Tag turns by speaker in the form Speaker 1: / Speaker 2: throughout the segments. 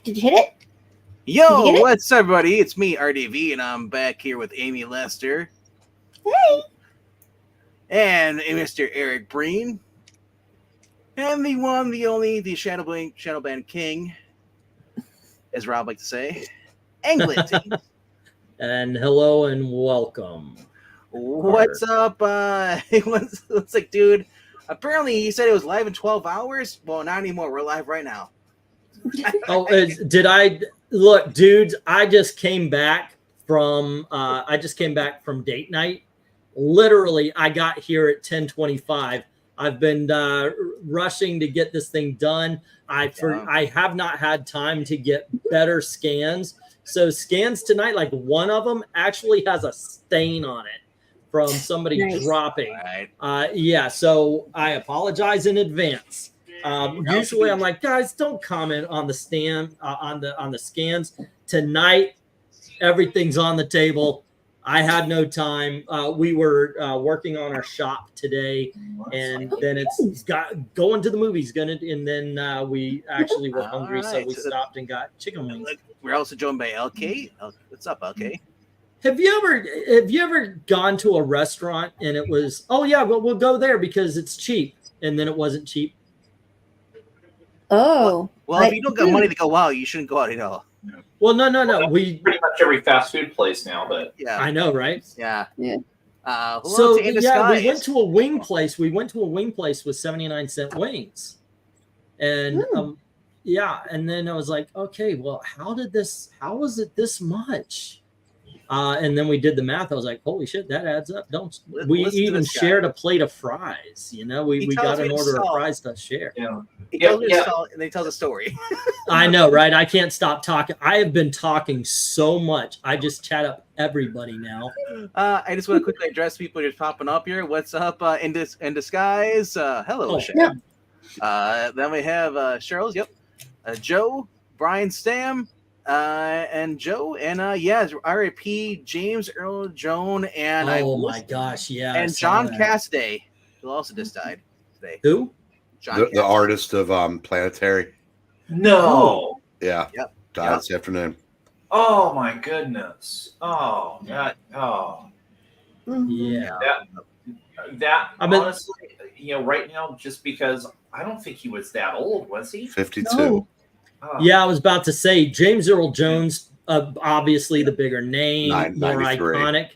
Speaker 1: Did you hit it?
Speaker 2: Yo, what's up, everybody? It's me, RDV, and I'm back here with Amy Lester.
Speaker 1: Hey.
Speaker 2: And Mr. Eric Breen. And the one, the only, the Shadowband King, as Rob likes to say. Anglet.
Speaker 3: And hello and welcome.
Speaker 2: What's up? It's like, dude, apparently he said it was live in 12 hours. Well, not anymore. We're live right now.
Speaker 3: Oh, did I look, dudes? I just came back from date night. Literally, I got here at 10:25. I've been rushing to get this thing done. I have not had time to get better scans. So scans tonight, like one of them actually has a stain on it from somebody dropping.
Speaker 2: Right.
Speaker 3: Yeah, so I apologize in advance. Usually I'm like, guys, don't comment on the on the scans. Tonight, everything's on the table. I had no time. We were working on our shop today, and then it's got going to the movies. And then we actually were hungry, so we stopped and got chicken wings.
Speaker 2: We're also joined by LK. What's up, LK?
Speaker 3: Have you ever gone to a restaurant and it was, oh yeah, we'll go there because it's cheap, and then it wasn't cheap?
Speaker 1: Oh,
Speaker 2: well, if you don't got money to go out, you shouldn't go out at all.
Speaker 3: Well, no. We
Speaker 4: pretty much every fast food place now, but
Speaker 2: yeah,
Speaker 3: I know, right?
Speaker 2: Yeah.
Speaker 3: So yeah, we went to a wing place. We went to a wing place with 79-cent wings, and yeah, and then I was like, okay, well, how was it this much? And then we did the math. I was like, holy shit, that adds up. We even shared a plate of fries. You know, we got an order of fries to share.
Speaker 4: Yeah.
Speaker 2: And they tell the story.
Speaker 3: I know, right? I can't stop talking. I have been talking so much. I just chat up everybody now.
Speaker 2: I just want to quickly address people just popping up here. What's up in disguise? Hello, Sharon. Then we have Charles. Yep. Joe, Brian Stam. And Joe, and yes, R.I.P. James Earl Jones, and
Speaker 3: my gosh, yeah,
Speaker 2: and John Cassaday, who also just died today.
Speaker 3: Who?
Speaker 5: The artist of Planetary.
Speaker 4: No.
Speaker 5: Yeah.
Speaker 2: Yep.
Speaker 5: Died this afternoon.
Speaker 4: Oh my goodness. Oh God. Oh.
Speaker 3: Yeah.
Speaker 4: That honestly, right now, just because I don't think he was that old, was he?
Speaker 5: 52.
Speaker 1: No.
Speaker 3: Yeah, I was about to say James Earl Jones, obviously the bigger name, more iconic,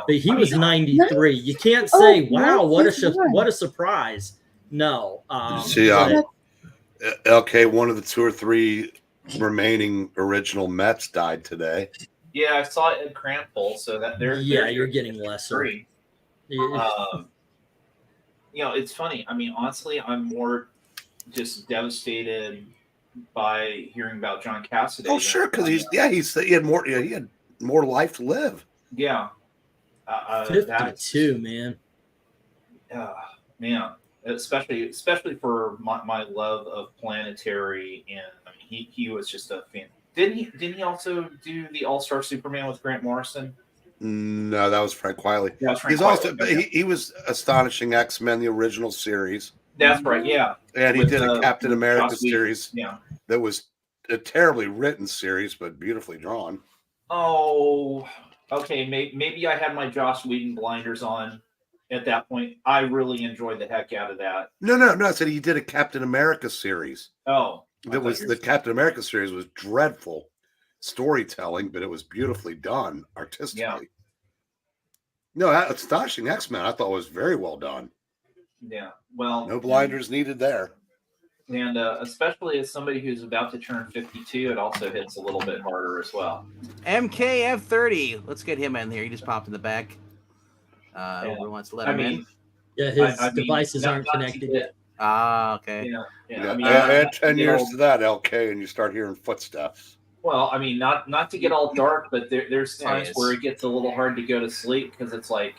Speaker 3: but he was 93. You can't say, "Wow, what a surprise!" No.
Speaker 5: See, LK, one of the 2 or 3 remaining original Mets died today.
Speaker 4: Yeah, I saw it at Crampful, so that
Speaker 3: you're getting lesser.
Speaker 4: It's funny. I mean, honestly, I'm more just devastated by hearing about John Cassaday.
Speaker 5: Oh, sure, because he had more life to live.
Speaker 4: Yeah,
Speaker 3: 52, man.
Speaker 4: Man, especially for my love of Planetary, and I mean, he was just a fan. Didn't he also do the All-Star Superman with Grant Morrison?
Speaker 5: No, that was Frank Wiley.
Speaker 4: Yeah,
Speaker 5: He's also he was Astonishing X-Men, the original series.
Speaker 4: That's right, yeah.
Speaker 5: And he did a Captain America series that was a terribly written series, but beautifully drawn.
Speaker 4: Oh, okay. Maybe I had my Joss Whedon blinders on at that point. I really enjoyed the heck out of that.
Speaker 5: No. I said he did a Captain America series.
Speaker 4: Oh.
Speaker 5: The Captain America series was dreadful storytelling, but it was beautifully done artistically.
Speaker 4: Yeah.
Speaker 5: No, Astonishing X-Men I thought was very well done.
Speaker 4: Yeah, well,
Speaker 5: no blinders needed there.
Speaker 4: And especially as somebody who's about to turn 52, it also hits a little bit harder as well.
Speaker 2: MKF30, let's get him in here. He just popped in the back. Everyone wants to let him in.
Speaker 3: Yeah, his devices aren't connected yet.
Speaker 2: Okay.
Speaker 4: Yeah. I mean,
Speaker 5: add 10 years to that, LK, and you start hearing footsteps.
Speaker 4: Well, I mean, not to get all dark, but there's times where it gets a little hard to go to sleep because it's like,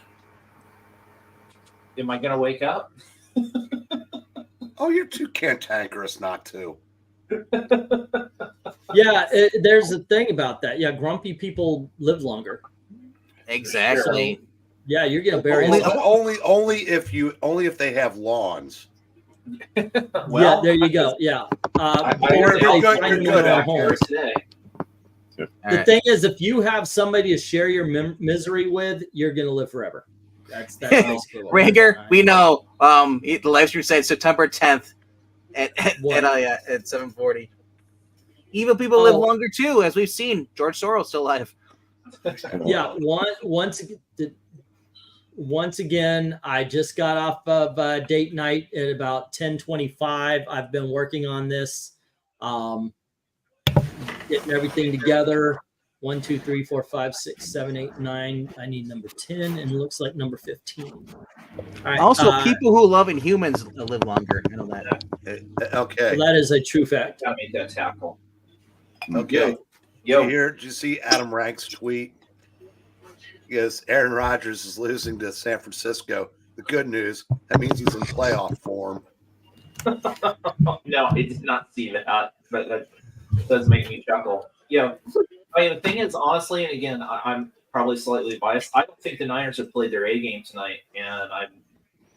Speaker 4: am I going to wake up?
Speaker 5: Oh, you're too cantankerous not to.
Speaker 3: Yeah, there's a thing about that. Yeah, grumpy people live longer.
Speaker 2: Exactly.
Speaker 3: So, yeah, you're getting buried.
Speaker 5: Only if they have lawns.
Speaker 4: Well,
Speaker 3: yeah, there you go. Yeah. Or if
Speaker 5: you're
Speaker 3: they
Speaker 5: good,
Speaker 3: find
Speaker 5: you're
Speaker 3: them
Speaker 5: good
Speaker 3: in a
Speaker 5: out
Speaker 3: home.
Speaker 4: today.
Speaker 2: All
Speaker 3: The
Speaker 2: right.
Speaker 3: thing is, if you have somebody to share your misery with, you're gonna live forever. That's basically what
Speaker 2: Ranger, we know. The live stream said September 10th at
Speaker 3: What?
Speaker 2: 7:40. Evil people live longer too, as we've seen. George Soros still alive.
Speaker 3: Yeah. Once again, I just got off of date night at about 10:25. I've been working on this, getting everything together. 1, 2, 3, 4, 5, 6, 7, 8, 9. I need number 10, and it looks like number 15. All right,
Speaker 2: Also, people who love Inhumans live longer. I know that.
Speaker 5: Okay.
Speaker 3: well, that is a true fact.
Speaker 4: Gotta make that tackle.
Speaker 5: Okay.
Speaker 4: Yo.
Speaker 5: Did you see Adam Rank's tweet? Because Aaron Rodgers is losing to San Francisco. The good news, that means he's in playoff form.
Speaker 4: No, I did not see that, but that does make me chuckle. Yeah, I mean, the thing is, honestly, and again, I'm probably slightly biased. I don't think the Niners have played their A game tonight, and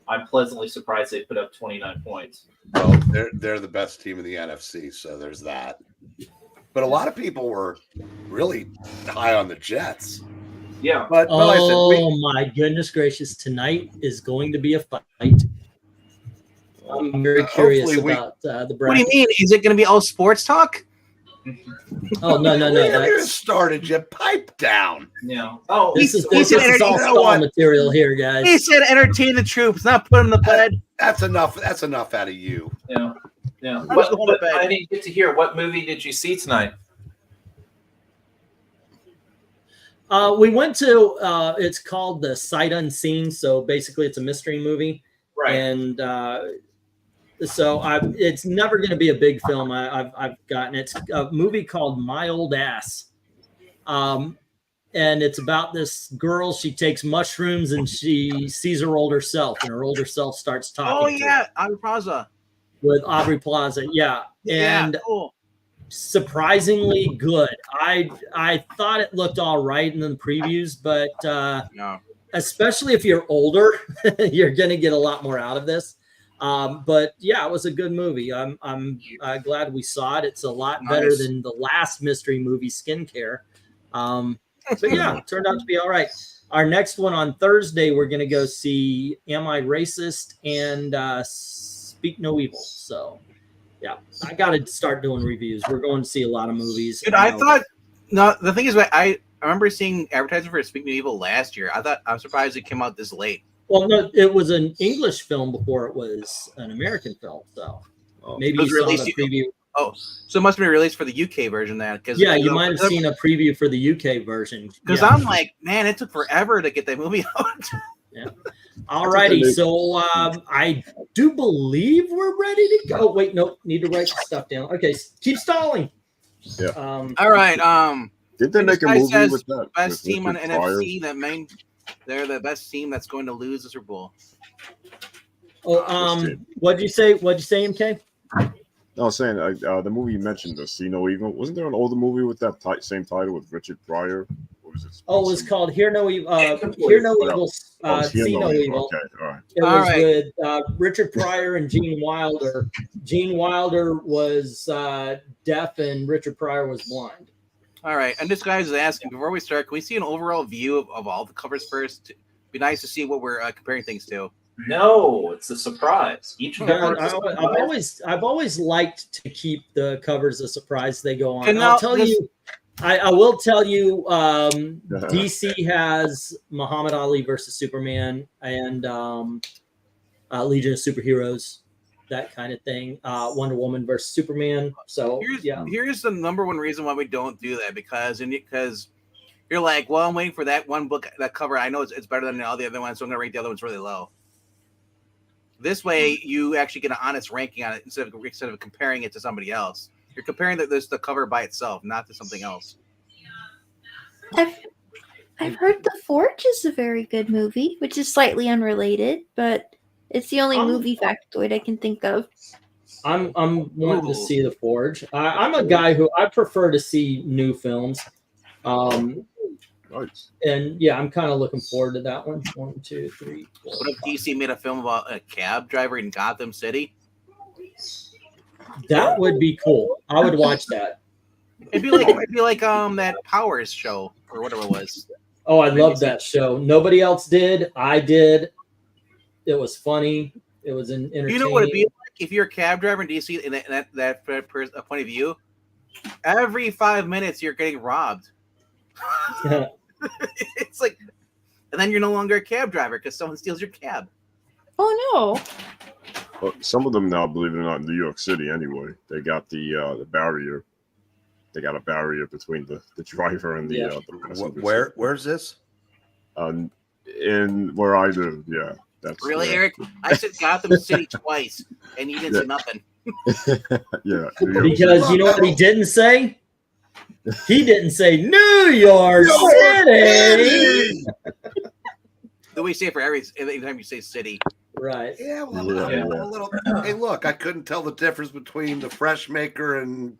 Speaker 4: I'm pleasantly surprised they put up 29 points.
Speaker 5: Well, they're the best team in the NFC, so there's that. But a lot of people were really high on the Jets.
Speaker 4: Yeah.
Speaker 5: But like I said,
Speaker 3: My goodness gracious, tonight is going to be a fight. I'm very curious about the bracket.
Speaker 2: What do you mean? Is it going to be all sports talk?
Speaker 3: Oh, no.
Speaker 5: we haven't even started yet. Pipe down.
Speaker 4: Yeah. Oh,
Speaker 3: This is all stall material here, guys.
Speaker 2: He said entertain the troops, not put them in the bed.
Speaker 5: That's enough. That's enough out of you.
Speaker 4: Yeah. Yeah.
Speaker 2: I'm just going to bed.
Speaker 4: I didn't get to hear, what movie did you see tonight?
Speaker 3: We went to it's called The Sight Unseen. So basically it's a mystery movie.
Speaker 4: Right.
Speaker 3: And so it's never going to be a big film. I've gotten it's a movie called My Old Ass. And it's about this girl. She takes mushrooms and she sees her older self, and her older self starts talking.
Speaker 2: Oh,
Speaker 3: to
Speaker 2: yeah.
Speaker 3: her.
Speaker 2: Aubrey Plaza.
Speaker 3: With Aubrey Plaza. Yeah. And
Speaker 2: cool.
Speaker 3: Surprisingly good. I thought it looked all right in the previews, but
Speaker 2: No.
Speaker 3: especially if you're older, you're going to get a lot more out of this. But yeah, it was a good movie. I'm glad we saw it. It's a lot better than the last mystery movie, Skincare. But yeah, it turned out to be all right. Our next one on Thursday, we're going to go see Am I Racist and Speak No Evil. So yeah, I got to start doing reviews. We're going to see a lot of movies.
Speaker 2: Dude, I thought, no, the thing is, I remember seeing advertising for Speak No Evil last year. I'm surprised it came out this late.
Speaker 3: Well, no, it was an English film before it was an American film. So maybe you saw the preview.
Speaker 2: Oh, so it must have been released for the UK version then.
Speaker 3: Yeah, you might have seen a preview for the UK version.
Speaker 2: Because I'm like, man, it took forever to get that movie out.
Speaker 3: Yeah. All righty. So I do believe we're ready to go. Oh, wait, nope. Need to write the stuff down. Okay, keep stalling.
Speaker 1: Yeah.
Speaker 2: All right.
Speaker 1: Did they make a movie with that?
Speaker 2: Best team on
Speaker 1: Richard
Speaker 2: NFC. They're the best team that's going to lose the Super Bowl.
Speaker 3: Oh, what'd you say? What'd you say, MK?
Speaker 1: No, I was saying the movie you mentioned, the See No Evil. Wasn't there an older movie with that same title with Richard Pryor? What was it?
Speaker 3: Oh, it was called Hear No Evil. Hear No Evil. See No Evil.
Speaker 1: Okay, all right.
Speaker 3: It was with Richard Pryor and Gene Wilder. Gene Wilder was deaf and Richard Pryor was blind.
Speaker 2: All right. And this guy is asking, before we start, can we see an overall view of all the covers first? It'd be nice to see what we're comparing things to.
Speaker 4: No, it's a surprise.
Speaker 3: I've always liked to keep the covers a surprise. They go on.
Speaker 2: And
Speaker 3: I'll tell you. I will tell you. DC has Muhammad Ali versus Superman and Legion of Superheroes, that kind of thing. Wonder Woman versus Superman. So
Speaker 2: here's the number one reason why we don't do that, because you're like, well, I'm waiting for that one book, that cover. I know it's better than all the other ones, so I'm gonna rank the other ones really low. This way, you actually get an honest ranking on it instead of comparing it to somebody else. You're comparing the cover by itself, not to something else.
Speaker 6: I've heard The Forge is a very good movie, which is slightly unrelated, but it's the only movie factoid I can think of.
Speaker 3: I'm wanting to see The Forge. I'm a guy who I prefer to see new films.
Speaker 1: Nice.
Speaker 3: And yeah, I'm kind of looking forward to that one. 1, 2, 3, 4.
Speaker 2: What if DC made a film about a cab driver in Gotham City?
Speaker 3: That would be cool. I would watch that.
Speaker 2: It'd be like that Powers show or whatever it was.
Speaker 3: Oh, I love that show. Nobody else did. I did. It was funny. It was entertaining.
Speaker 2: You know what it'd be like if you're a cab driver in DC in that point of view? Every 5 minutes you're getting robbed. It's like, and then you're no longer a cab driver because someone steals your cab.
Speaker 6: Oh no!
Speaker 1: Well, some of them now, believe it or not, in New York City anyway, they got the barrier. They got a barrier between the driver and the passenger.
Speaker 5: Where's this?
Speaker 1: In where I live, yeah. That's
Speaker 2: really, Eric. I said Gotham City twice, and you didn't say nothing.
Speaker 1: Yeah,
Speaker 3: because you know what he didn't say? He didn't say New York City.
Speaker 2: The way you say it for every time you say city.
Speaker 3: Right.
Speaker 5: Yeah, well, I'm a little. Hey, look, I couldn't tell the difference between the fresh maker and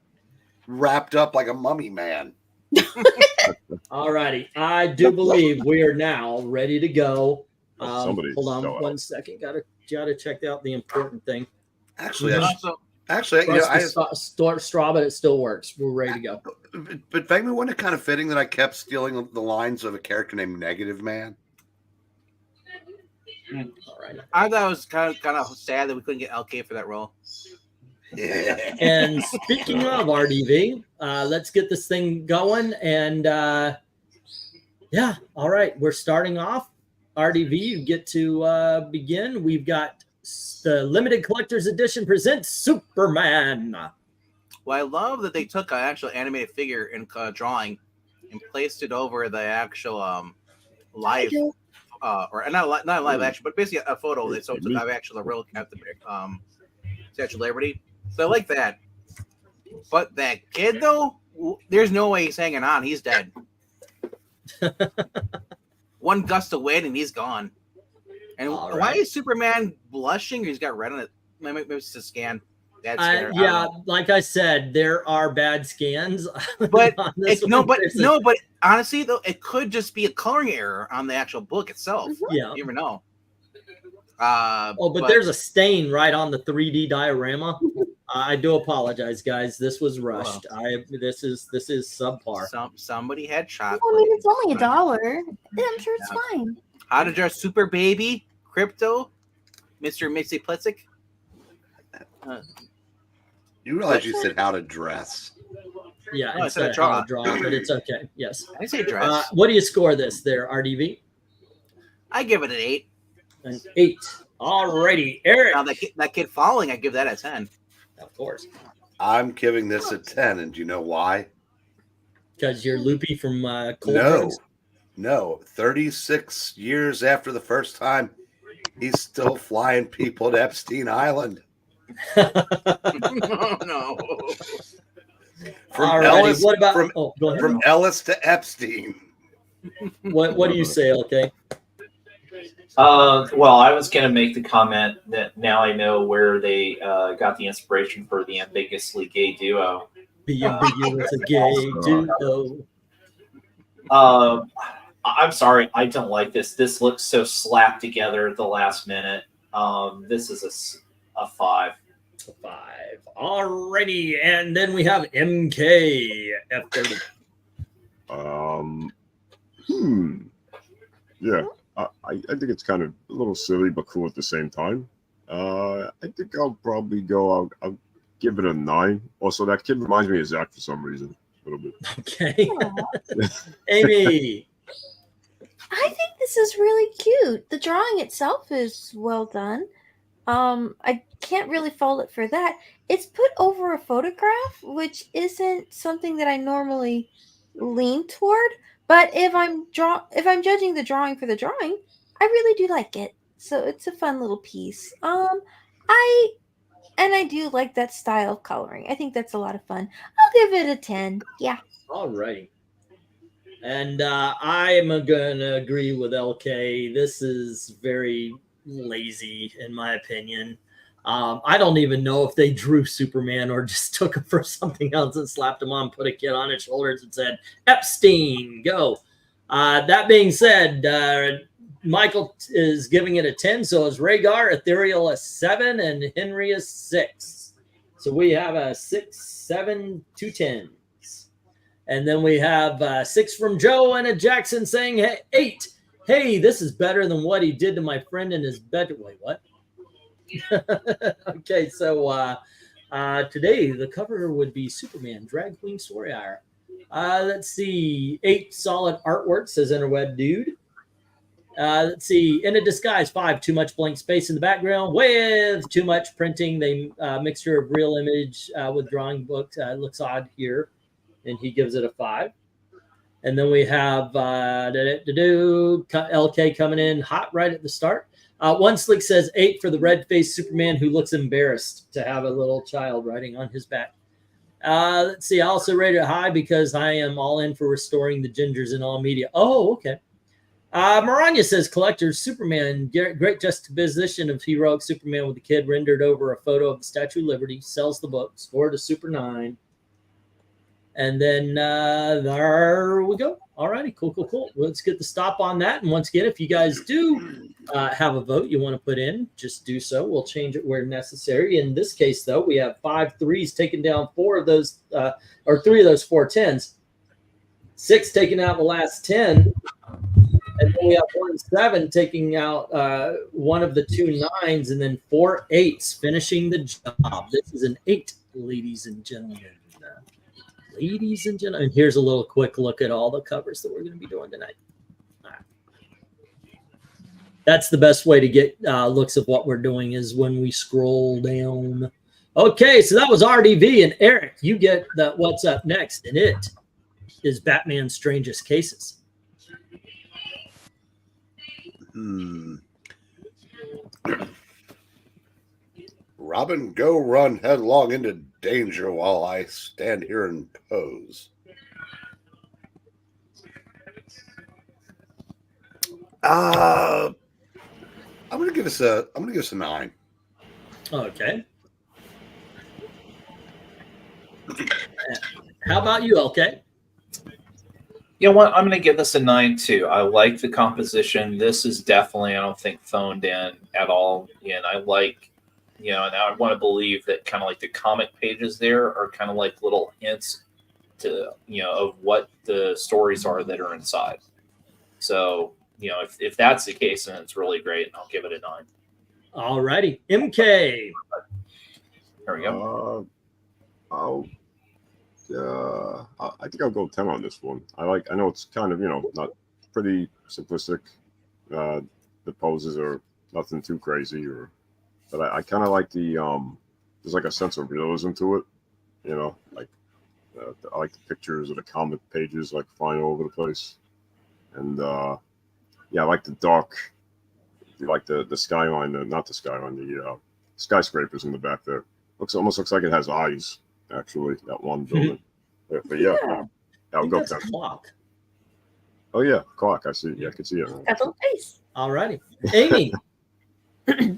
Speaker 5: wrapped up like a mummy man.
Speaker 3: All righty. I do believe we are now ready to go. Hold on one second. Gotta check out the important thing.
Speaker 5: Actually,
Speaker 3: you know, I straw, but it still works. We're ready to go.
Speaker 5: But VENKMAN, wasn't it kind of fitting that I kept stealing the lines of a character named Negative Man?
Speaker 3: All right.
Speaker 2: I thought it was kind of sad that we couldn't get LK for that role.
Speaker 5: Yeah.
Speaker 3: And speaking of RDV, let's get this thing going. And yeah, all right, we're starting off. RDV, you get to begin. We've got the limited collector's edition presents Superman.
Speaker 2: Well, I love that they took an actual animated figure in drawing and placed it over the actual live, or not live action, but basically a photo. So it took the real Captain Statue of Liberty. So I like that. But that kid, though, there's no way he's hanging on. He's dead. One gust of wind and he's gone. And why is Superman blushing? He's got red on it. Maybe it's a scan.
Speaker 3: Yeah, like I said, there are bad scans.
Speaker 2: But but honestly though, it could just be a coloring error on the actual book itself.
Speaker 3: Yeah,
Speaker 2: you never know.
Speaker 3: But there's a stain right on the 3D diorama. I do apologize, guys. This was rushed. This is subpar.
Speaker 2: Somebody had chocolate.
Speaker 6: I mean, it's only $1. Yeah, I'm sure it's fine.
Speaker 2: How to dress Super Baby, Crypto, Mr. Mixie Plitzik.
Speaker 5: You realize you said how to dress.
Speaker 3: Yeah, I said how to draw, but it's okay. Yes.
Speaker 2: I say dress.
Speaker 3: What do you score this there, RDV?
Speaker 2: I give it an 8.
Speaker 3: An 8. Alrighty, Eric.
Speaker 2: Now that kid falling, I give that a 10.
Speaker 3: Of course.
Speaker 5: I'm giving this a 10, and do you know why?
Speaker 3: Because you're loopy from cold.
Speaker 5: No. 36 years after the first time, he's still flying people to Epstein Island.
Speaker 2: Oh, no.
Speaker 5: From
Speaker 3: Ellis, what about
Speaker 5: from Ellis to Epstein?
Speaker 3: What do you say, okay?
Speaker 4: Well, I was going to make the comment that now I know where they got the inspiration for the ambiguously gay duo.
Speaker 3: The ambiguous gay duo.
Speaker 4: I'm sorry, I don't like this. This looks so slapped together at the last minute. This is a 5.
Speaker 3: 5. Alrighty, and then we have MK F30.
Speaker 1: Yeah. I think it's kind of a little silly but cool at the same time. I think I'll probably go. I'll give it a 9. Also, that kid reminds me of Zach for some reason, a little bit.
Speaker 3: Okay, Amy.
Speaker 6: I think this is really cute. The drawing itself is well done. I can't really fault it for that. It's put over a photograph, which isn't something that I normally lean toward. But if I'm judging the drawing for the drawing, I really do like it. So it's a fun little piece. I do like that style of coloring. I think that's a lot of fun. I'll give it a 10. Yeah.
Speaker 3: All right. And I'm gonna agree with LK. This is very lazy, in my opinion. I don't even know if they drew Superman or just took him for something else and slapped him on, put a kid on his shoulders and said, Epstein, go. That being said, Michael is giving it a 10, so is Rhaegar, Ethereal a 7, and Henry a 6. So we have a 6, 7, 2 10s. And then we have 6 from Joe and a Jackson saying, hey, 8. Hey, this is better than what he did to my friend in his bed. Wait, what? Okay, so today the cover would be Superman, Drag Queen Story Hour. Let's see, 8 solid artwork, says Interweb Dude. Let's see, In a Disguise, 5, too much blank space in the background with too much printing. They mixture of real image with drawing books. Looks odd here, and he gives it a 5. And then we have LK coming in hot right at the start. One Slick says 8 for the red-faced Superman who looks embarrassed to have a little child riding on his back. Let's see, I also rated it high because I am all in for restoring the gingers in all media. Oh, okay. Maranya says collectors Superman, great juxtaposition of heroic Superman with the kid rendered over a photo of the Statue of Liberty. Sells the book, scored a Super 9. And then there we go. All righty, cool. Let's get the stop on that. And once again, if you guys do have a vote you want to put in, just do so. We'll change it where necessary. In this case, though, we have 5 3s taking down 4 of those, or 3 of those 4 10s. 6 taking out the last 10. And then we have 1 7 taking out 1 of the 2 9s, and then 4 8s finishing the job. This is an 8, ladies and gentlemen. Ladies and gentlemen, and here's a little quick look at all the covers that we're going to be doing tonight. All right. That's the best way to get looks of what we're doing is when we scroll down. Okay, so that was RDV, and Eric, you get the what's up next, and it is Batman's Strangest Cases.
Speaker 5: Robin, go run headlong into danger while I stand here and pose. I'm gonna give us a 9.
Speaker 3: Okay. How about you, LK?
Speaker 4: You know what? I'm going to give this a 9 too. I like the composition. This is definitely, I don't think, phoned in at all. And I like, and I want to believe that kind of like the comic pages there are kind of like little hints to, of what the stories are that are inside. So, if that's the case, then it's really great. And I'll give it a 9.
Speaker 3: All righty. MK.
Speaker 4: There we go.
Speaker 1: I think I'll go 10 on this one. I know it's kind of, not pretty simplistic. The poses are nothing too crazy, but I kind of like there's like a sense of realism to it. I like the pictures of the comic pages like flying all over the place. And I like the dark, like the skyline, not the skyline, the skyscrapers in the back there. Almost looks like it has eyes. Actually, that one building. But I'll go 10.
Speaker 3: Clock.
Speaker 1: Oh yeah, clock. I see. Yeah, I can see it.
Speaker 6: Got a little face.
Speaker 3: All righty, Amy.
Speaker 6: Yeah,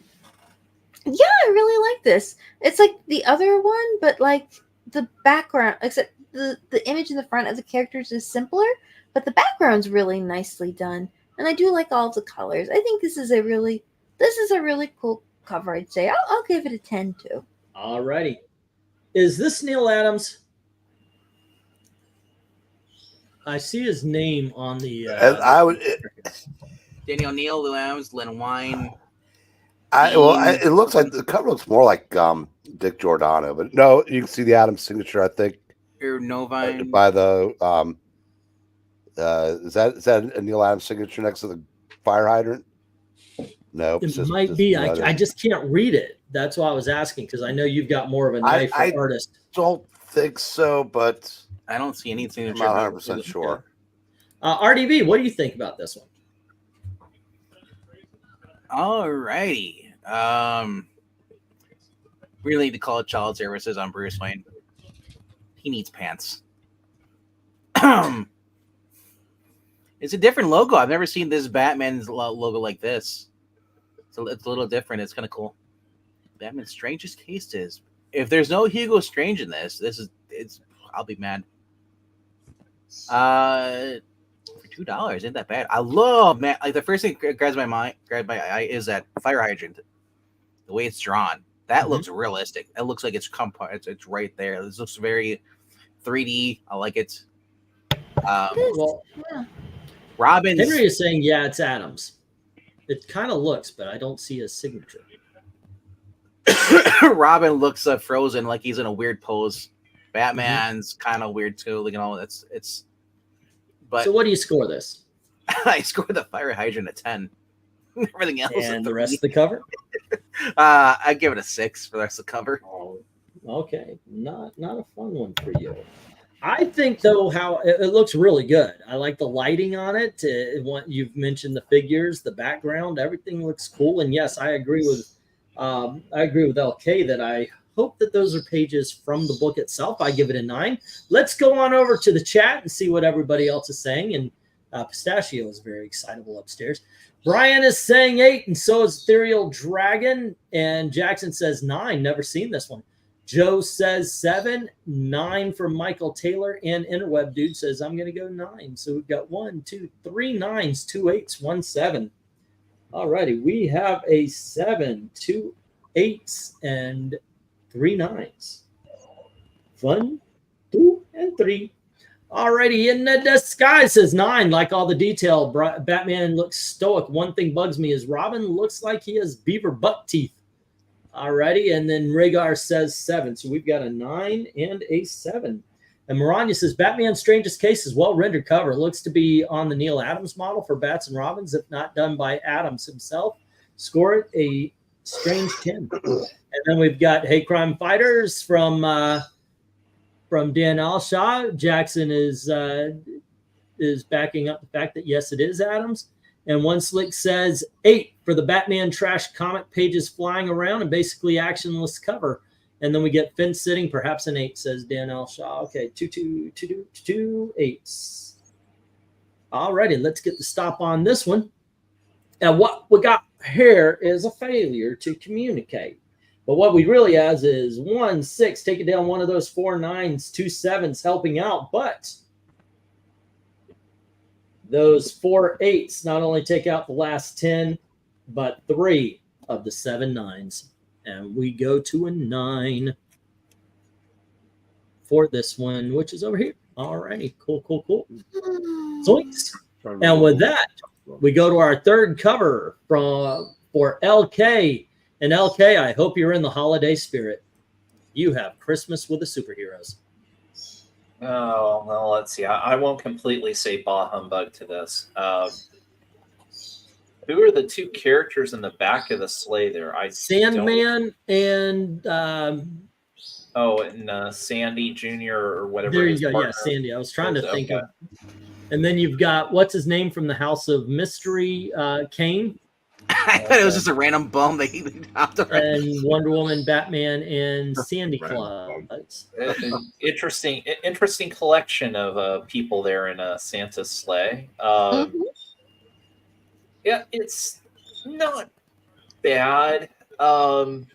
Speaker 6: I really like this. It's like the other one, but like the background, except the image in the front of the characters is simpler, but the background's really nicely done, and I do like all the colors. I think this is a really cool cover. I'd say I'll give it a 10 too.
Speaker 3: All righty. Is this Neil Adams? I see his name on the.
Speaker 5: I would.
Speaker 2: Daniel Neal, Lou Adams, Len Wein.
Speaker 5: It looks like the cover looks more like Dick Giordano, but no, you can see the Adams signature. I think.
Speaker 2: Or Novine.
Speaker 5: By the is that a Neil Adams signature next to the fire hydrant? No,
Speaker 3: it might be. I just can't read it. That's why I was asking, because I know you've got more of an eye for artist.
Speaker 5: I don't think so, but
Speaker 2: I don't see anything.
Speaker 5: I'm not 100% sure.
Speaker 3: RDV, what do you think about this one?
Speaker 2: All righty. Really need to call child services on Bruce Wayne. He needs pants. It's a different logo. I've never seen this Batman's logo like this. So it's a little different. It's kind of cool. Batman's Strangest Cases. If there's no Hugo Strange in this, I'll be mad. For $2, isn't that bad? I love, man. Like the first thing that grabs my eye is that fire hydrant. The way it's drawn. That looks realistic. It looks like it's right there. This looks very 3D. I like it.
Speaker 3: Well,
Speaker 2: Robin's
Speaker 3: Henry is saying, yeah, it's Adams. It kind of looks, but I don't see his signature.
Speaker 2: Robin looks frozen, like he's in a weird pose. Batman's kind of weird too. Like, you know, it's. But
Speaker 3: so, what do you score this?
Speaker 2: I scored the fire hydrant a 10. Everything else,
Speaker 3: and the rest of the cover.
Speaker 2: I give it a 6 for the rest of the cover.
Speaker 3: Oh, okay, not a fun one for you. I think though how it looks really good. I like the lighting on it. You've mentioned the figures, the background, everything looks cool. And yes, I agree with LK that I hope that those are pages from the book itself. I give it a 9. Let's go on over to the chat and see what everybody else is saying. And Pistachio is very excitable upstairs. Brian is saying 8, and so is Ethereal Dragon. And Jackson says 9. Never seen this one. Joe says 7, 9 for Michael Taylor, and Interweb Dude says I'm going to go 9. So we've got 1, 2, 3 9s, 2 8s, 1 7. All righty, we have a 7, 2 8s, and 3 9s. 1, 2, and 3. Alrighty, in the disguise says 9, like all the detail. Batman looks stoic. One thing bugs me is Robin looks like he has beaver buck teeth. Alrighty, and then Rhaegar says 7. So we've got a 9 and a 7. And Maranya says Batman's Strangest Case is well-rendered cover. Looks to be on the Neil Adams model for Bats and Robins, if not done by Adams himself. Score it a strange 10. And then we've got Hey Crime Fighters from Dan Alshaw. Jackson is backing up the fact that yes, it is Adams. And One Slick says 8 for the Batman trash comic pages flying around and basically actionless cover. And then we get Finn sitting, perhaps an 8, says Dan Alshaw. Okay, 2 8s. All righty, let's get the stop on this one. And what we got here is a failure to communicate. But what we really has is 1 6, taking down one of those 4 9s, 2 7s helping out. But those 4 8s not only take out the last 10, but 3 of the 7 9s. And we go to a 9 for this one, which is over here. All righty, cool. Zoinks. And with that, we go to our third cover for LK. And LK, I hope you're in the holiday spirit. You have Christmas with the Superheroes.
Speaker 4: Oh, well, let's see. I won't completely say bah humbug to this. Who are the 2 characters in the back of the sleigh there?
Speaker 3: Sandman and...
Speaker 4: Sandy Jr. or whatever.
Speaker 3: There you go. Yeah, Sandy. I was trying to think of... And then you've got, what's his name from the House of Mystery, Kane.
Speaker 2: I thought it was just a random bum that he dropped.
Speaker 3: And Wonder Woman, Batman, and Sandy Claus.
Speaker 4: Interesting collection of people there in a Santa's sleigh. Yeah, it's not bad. I'll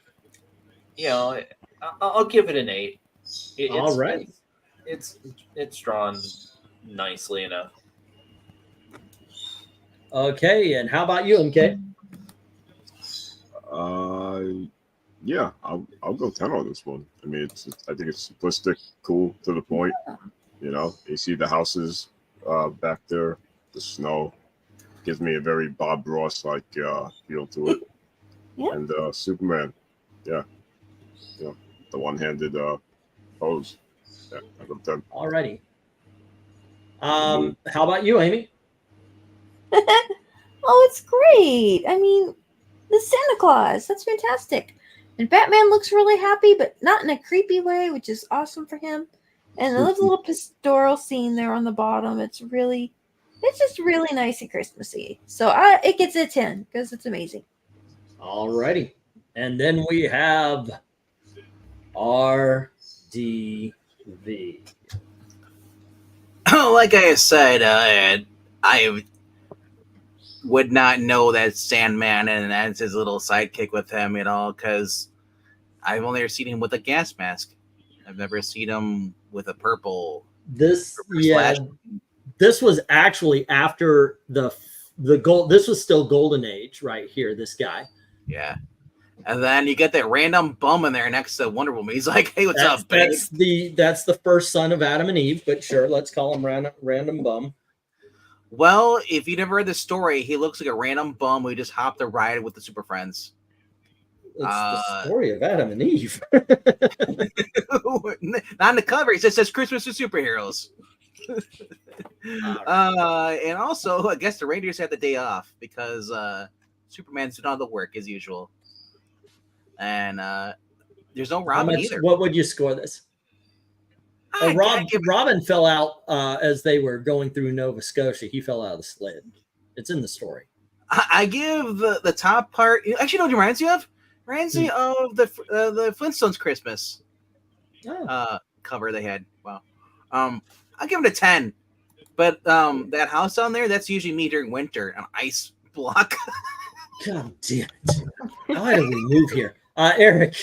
Speaker 4: give it an 8.
Speaker 3: All right.
Speaker 4: It's drawn nicely enough.
Speaker 3: Okay, and how about you, MK?
Speaker 1: Yeah, I'll go 10 on this one. I mean, I think it's simplistic, cool, to the point. You know, you see the houses back there, the snow gives me a very Bob Ross like feel to it.
Speaker 6: Yeah.
Speaker 1: And Superman, yeah, you know, the one-handed pose. Yeah, I go 10.
Speaker 3: Alrighty. How about you, Amy?
Speaker 6: Oh, it's great. I mean, the Santa Claus, that's fantastic. And Batman looks really happy, but not in a creepy way, which is awesome for him. And I love the little pastoral scene there on the bottom. It's just really nice and Christmassy. So it gets a 10 because it's amazing.
Speaker 3: Alrighty. And then we have RDV.
Speaker 2: Like I said, I would not know that Sandman and that's his little sidekick with him at all, because I've only ever seen him with a gas mask. I've never seen him with a purple.
Speaker 3: This was actually after the gold. This was still Golden Age right here. This guy.
Speaker 2: Yeah. And then you get that random bum in there next to Wonder Woman. He's like, "Hey, what's up, babe?"
Speaker 3: That's the first son of Adam and Eve, but sure, let's call him random bum.
Speaker 2: Well, if you never read the story, he looks like a random bum who just hopped a ride with the Super Friends.
Speaker 3: It's the story of Adam and Eve.
Speaker 2: Not on the cover. It just says Christmas for superheroes. And also, I guess the reindeers had the day off because Superman's doing all the work as usual. And there's no Robin either.
Speaker 3: What would you score this? Robin fell out as they were going through Nova Scotia. He fell out of the sled. It's in the story.
Speaker 2: I give the top part. Actually, know what it reminds you of? Reminds me of the Flintstones Christmas cover they had. Wow. I'll give it a 10. But that house down there, that's usually me during winter, an ice block.
Speaker 3: God damn it. Why do we move here? Eric.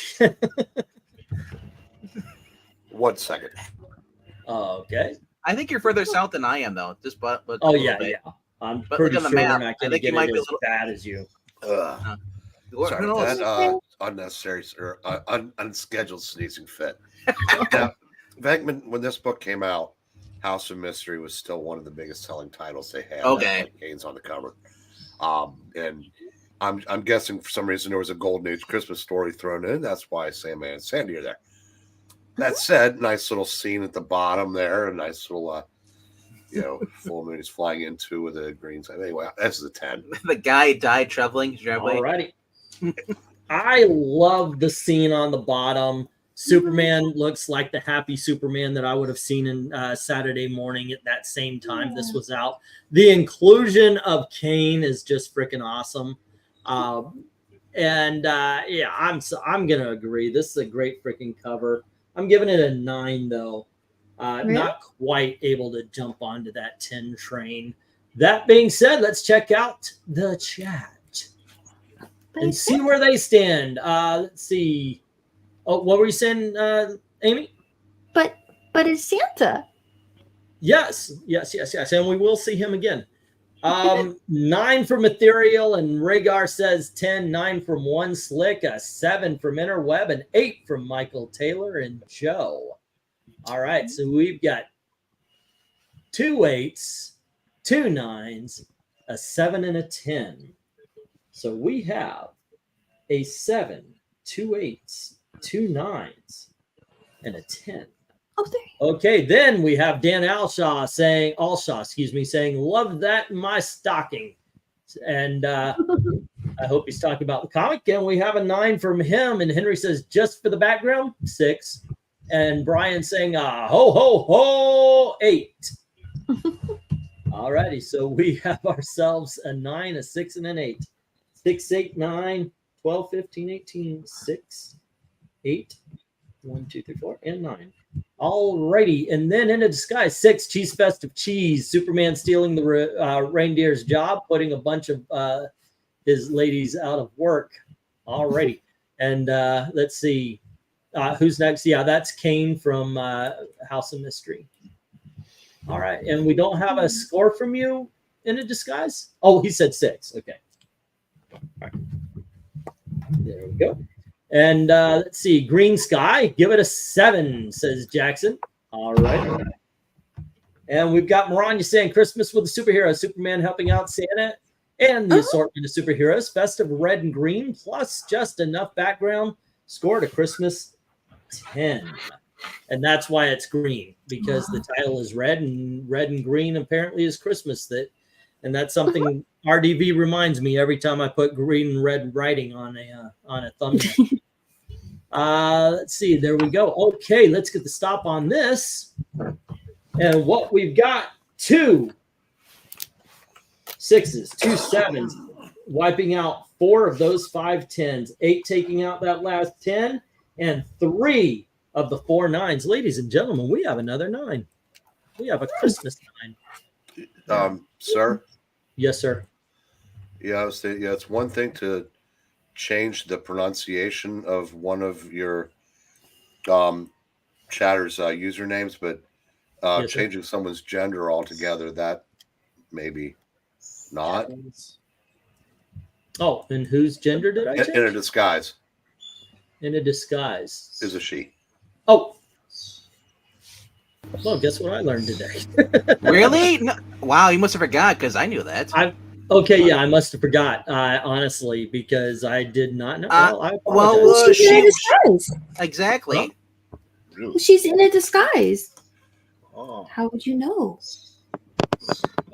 Speaker 5: 1 second.
Speaker 3: Okay.
Speaker 2: I think you're further south than I am, though. Just but
Speaker 3: oh yeah, yeah. I'm pretty sure we're not going to get it as bad as you.
Speaker 5: Sorry, that unnecessary or unscheduled sneezing fit. Now, VENKMAN, when this book came out, House of Mystery was still one of the biggest selling titles they had.
Speaker 2: Okay.
Speaker 5: Gaines on the cover. And I'm guessing for some reason there was a Golden Age Christmas story thrown in. That's why Sandman and Sandy are there. That said, nice little scene at the bottom there. A nice little, full moon is flying into with a green side. Anyway, that's the 10.
Speaker 2: The guy died traveling.
Speaker 3: Alrighty. I love the scene on the bottom. Superman looks like the happy Superman that I would have seen in Saturday morning at that same time this was out. The inclusion of Kane is just freaking awesome. I'm gonna agree. This is a great freaking cover. I'm giving it a 9 though.
Speaker 6: Really?
Speaker 3: Not quite able to jump onto that 10 train. That being said, let's check out the chat and see where they stand. Let's see. Oh, what were you saying, Amy?
Speaker 6: But it's Santa.
Speaker 3: Yes. And we will see him again. 9 from Ethereal, and Rhaegar says 10, 9 from One Slick, a 7 from Interweb, and 8 from Michael Taylor and Joe. All right, so we've got 2 8s, 2 9s, a 7, and a 10. So we have a 7, 2 8s, 2 9s, and a 10.
Speaker 6: Oh, there.
Speaker 3: Okay, then we have Dan Alshaw saying, love that in my stocking. And I hope he's talking about the comic. And we have a 9 from him. And Henry says, just for the background, 6. And Brian saying, ho, ho, ho, 8. All righty, so we have ourselves a 9, a 6, and an 8. 6, 8, 9, 12, 15, 18, 6, 8, 1, 2, 3, 4, and 9. All righty, and then in a disguise, 6, Cheese Fest of Cheese. Superman stealing the reindeer's job, putting a bunch of his ladies out of work. All righty, and let's see. Who's next? Yeah, that's Kane from House of Mystery. All right, and we don't have a score from you in a disguise? Oh, he said 6. Okay. All right. There we go. And let's see, Green Sky, give it a 7, says Jackson. All right. And we've got Maranya saying Christmas with a superhero, Superman helping out Santa, and the assortment of superheroes, festive red and green, plus just enough background, scored a Christmas 10. And that's why it's green, because the title is red and green apparently is Christmas. And that's something RDV reminds me every time I put green and red writing on a thumbnail. Let's see. There we go. Okay, let's get the stop on this. And what we've got, 2 6s, 2 7s, wiping out 4 of those 5 10s, 8 taking out that last 10, and 3 of the 4 9s. Ladies and gentlemen, we have another 9. We have a Christmas 9.
Speaker 5: Sir?
Speaker 3: Yes, sir.
Speaker 5: Yeah, it's one thing to change the pronunciation of one of your chatter's usernames, but
Speaker 3: Yes,
Speaker 5: changing someone's gender altogether, that maybe not.
Speaker 3: Oh, and whose gender did I change?
Speaker 5: In a disguise.
Speaker 3: In a disguise.
Speaker 5: Is a she.
Speaker 3: Oh. Well, guess what I learned today?
Speaker 2: Really? No. Wow, you must have forgot because I knew that.
Speaker 3: Okay, yeah, I must have forgot, honestly, because I did not know.
Speaker 6: She's in a disguise.
Speaker 2: Exactly.
Speaker 1: Huh? Really?
Speaker 6: She's in a disguise.
Speaker 1: Oh.
Speaker 6: How would you know?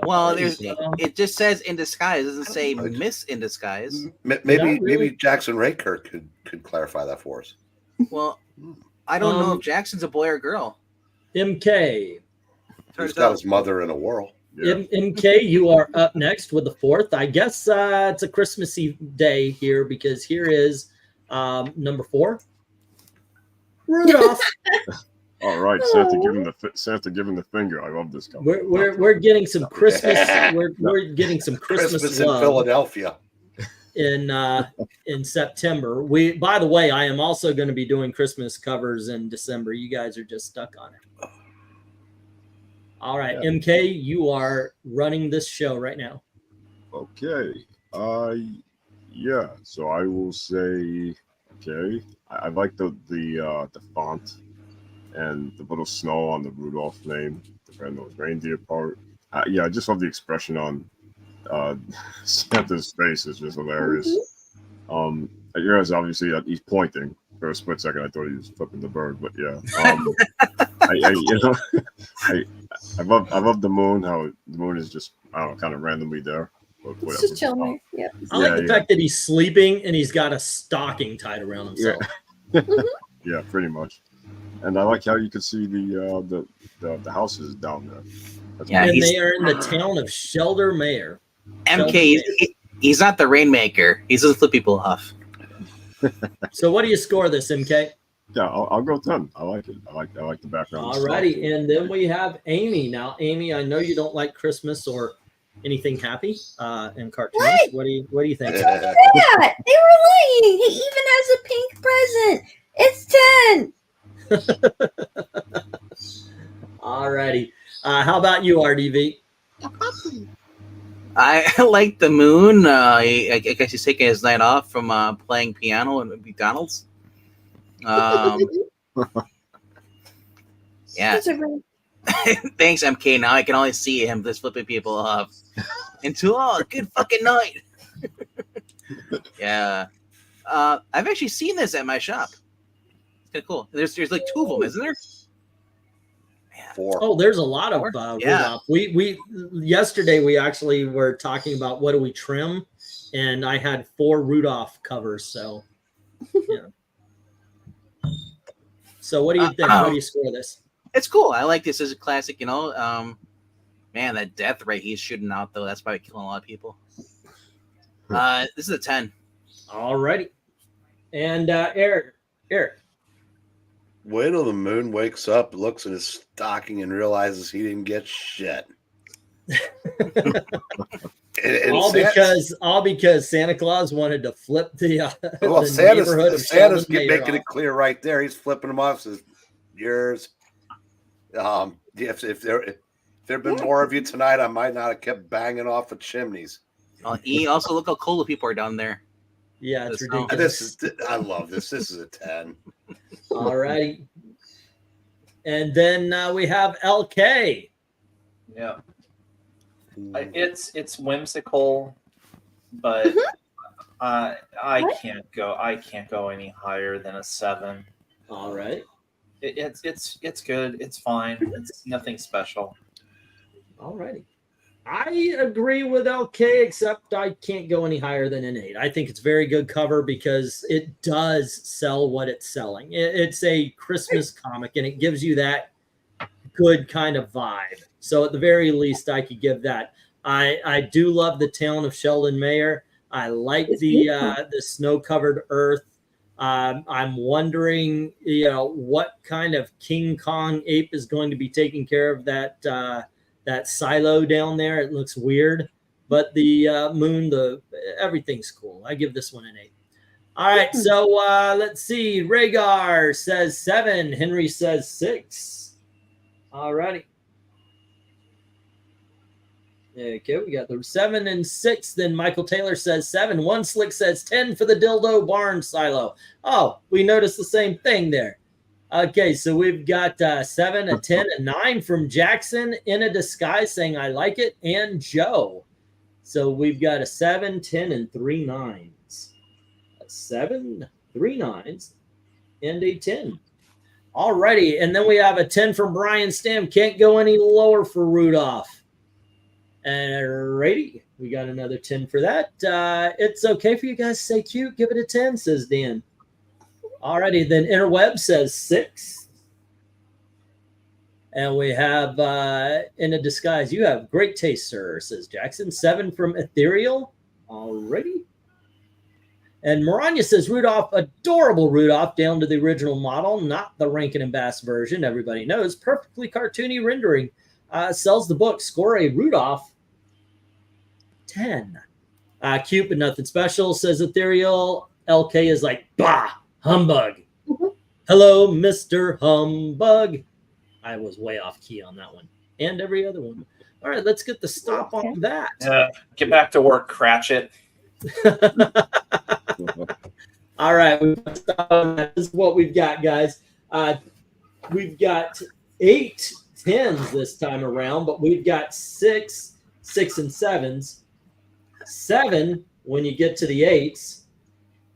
Speaker 2: Well, it just says in disguise. It doesn't say Miss in disguise.
Speaker 5: Maybe Jackson Raykirk could clarify that for us.
Speaker 2: Well, I don't know if Jackson's a boy or girl.
Speaker 3: MK.
Speaker 5: He's got his mother in a whirl.
Speaker 1: Yeah.
Speaker 3: MK, you are up next with the fourth. I guess it's a Christmassy day here because here is number 4. Rudolph.
Speaker 1: All right, Santa giving the finger. I love this cover.
Speaker 3: We're getting some Christmas. We're getting some Christmas
Speaker 5: in
Speaker 3: love
Speaker 5: Philadelphia
Speaker 3: in September. By the way, I am also going to be doing Christmas covers in December. You guys are just stuck on it. All right, yeah. MK, you are running this show right now.
Speaker 1: Okay. Yeah. So I will say, okay. I like the font and the little snow on the Rudolph name, the red-nosed reindeer part. Yeah, I just love the expression on Santa's face. Is just hilarious. I realize obviously he's pointing. For a split second, I thought he was flipping the bird, but yeah. I love the moon. How the moon is just kind of randomly there.
Speaker 6: It's just chilling. Yeah.
Speaker 3: I like the fact that he's sleeping and he's got a stocking tied around himself.
Speaker 1: Yeah, yeah, pretty much. And I like how you can see the houses down there. That's
Speaker 3: and they are in the town of Shelder Mayor.
Speaker 2: MK, he's not the rainmaker. He doesn't flip people off.
Speaker 3: So what do you score this, MK?
Speaker 1: Yeah, I'll go 10. I like it. I like the background.
Speaker 3: Alrighty, and then we have Amy. Now, Amy, I know you don't like Christmas or anything happy in cartoons. What do you think?
Speaker 6: Yeah, they were lying. He even has a pink present. It's 10.
Speaker 3: Alrighty. How about you, RDV?
Speaker 2: I like the moon. I guess he's taking his night off from playing piano at McDonald's. Yeah. Thanks, MK. Now I can only see him just flipping people off. Into good fucking night. Yeah. I've actually seen this at my shop. It's kind of cool. There's like 2 of them, isn't there?
Speaker 5: 4.
Speaker 3: Oh, there's a lot of Rudolph. We yesterday we actually were talking about what do we trim, and I had 4 Rudolph covers. So, yeah. So what do you think? How do you score this?
Speaker 2: It's cool. I like this as a classic. Man, that death ray he's shooting out though, that's probably killing a lot of people. This is a 10.
Speaker 3: Alrighty. And Eric.
Speaker 5: Wait till the moon wakes up, looks at his stocking, and realizes he didn't get shit.
Speaker 3: all because Santa Claus wanted to flip the neighborhood of
Speaker 5: Santa's making it clear right there. He's flipping them off. Says, "Yours." If there'd been more of you tonight, I might not have kept banging off of chimneys.
Speaker 2: Also, look how cold the people are down there.
Speaker 3: Yeah, it's ridiculous.
Speaker 5: I love this. This is a 10.
Speaker 3: All righty. And then we have LK.
Speaker 4: Yeah. It's whimsical, but I can't go any higher than a 7.
Speaker 3: All right.
Speaker 4: It's good. It's fine. It's nothing special.
Speaker 3: All righty. I agree with LK, except I can't go any higher than an 8. I think it's a very good cover because it does sell what it's selling. It's a Christmas comic, and it gives you that good kind of vibe. So at the very least, I could give that. I do love the town of Sheldon Mayor. I like the snow-covered earth. I'm wondering, what kind of King Kong ape is going to be taking care of that silo down there. It looks weird, but the moon, everything's cool. I give this one an 8. All right, so let's see. Rhaegar says 7. Henry says 6. All righty. Okay, we got the 7 and 6. Then Michael Taylor says 7. One Slick says 10 for the Dildo Barn Silo. Oh, we noticed the same thing there. Okay, so we've got 7, a 10, a 9 from Jackson in a disguise saying I like it, and Joe. So we've got a 7, 10, and 3 9s. A 7, 3 9s, and a 10. Alrighty, and then we have a 10 from Brian Stam. Can't go any lower for Rudolph. Alrighty, we got another 10 for that. It's okay for you guys to say cute. Give it a 10, says Dan. Alrighty, then Interweb says 6. And we have in a disguise, you have great taste, sir, says Jackson. 7 from Ethereal. Alrighty. And Maranya says Rudolph, adorable Rudolph, down to the original model, not the Rankin and Bass version. Everybody knows. Perfectly cartoony rendering. Sells the book. Score a Rudolph 10. Cute but nothing special, says Ethereal. LK is like, bah, humbug. Hello, Mr. Humbug. I was way off key on that one. And every other one. All right, let's get the stop on that.
Speaker 4: Get back to work, Cratchit.
Speaker 3: All right, this is what we've got, guys. We've got 8 10s this time around, but we've got 6, 6 and 7s. 7 when you get to the 8s.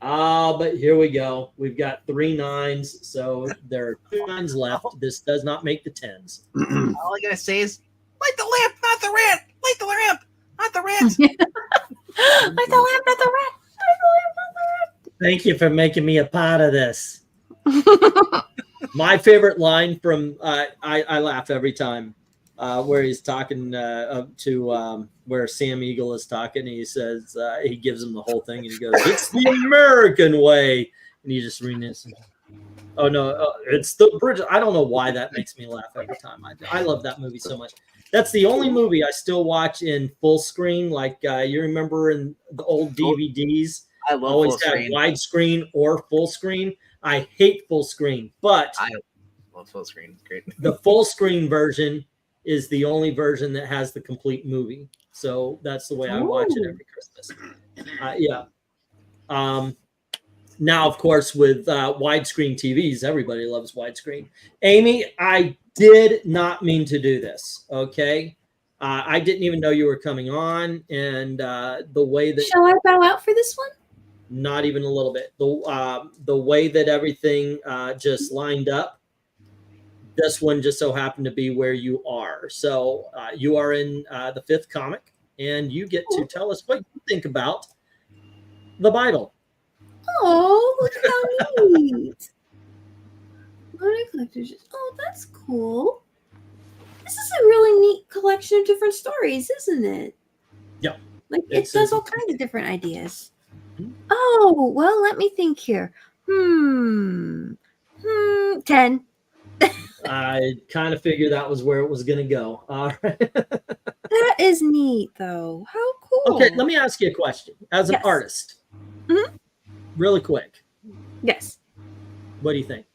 Speaker 3: But here we go. We've got 3 9s, so there are 2 9s left. This does not make the 10s.
Speaker 2: All I gotta say is, light the lamp, not the rat. Light the lamp, not the rat.
Speaker 6: Like the lamp at the rat.
Speaker 3: Thank you for making me a part of this. My favorite line from I laugh every time where he's talking to where Sam Eagle is talking. He says he gives him the whole thing and he goes, "It's the American way," and you just read this. Oh no, it's the bridge. I don't know why that makes me laugh every time. I love that movie so much. That's the only movie I still watch in full screen. Like you remember in the old DVDs,
Speaker 2: I love
Speaker 3: always
Speaker 2: full
Speaker 3: have
Speaker 2: screen.
Speaker 3: widescreen or full screen. I hate full screen, but
Speaker 2: I love full screen. It's great.
Speaker 3: the full screen version is the only version that has the complete movie. So that's the way I watch it every Christmas. Yeah. Now, of course, with widescreen TVs, everybody loves widescreen. Amy, I did not mean to do this. Okay. I didn't even know you were coming on, and the way that
Speaker 6: Shall I bow out for this one?
Speaker 3: not even a little bit. The way that everything just lined up, this one just so happened to be where you are. So you are in the 5th comic, and you get to tell us what you think about the Bible.
Speaker 6: Oh, look how neat. Learning collectors. Oh, that's cool. This is a really neat collection of different stories, isn't it?
Speaker 3: Yeah.
Speaker 6: Like
Speaker 3: It's
Speaker 6: it does all kinds of different ideas. Oh, well, let me think here. 10.
Speaker 3: I kind of figured that was where it was going to go. All right.
Speaker 6: That is neat, though. How cool.
Speaker 3: Okay, let me ask you a question. As an
Speaker 6: Yes.
Speaker 3: artist,
Speaker 6: Mhm.
Speaker 3: really quick,
Speaker 6: Yes.
Speaker 3: what do you think?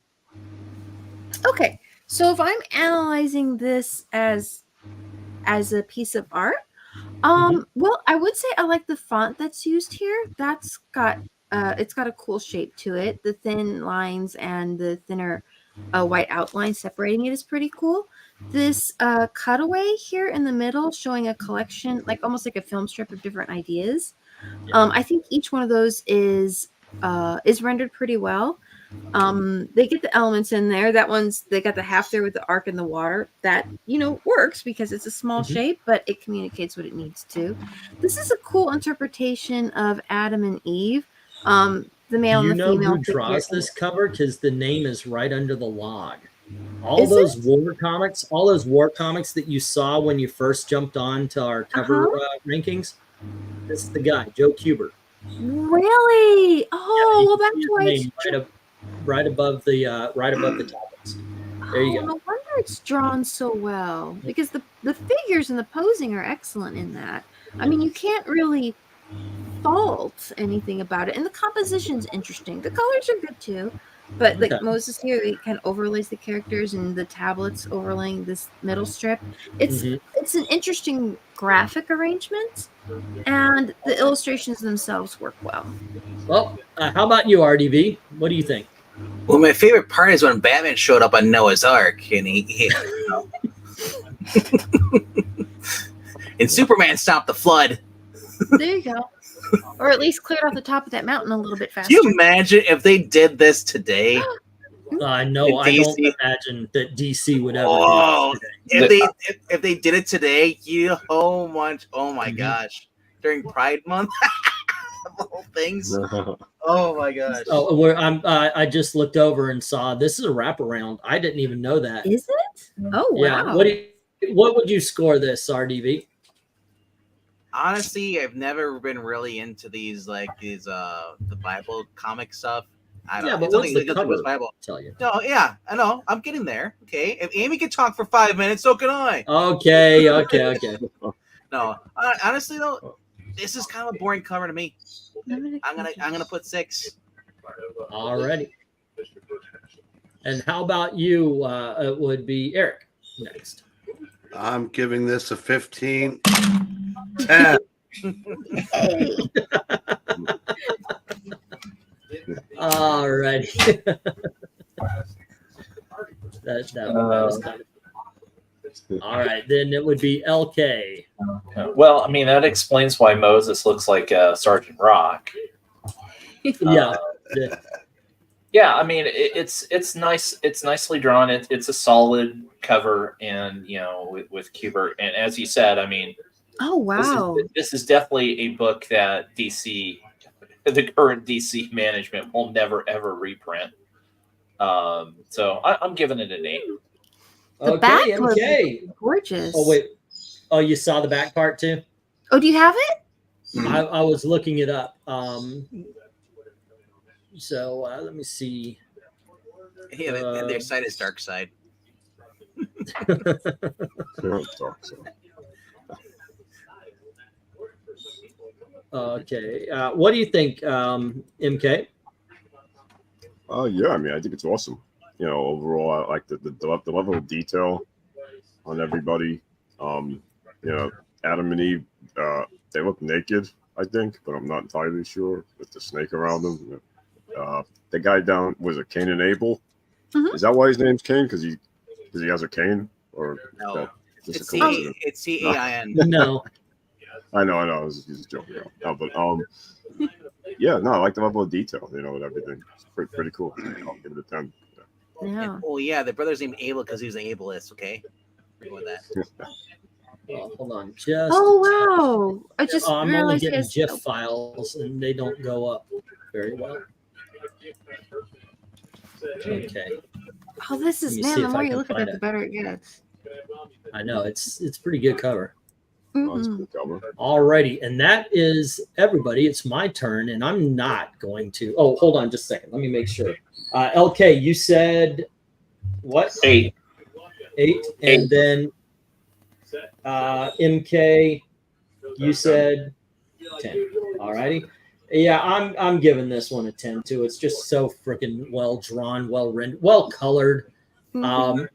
Speaker 6: Okay. So if I'm analyzing this as a piece of art, well, I would say I like the font that's used here. That's got it's got a cool shape to it. The thin lines and the thinner white outline separating it is pretty cool. This cutaway here in the middle showing a collection, like almost like a film strip of different ideas. I think each one of those is rendered pretty well. They get the elements in there. That one's, they got the half there with the arc in the water. That, works because it's a small shape, but it communicates what it needs to. This is a cool interpretation of Adam and Eve. The male and the female.
Speaker 3: Who draws this cover? Because the name is right under the log.
Speaker 6: Is
Speaker 3: Those war comics, all those war comics that you saw when you first jumped on to our cover rankings, this is the guy, Joe Kubert.
Speaker 6: Really? Oh, well, that's why it's
Speaker 3: right above the topics. There you go.
Speaker 6: No wonder it's drawn so well, because the figures and the posing are excellent in that. I mean, you can't really fault anything about it, and the composition's interesting. The colors are good too. But like
Speaker 3: Okay.
Speaker 6: Moses here, he kind of overlays the characters and the tablets overlaying this middle strip. It's an interesting graphic arrangement, and the illustrations themselves work well.
Speaker 3: Well, how about you, RDV? What do you think?
Speaker 2: Well, my favorite part is when Batman showed up on Noah's Ark, and he and Superman stopped the flood.
Speaker 6: There you go. Or at least cleared off the top of that mountain a little bit faster.
Speaker 2: Can you imagine if they did this today?
Speaker 3: I know. I don't imagine that DC would ever.
Speaker 2: Oh,
Speaker 3: do this
Speaker 2: if they did it today, oh my gosh, during Pride Month, the whole things. Oh my gosh.
Speaker 3: Oh, I just looked over and saw this is a wraparound. I didn't even know that.
Speaker 6: Is it? Oh wow.
Speaker 3: Yeah. What would you score this, RDV?
Speaker 2: Honestly, I've never been really into these the Bible comic stuff. I don't know.
Speaker 3: But what's the cover
Speaker 2: Bible?
Speaker 3: Tell you.
Speaker 2: No, yeah, I know. I'm getting there. Okay, if Amy can talk for 5 minutes, so can I.
Speaker 3: Okay.
Speaker 2: No, honestly though, this is kind of a boring cover to me. I'm gonna put 6.
Speaker 3: Alrighty. And how about you? It would be Eric next.
Speaker 5: I'm giving this a 15. 10.
Speaker 3: Alrighty. that was kind of... All right, then it would be LK.
Speaker 7: Well, I mean, that explains why Moses looks like Sergeant Rock.
Speaker 3: Yeah.
Speaker 7: Yeah, I mean, it's nice. It's nicely drawn. It's a solid cover, and with Kubert. And as you said, I mean,
Speaker 6: oh wow,
Speaker 7: this is definitely a book that DC, the current DC management, will never ever reprint. So I'm giving it an 8.
Speaker 6: The back is gorgeous.
Speaker 3: Oh wait, you saw the back part too?
Speaker 6: Oh, do you have it?
Speaker 3: I was looking it up. So let me see.
Speaker 2: Yeah, their side is dark side.
Speaker 3: Okay. What do you think, MK?
Speaker 1: Yeah, I mean, I think it's awesome. Overall, I like the level of detail on everybody. Adam and Eve, they look naked, I think, but I'm not entirely sure, with the snake around them. The guy down was a Cain and Abel. Is that why his name's Cain? Because he has a cane? Or
Speaker 2: no,
Speaker 1: it's
Speaker 2: CAIN.
Speaker 3: No,
Speaker 1: I know. I was just joking. No, but yeah, no, I like the level of detail. With everything. It's pretty cool. I'll give it a 10.
Speaker 6: Yeah.
Speaker 2: Oh yeah, the brother's named Abel because he's an ableist. Okay, with that.
Speaker 3: Hold on, just.
Speaker 6: Oh wow! I just
Speaker 3: I'm only
Speaker 6: realized
Speaker 3: getting
Speaker 6: his
Speaker 3: GIF files, and they don't go up very well. Okay.
Speaker 6: Oh, this is,
Speaker 3: Let me
Speaker 6: man,
Speaker 3: see
Speaker 6: the
Speaker 3: if
Speaker 6: more
Speaker 3: I
Speaker 6: you
Speaker 3: can
Speaker 6: look at
Speaker 3: find
Speaker 6: it, the better it gets.
Speaker 3: I know it's pretty good cover.
Speaker 6: Mhm.
Speaker 3: Alrighty, and that is everybody. It's my turn, and I'm not going to. Oh, hold on just a second. Let me make sure. LK, you said what?
Speaker 7: 8.
Speaker 3: 8, and then MK, you said 10. Alrighty. Yeah, I'm giving this one a 10 too. It's just so freaking well drawn, well rendered, well colored. Really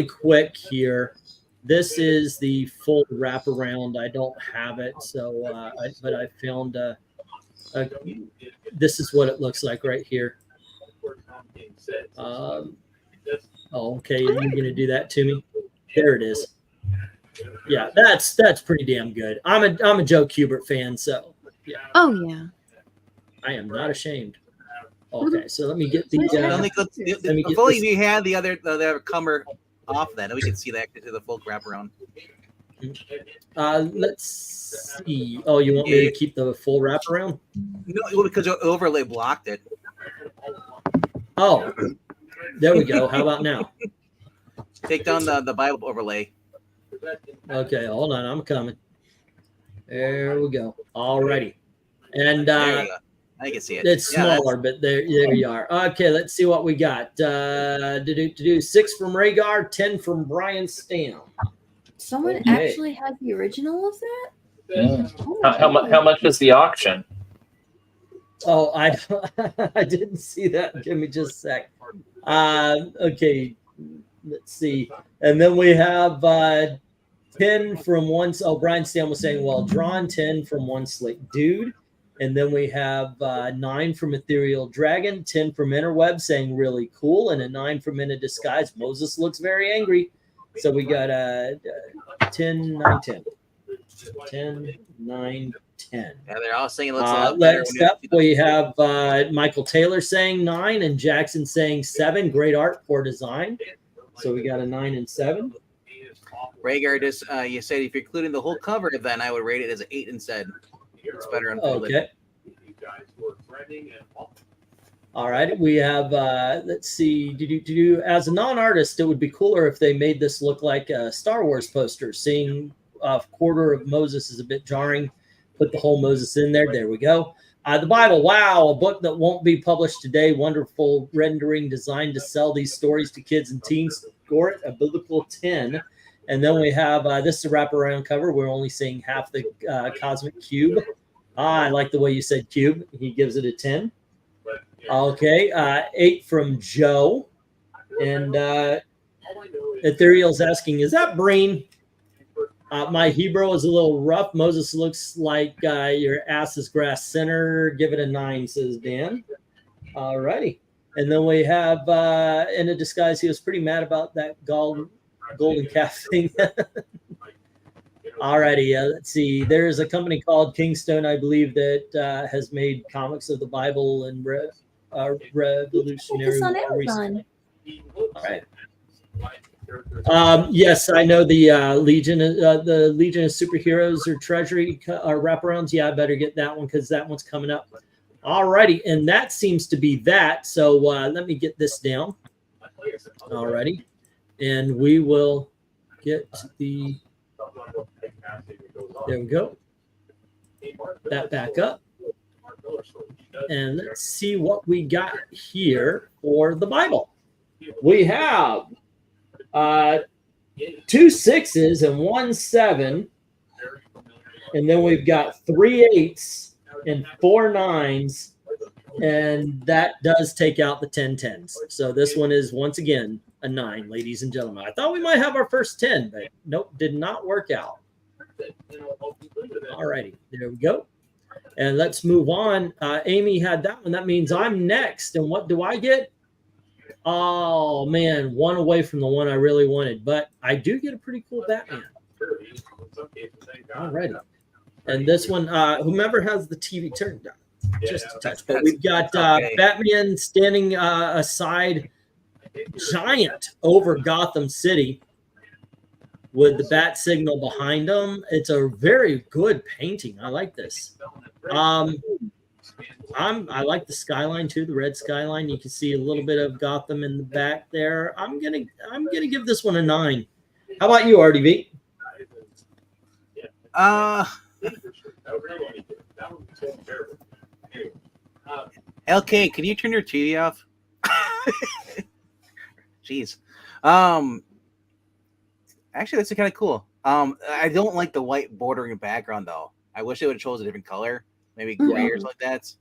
Speaker 3: quick here. This is the full wraparound. I don't have it, so but I found this is what it looks like right here. Okay, you're gonna do that to me? There it is. Yeah, that's pretty damn good. I'm a Joe Kubert fan, so yeah.
Speaker 6: Oh yeah.
Speaker 3: I am not ashamed. Okay, so let me get the.
Speaker 2: If only we had the other cover off that, we could see that to the full wraparound.
Speaker 3: Let's see. Oh, you want me to keep the full wraparound?
Speaker 2: No, because the overlay blocked it.
Speaker 3: Oh, there we go. How about now?
Speaker 2: Take down the Bible overlay.
Speaker 3: Okay, hold on. I'm coming. There we go. Alrighty. And
Speaker 2: there you go. I can see it.
Speaker 3: It's smaller, but there you are. Okay, let's see what we got. 6 from Rhaegar, 10 from Brian Stam.
Speaker 6: Someone actually has the original of that?
Speaker 7: Yeah. How much is the auction?
Speaker 3: Oh, I didn't see that. Give me just a sec. Okay, let's see. And then we have 10 from one. Oh, Brian Stam was saying, well, drawn 10 from one slate dude. And then we have 9 from Ethereal Dragon, 10 from Interweb saying really cool, and a 9 from In a Disguise. Moses looks very angry. So we got 10, 9, 10. 10, 9, 10.
Speaker 2: Yeah, they're all saying it looks a lot better.
Speaker 3: Next up, we have Michael Taylor saying 9 and Jackson saying 7. Great art, poor design. So we got a 9 and 7.
Speaker 2: Rhaegar just you said if you're including the whole cover, then I would rate it as an 8 instead. It's better unfolded.
Speaker 3: Okay. All right. We have let's see. As a non-artist, it would be cooler if they made this look like a Star Wars poster. Seeing a quarter of Moses is a bit jarring. Put the whole Moses in there. There we go. The Bible. Wow, a book that won't be published today. Wonderful rendering designed to sell these stories to kids and teens. Score it a biblical 10. And then we have this is a wraparound cover. We're only seeing half the cosmic cube. I like the way you said cube. He gives it a 10. Okay, 8 from Joe. And Ethereal's asking, is that Breen? My Hebrew is a little rough. Moses looks like your ass is grass center. Give it a 9, says Dan. All righty. And then we have In a Disguise. He was pretty mad about that golden calf thing. All righty. Let's see. There's a company called Kingstone, I believe, that has made comics of the Bible and revolutionary.
Speaker 6: It's on Amazon.
Speaker 3: All right. Yes, I know the Legion of Superheroes or Treasury wraparounds. Yeah, I better get that one because that one's coming up. All righty, and that seems to be that. So let me get this down. All righty, and we will get the. There we go. That back up, and let's see what we got here for the Bible. We have 2 6s and 1 7, and then we've got 3 8s and 4 9s, and that does take out the 10 10s. So this one is once again a 9, ladies and gentlemen. I thought we might have our first 10, but nope, did not work out. All righty, there we go. And let's move on. Amy had that one. That means I'm next. And what do I get? Oh, man, 1 away from the one I really wanted. But I do get a pretty cool Batman. All righty. And this one, whomever has the TV turned down, just a touch. But we've got Batman standing aside giant over Gotham City with the bat signal behind him. It's a very good painting. I like this. I like the skyline too, the red skyline. You can see a little bit of Gotham in the back there. I'm gonna give this one a 9. How about you, RDV?
Speaker 2: LK, can you turn your TV off? Jeez. Actually, that's kind of cool. I don't like the white bordering background though. I wish it would have chosen a different color, maybe gray or something like that.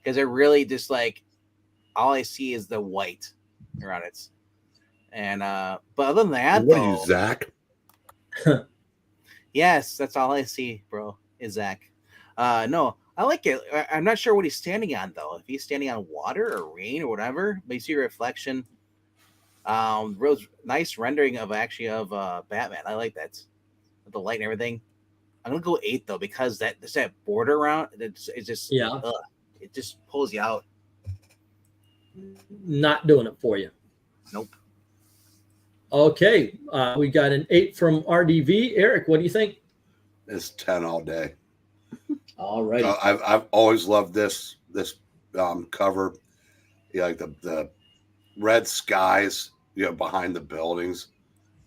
Speaker 2: Because it really just like all I see is the white around it. And but other than that,
Speaker 5: what are you, Zach?
Speaker 2: Yes, that's all I see, bro. Is Zach? No, I like it. I'm not sure what he's standing on though. If he's standing on water or rain or whatever, but you see a reflection. Real nice rendering of Batman. I like that. With the light and everything. I'm gonna go 8 though because that border around it's just it just pulls you out.
Speaker 3: Not doing it for you.
Speaker 2: Nope.
Speaker 3: Okay, we got an 8 from RDV. Eric, what do you think?
Speaker 5: It's 10 all day.
Speaker 3: All right.
Speaker 5: I've always loved this cover. Yeah, like the red skies, behind the buildings.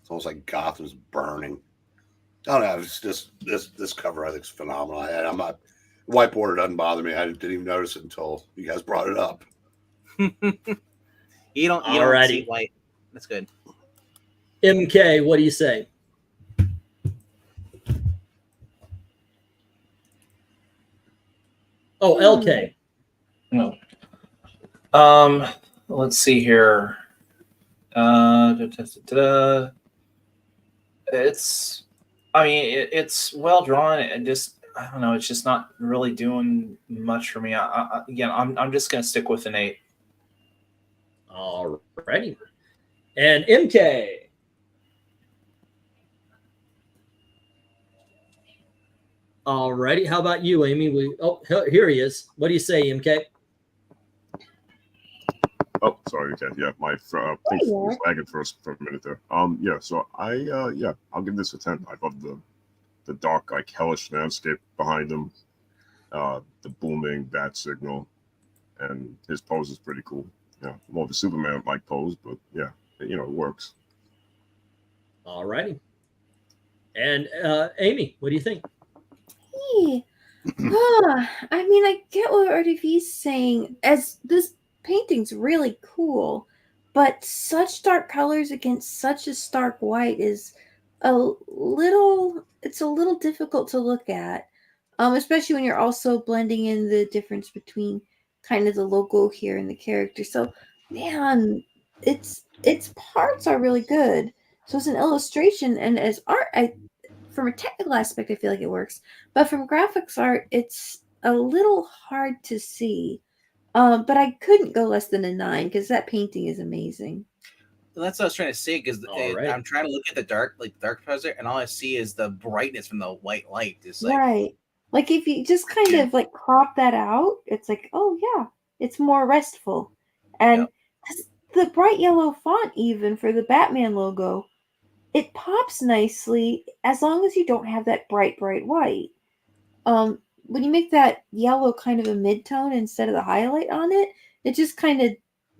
Speaker 5: It's almost like Gotham's burning. I don't know. It's just this cover I think is phenomenal. I'm not whiteboard doesn't bother me. I didn't even notice it until you guys brought it up.
Speaker 2: you don't see white. That's good.
Speaker 3: MK, what do you say? Oh, LK.
Speaker 7: No. Let's see here. It's, I mean, it's well drawn and just, I don't know, it's just not really doing much for me. Again, I'm just gonna stick with an 8.
Speaker 3: Alrighty. And MK. Alrighty. How about you, Amy? Here he is. What do you say, MK?
Speaker 1: Oh, sorry. Okay, yeah, my thing was lagging for a minute there. Yeah. So yeah, I'll give this a 10. I love the dark, like hellish landscape behind him, the booming bat signal, and his pose is pretty cool. Yeah, more of a Superman-like pose, but yeah, you know, it works.
Speaker 3: Alrighty. And Amy, what do you think?
Speaker 6: I mean, I get what RDV's saying, as this painting's really cool, but such dark colors against such a stark white is it's a little difficult to look at, especially when you're also blending in the difference between kind of the logo here and the character. So man, its parts are really good. So as an illustration and as art, from a technical aspect, I feel like it works, but from graphics art, it's a little hard to see. But I couldn't go less than a 9 because that painting is amazing.
Speaker 2: Well, that's what I was trying to say, because I'm trying to look at the dark present, and all I see is the brightness from the white light. It's like,
Speaker 6: right. Like if you just kind of like crop that out, it's like, oh yeah, it's more restful. And the bright yellow font, even for the Batman logo, it pops nicely as long as you don't have that bright white. When you make that yellow kind of a mid-tone instead of the highlight on it, it just kind of,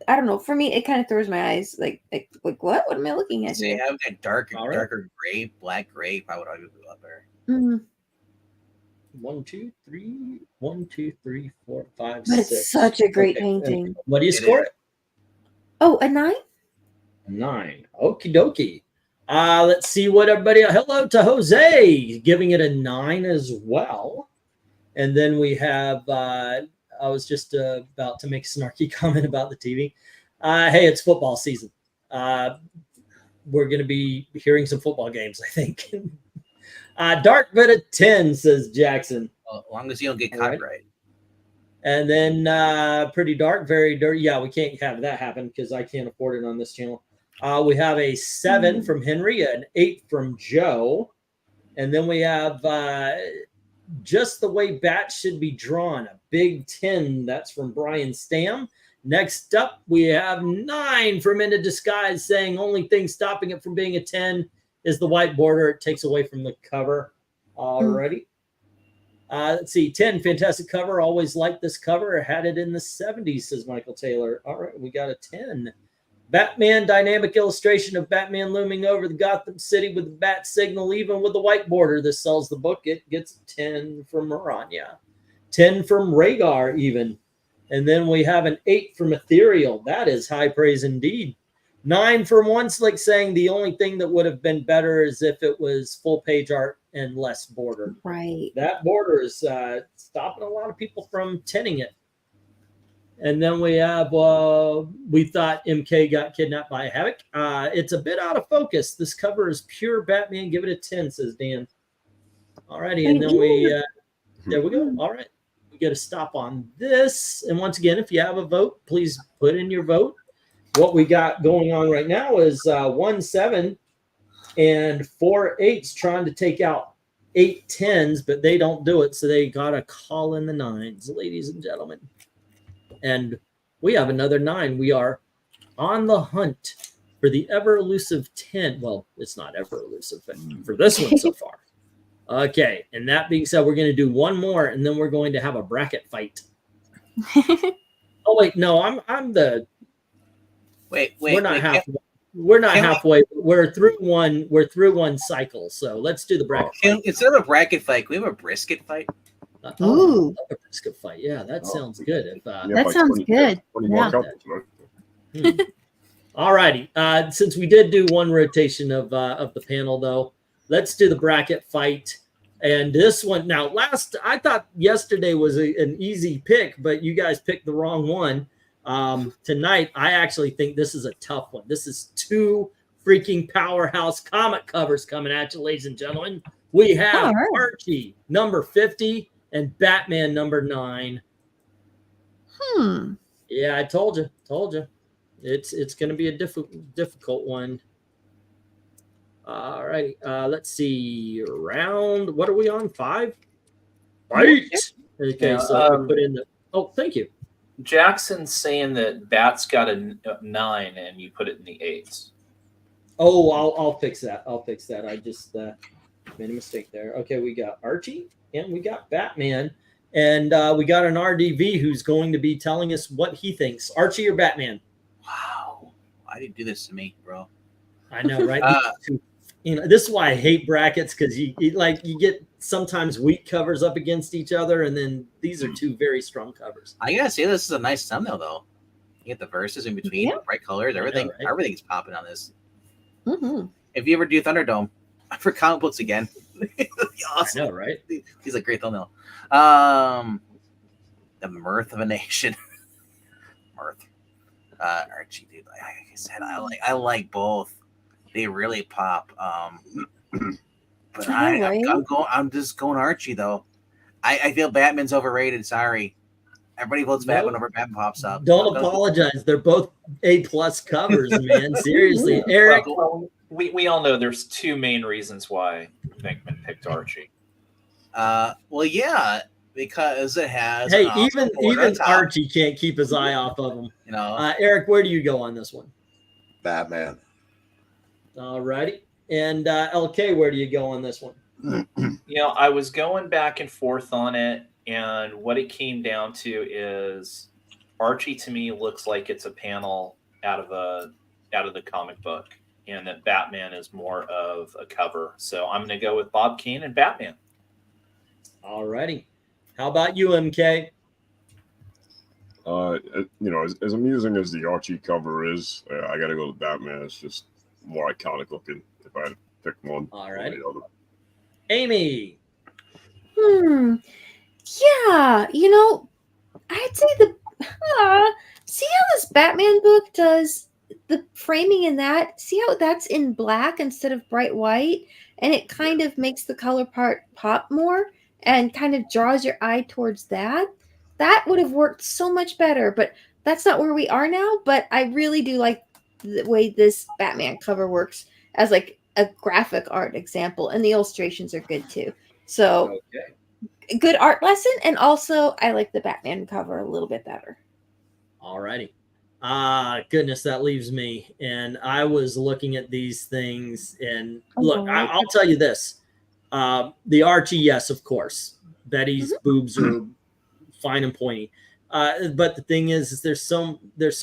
Speaker 6: I don't know, for me, it kind of throws my eyes like what? What am I looking at here?
Speaker 2: They have that darker gray, black gray. Probably would I go up there?
Speaker 3: 1, 2, 3, 1, 2, 3, 4, 5,
Speaker 6: but
Speaker 3: 6.
Speaker 6: It's such a great painting.
Speaker 3: What do you score it?
Speaker 6: Oh, a 9?
Speaker 3: 9. Okie dokie. Let's see what everybody. Hello to Jose, giving it a 9 as well. And then we have. I was just about to make a snarky comment about the TV. Hey, it's football season. We're going to be hearing some football games, I think. Dark bit of 10, says Jackson.
Speaker 2: Well, as long as you don't get copyright.
Speaker 3: And then pretty dark, very dirty. Yeah, we can't have that happen because I can't afford it on this channel. We have a 7 from Henry, an 8 from Joe. And then we have just the way bats should be drawn, a big 10. That's from Brian Stam. Next up, we have 9 from Into Disguise, saying only thing stopping it from being a 10 is the white border. It takes away from the cover. Alrighty. Let's see, 10, fantastic cover. Always liked this cover. Had it in the 70s, says Michael Taylor. All right, we got a 10. Batman, dynamic illustration of Batman looming over the Gotham City with the bat signal, even with the white border. This sells the book. It gets 10 from Maranya. 10 from Rhaegar, even. And then we have an 8 from Ethereal. That is high praise indeed. 9 from One Slick, saying the only thing that would have been better is if it was full page art and less border.
Speaker 6: Right.
Speaker 3: That border is stopping a lot of people from tinning it. And then we have, we thought MK got kidnapped by Havoc. It's a bit out of focus. This cover is pure Batman. Give it a 10, says Dan. All righty. And then there we go. All right. We get a stop on this. And once again, if you have a vote, please put in your vote. What we got going on right now is 1-7 and 4 8s trying to take out 8 10s, but they don't do it. So they got to call in the 9s, ladies and gentlemen. And we have another 9. We are on the hunt for the ever elusive 10. Well, it's not ever elusive for this one so far. Okay. And that being said, we're going to do one more and then we're going to have a bracket fight. Oh, wait. No, I'm the.
Speaker 2: Wait.
Speaker 3: We're not halfway. We're not halfway. We're through one. We're through one cycle. So let's do the bracket fight.
Speaker 2: Instead of a bracket fight, can we have a brisket fight?
Speaker 6: Ooh,
Speaker 3: a brisket fight. Yeah, that sounds good. If,
Speaker 6: that sounds good.
Speaker 3: Yeah. All righty. Since we did do one rotation of the panel, though, let's do the bracket fight. And this one, now I thought yesterday was an easy pick, but you guys picked the wrong one. Tonight, I actually think this is a tough one. This is 2 freaking powerhouse comic covers coming at you, ladies and gentlemen. We have Archie number 50 and Batman number 9. Yeah, I told you. It's going to be a difficult one. All right. Let's see. Round. What are we on? 5? Right. Okay. So we put in the. Oh, thank you.
Speaker 7: Jackson's saying that Bat's got a 9 and you put it in the 8s.
Speaker 3: Oh, I'll fix that. I just made a mistake there. Okay, we got Archie and we got Batman, and we got an RDV who's going to be telling us what he thinks. Archie or Batman?
Speaker 2: Wow. Why did you do this to me, bro?
Speaker 3: I know, right? This is why I hate brackets, because you get sometimes weak covers up against each other, and then these are 2 very strong covers.
Speaker 2: I gotta say, this is a nice thumbnail, though. You get the verses in between, bright colors, everything.
Speaker 3: Know, right?
Speaker 2: Everything's popping on this. If you ever do Thunderdome for comic books again, awesome.
Speaker 3: I know, right?
Speaker 2: He's a great thumbnail. The mirth of a nation. Mirth. Archie, dude. Like I said, I like both. They really pop. But I'm just going Archie, though. I feel Batman's overrated. Sorry. Everybody votes Batman over Batman pops up.
Speaker 3: Don't apologize. They're both A+ covers, man. Seriously. Eric.
Speaker 7: We all know there's 2 main reasons why Venkman picked Archie.
Speaker 2: Well, yeah, because it has.
Speaker 3: Hey, even Archie can't keep his eye off of him. Eric, where do you go on this one?
Speaker 5: Batman.
Speaker 3: All righty. And LK, where do you go on this one?
Speaker 7: I was going back and forth on it, and what it came down to is Archie to me looks like it's a panel out of the comic book, and that Batman is more of a cover. So I'm going to go with Bob Kane and Batman.
Speaker 3: All righty. How about you, MK?
Speaker 1: As amusing as the Archie cover is, I got to go with Batman. It's just more iconic looking if I had to pick one.
Speaker 3: All right. Amy.
Speaker 6: Yeah, I'd say see how this Batman book does the framing in that? See how that's in black instead of bright white? And it kind of makes the color part pop more and kind of draws your eye towards that. That would have worked so much better, but that's not where we are now. But I really do like the way this Batman cover works as like a graphic art example, and the illustrations are good too. So good art lesson, and also I like the Batman cover a little bit better.
Speaker 3: All righty. Goodness, that leaves me. And I was looking at these things, and look, I'll tell you this. The Archie, yes, of course. Betty's boobs are fine and pointy. But the thing is there's so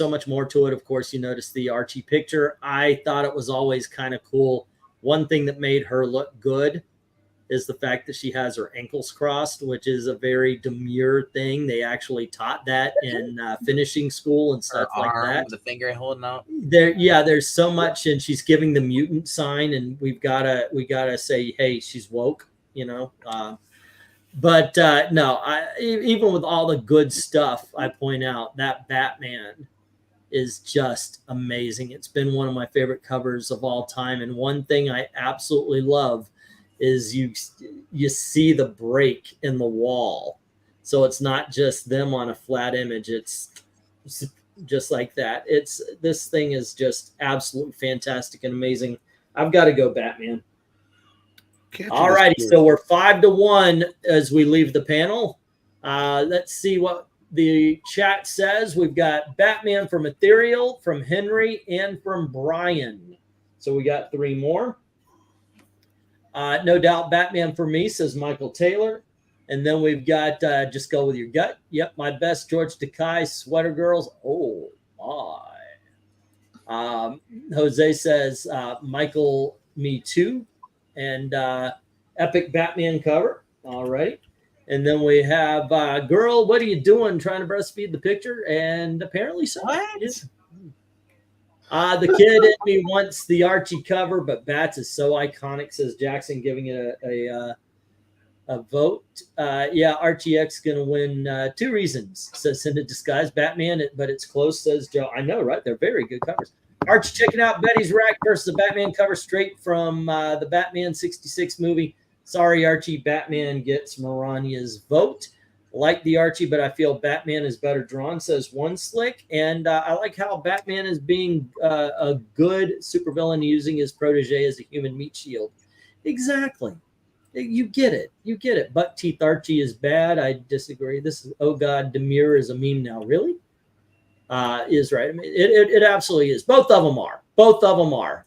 Speaker 3: much more to it. Of course, you notice the Archie picture. I thought it was always kind of cool. One thing that made her look good is the fact that she has her ankles crossed, which is a very demure thing. They actually taught that in finishing school and stuff like that.
Speaker 2: With the finger holding out.
Speaker 3: There's so much, and she's giving the mutant sign, and we gotta say, hey, she's woke, But no, even with all the good stuff, I point out that Batman is just amazing. It's been one of my favorite covers of all time. And one thing I absolutely love is you see the break in the wall. So it's not just them on a flat image. It's just like that. This thing is just absolutely fantastic and amazing. I've got to go Batman. All righty, so we're 5-1 as we leave the panel. Let's see what the chat says. We've got Batman from Ethereal, from Henry, and from Brian. So we got 3 more. No doubt Batman for me, says Michael Taylor. And then we've got Just Go With Your Gut. Yep, my best, George Takei, Sweater Girls. Oh, my. Jose says Michael, me too. And epic Batman cover. All right. And then we have Girl, What Are You Doing? Trying to breastfeed the picture. And apparently so.
Speaker 2: What?
Speaker 3: The kid in me wants the Archie cover, but Bats is so iconic, says Jackson, giving it a vote. Yeah, RTX going to win 2 reasons, says In the Disguise. Batman, but it's close, says Joe. I know, right? They're very good covers. Archie, checking out Betty's Rack versus the Batman cover straight from the Batman 66 movie. Sorry, Archie, Batman gets Maranya's vote. Like the Archie, but I feel Batman is better drawn, says One Slick. And I like how Batman is being a good supervillain using his protege as a human meat shield. Exactly. You get it. You get it. Buck Teeth Archie is bad. I disagree. This is, oh God, Demure is a meme now. Really? Is right. I mean, it absolutely is. Both of them are. Both of them are.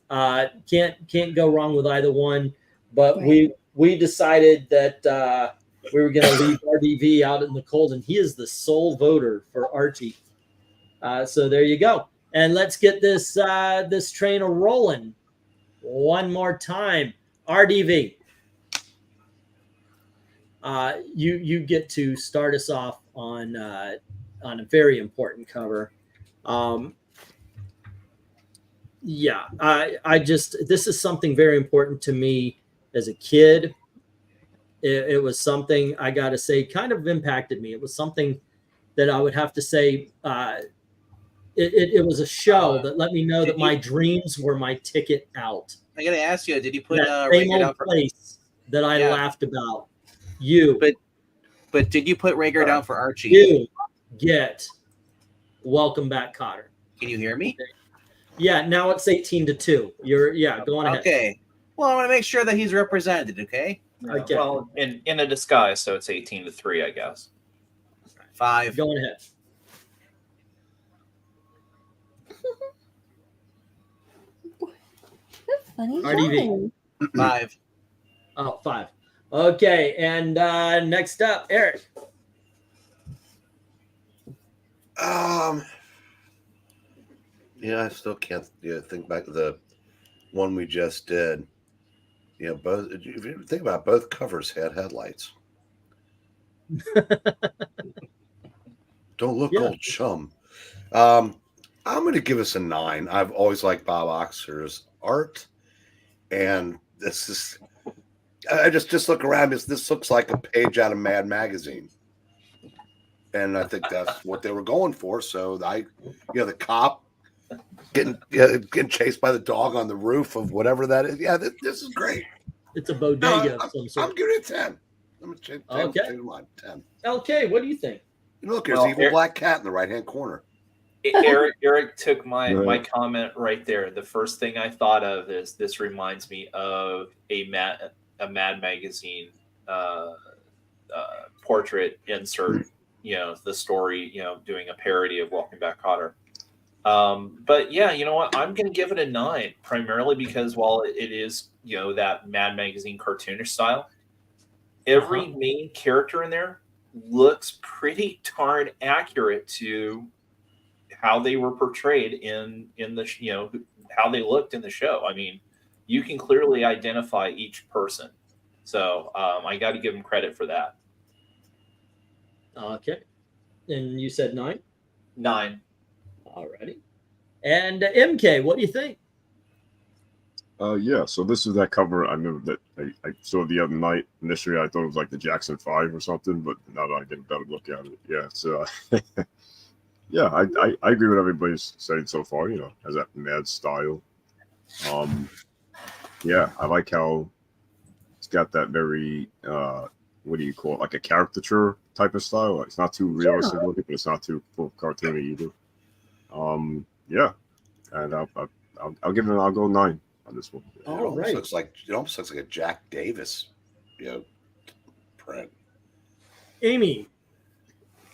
Speaker 3: Can't go wrong with either one. But
Speaker 6: Right.
Speaker 3: we decided that we were going to leave RDV out in the cold, and he is the sole voter for Archie. So there you go. And let's get this this train a rolling one more time. RDV. You get to start us off on a very important cover. Yeah, I just, this is something very important to me as a kid. It was something, I got to say, kind of impacted me. It was something that I would have to say, it was a show that let me know that my dreams were my ticket out.
Speaker 2: I gotta ask you, did you put
Speaker 3: That same
Speaker 2: Rager down
Speaker 3: old
Speaker 2: for
Speaker 3: place that I
Speaker 2: Yeah.
Speaker 3: laughed about. You,
Speaker 2: But did you put Rager down for Archie?
Speaker 3: you get Welcome Back, Cotter.
Speaker 2: Can you hear me?
Speaker 3: Yeah, now it's 18-2. Go on ahead.
Speaker 2: Okay. Well, I want to make sure that he's represented. Okay.
Speaker 3: Okay.
Speaker 7: Well, in a disguise, so it's 18-3, I guess.
Speaker 2: 5.
Speaker 3: Go on ahead.
Speaker 6: That's funny.
Speaker 3: RDV.
Speaker 2: 5.
Speaker 3: Oh, 5. Okay, and next up, Eric.
Speaker 5: Yeah, I still can't think back to the one we just did. Both. If you think about it, both covers had headlights. Don't look old, chum. I'm going to give us a 9. I've always liked Bob Oxer's art, and this is. I just look around. This looks like a page out of Mad Magazine, and I think that's what they were going for. So the cop getting chased by the dog on the roof of whatever that is. Yeah, this is great.
Speaker 3: It's a bodega of some
Speaker 5: I'm
Speaker 3: sort.
Speaker 5: giving it a 10. I'm going to change
Speaker 3: Okay.
Speaker 5: 10.
Speaker 3: LK, what do you think?
Speaker 5: Look, there's
Speaker 7: Well,
Speaker 5: evil black cat in the right-hand corner.
Speaker 7: Eric took my comment right there. The first thing I thought of is this reminds me of a Mad Magazine portrait insert. The story. Doing a parody of Welcome Back, Kotter. But yeah, you know what? I'm going to give it a 9, primarily because while it is that Mad Magazine cartoonish style, every main character in there looks pretty darn accurate to how they were portrayed in the how they looked in the show. I mean, you can clearly identify each person, so I got to give them credit for that.
Speaker 3: Okay, and you said 9.
Speaker 7: 9.
Speaker 3: Alrighty, and MK, what do you think?
Speaker 1: Yeah, so this is that cover I remember that I saw the other night. Initially, I thought it was like the Jackson 5 or something, but now that I get a better look at it, yeah, it's yeah, I agree with everybody's saying so far. Has that mad style. Yeah, I like how it's got that very what do you call it, like a caricature type of style. Like, it's not too realistic looking, but it's not too full cartoony either. Yeah, and I'll give it. I'll go 9 on this one.
Speaker 5: It almost looks like a Jack Davis, print.
Speaker 3: Amy,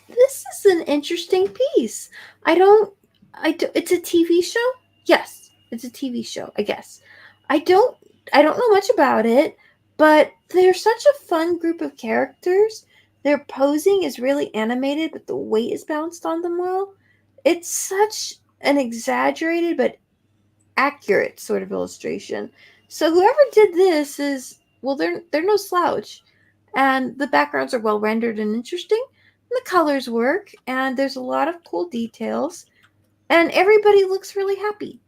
Speaker 6: This is an interesting piece. It's a TV show? Yes, it's a TV show, I guess. I don't know much about it, but they're such a fun group of characters. Their posing is really animated, but the weight is balanced on them well. It's such an exaggerated but accurate sort of illustration. So whoever did this is, well, they're no slouch. And the backgrounds are well rendered and interesting. And the colors work, and there's a lot of cool details. And everybody looks really happy.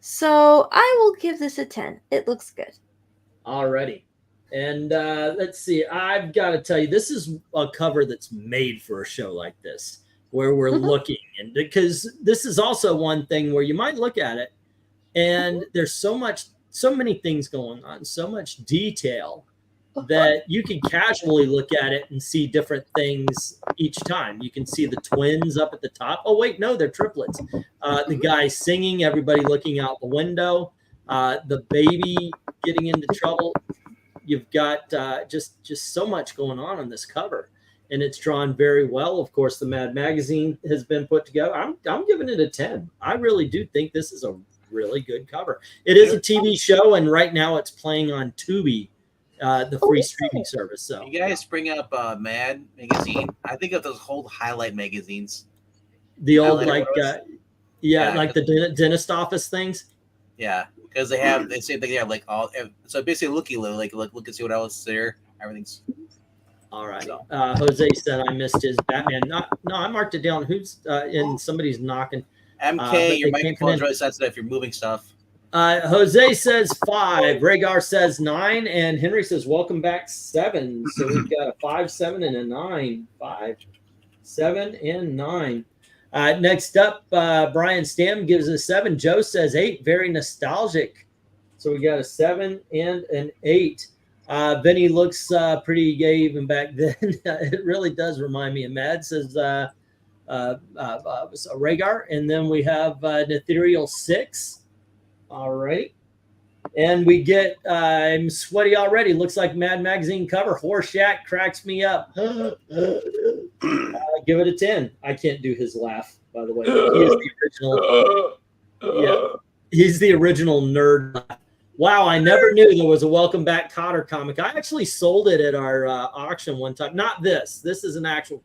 Speaker 6: So I will give this a 10. It looks good.
Speaker 3: alrighty. And let's see, I've got to tell you, this is a cover that's made for a show like this, where we're looking, and because this is also one thing where you might look at it and there's so many things going on, so much detail that you can casually look at it and see different things each time. You can see the twins up at the top. Oh, wait, no, they're triplets. The guy singing, everybody looking out the window, the baby getting into trouble. You've got just so much going on this cover, and it's drawn very well. Of course, the Mad magazine has been put together. I'm giving it a 10. I really do think this is a really good cover. It is a TV show, and right now it's playing on Tubi, the free streaming service. So
Speaker 2: you guys bring up Mad magazine. I think of those old highlight magazines.
Speaker 3: The old
Speaker 2: Highlight
Speaker 3: like
Speaker 2: Yeah,
Speaker 3: like the dentist office things.
Speaker 2: Yeah, because they say they have like all. So basically, look and see what else is there. Everything's
Speaker 3: All right.
Speaker 2: So.
Speaker 3: Jose said I missed his Batman. No, I marked it down. Who's in? Somebody's knocking.
Speaker 2: MK. Your
Speaker 3: they
Speaker 2: microphone's really sensitive if you're moving stuff.
Speaker 3: Jose says 5. Rhaegar says 9, and Henry says welcome back 7. So we've got a 5, 7, and a 9. 5, 7, and 9. Next up, Brian Stam gives a 7. Joe says 8. Very nostalgic. So we got a 7 and an 8. Vinny looks pretty gay even back then. It really does remind me of Mad, says Rhaegar. And then we have an Ethereal 6. All right. And we get, I'm sweaty already. Looks like Mad Magazine cover. Horseshack cracks me up. Give it a 10. I can't do his laugh, by the way. He is the original. Yeah, he's the original nerd laugh. Wow, I never knew there was a Welcome Back Cotter comic. I actually sold it at our auction one time. Not this. This is an actual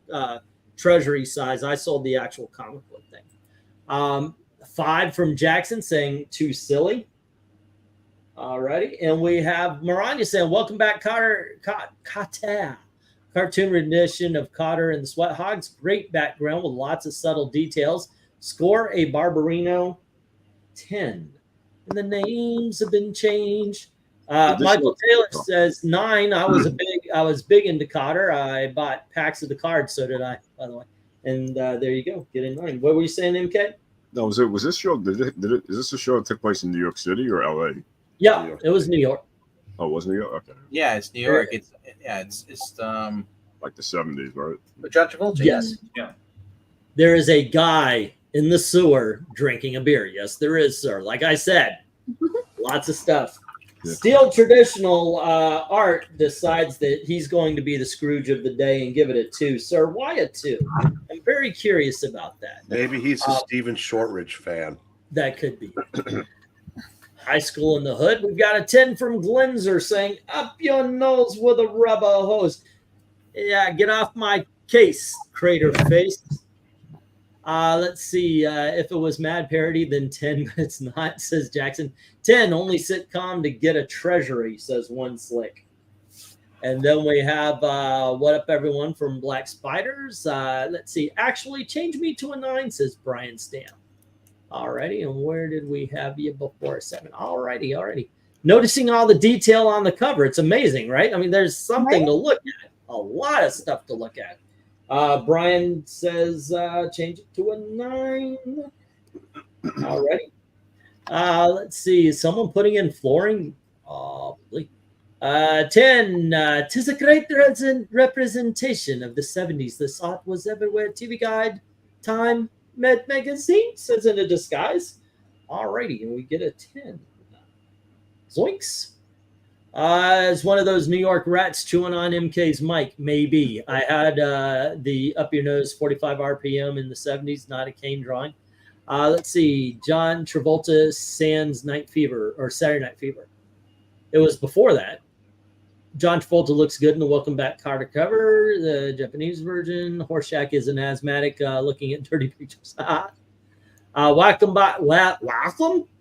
Speaker 3: treasury size. I sold the actual comic book thing. 5 from Jackson saying too silly. Alrighty, and we have Maranya saying welcome back, Cotter. Cartoon rendition of Cotter and the Sweat Hogs. Great background with lots of subtle details. Score a Barbarino 10. And the names have been changed. Michael Taylor says 9. I was big into Cotter. I bought packs of the cards. So did I, by the way. And there you go. Get in 9. What were you saying, MK?
Speaker 1: No, was this show? Is this a show that took place in New York City or LA?
Speaker 3: Yeah, it was New York.
Speaker 1: Oh, it was New York. Okay.
Speaker 2: Yeah, it's New York. It's
Speaker 1: like the 70s, right?
Speaker 2: John Travolta.
Speaker 3: Yes.
Speaker 2: Yeah.
Speaker 3: There is a guy in the sewer drinking a beer. Yes, there is, sir. Like I said, lots of stuff.
Speaker 1: Yeah.
Speaker 3: Steel Traditional Art decides that he's going to be the Scrooge of the day and give it a 2. Sir, why a 2? I'm very curious about that.
Speaker 5: Maybe he's a Stephen Shortridge fan.
Speaker 3: That could be. High School in the Hood. We've got a 10 from Glenzer saying, up your nose with a rubber hose. Yeah, get off my case, crater face. Let's see. If it was Mad Parody, then 10, but it's not, says Jackson. 10, only sitcom to get a treasury, says One Slick. And then we have What Up Everyone from Black Spiders. Let's see. Actually, change me to a 9, says Brian Stamp. Alrighty, and where did we have you before 7? Alrighty. Noticing all the detail on the cover. It's amazing, right? I mean, there's something to look at. A lot of stuff to look at. Brian says change it to a 9. Alrighty. Let's see. Is someone putting in flooring? Probably. 10. 'Tis a great representation of the 70s. This art was everywhere. TV Guide, Time, Med Magazine says in a disguise. Alrighty, and we get a 10. Zoinks. As one of those New York rats chewing on MK's mic, maybe. I had the Up Your Nose 45 RPM in the 70s, not a cane drawing. Let's see. John Travolta sans Night Fever, or Saturday Night Fever. It was before that. John Travolta looks good in the Welcome Back Cotter cover. The Japanese version. Horseshack is an asthmatic looking at dirty pictures. Welcome.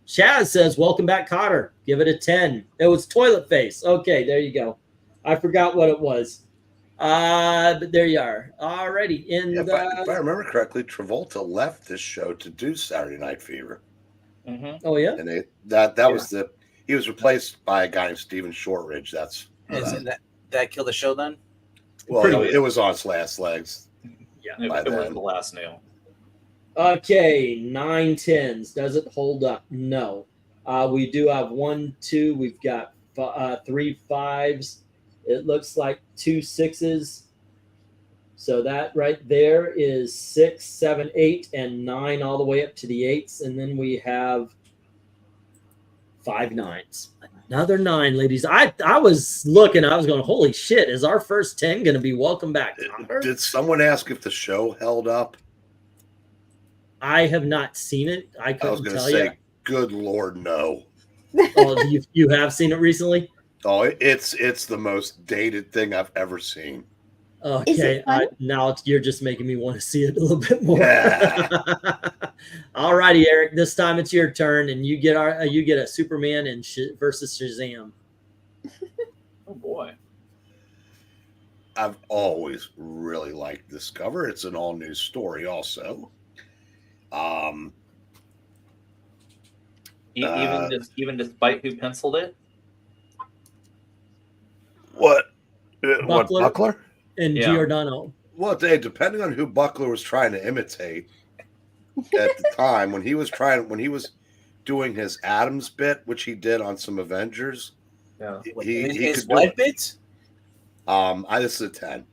Speaker 3: Chaz says, welcome back, Cotter. Give it a 10. It was Toilet Face. Okay, there you go. I forgot what it was. But there you are. Alrighty.
Speaker 5: If I remember correctly, Travolta left this show to do Saturday Night Fever.
Speaker 3: Mm-hmm. Oh, yeah?
Speaker 5: And that was he was replaced by a guy named Stephen Shortridge. That's
Speaker 2: Is that kill the show then?
Speaker 5: Well, it was on its last legs.
Speaker 3: Yeah,
Speaker 7: It
Speaker 5: by
Speaker 7: was
Speaker 5: then.
Speaker 7: the last new.
Speaker 3: Okay, 9/10s. Does it hold up? No. We do have 1, 2. We've got 3 5s. It looks like 2 6s. So that right there is 6, 7, 8, and 9 all the way up to the 8s. And then we have 5 9s. Another 9, ladies. I was looking, I was going, holy shit, is our first 10 going to be welcome back?
Speaker 5: Did someone ask if the show held up?
Speaker 3: I have not seen it. I
Speaker 5: I was
Speaker 3: couldn't
Speaker 5: going to
Speaker 3: tell
Speaker 5: say,
Speaker 3: you.
Speaker 5: good Lord, no.
Speaker 3: Oh, you have seen it recently?
Speaker 5: Oh, it's the most dated thing I've ever seen.
Speaker 3: Okay, now you're just making me want to see it a little bit more.
Speaker 5: Yeah.
Speaker 3: All righty, Eric. This time it's your turn, and you get a Superman and versus Shazam.
Speaker 7: Oh boy.
Speaker 5: I've always really liked this cover. It's an all new story, also.
Speaker 7: Even despite who penciled it.
Speaker 5: What
Speaker 3: Buckler? And
Speaker 7: Yeah.
Speaker 3: Giordano.
Speaker 5: Well, Dave, depending on who Buckler was trying to imitate at the time, when he was doing his Adams bit, which he did on some Avengers,
Speaker 7: Yeah.
Speaker 5: he
Speaker 2: His
Speaker 5: could do
Speaker 2: what
Speaker 5: it.
Speaker 2: bit?
Speaker 5: This is a 10.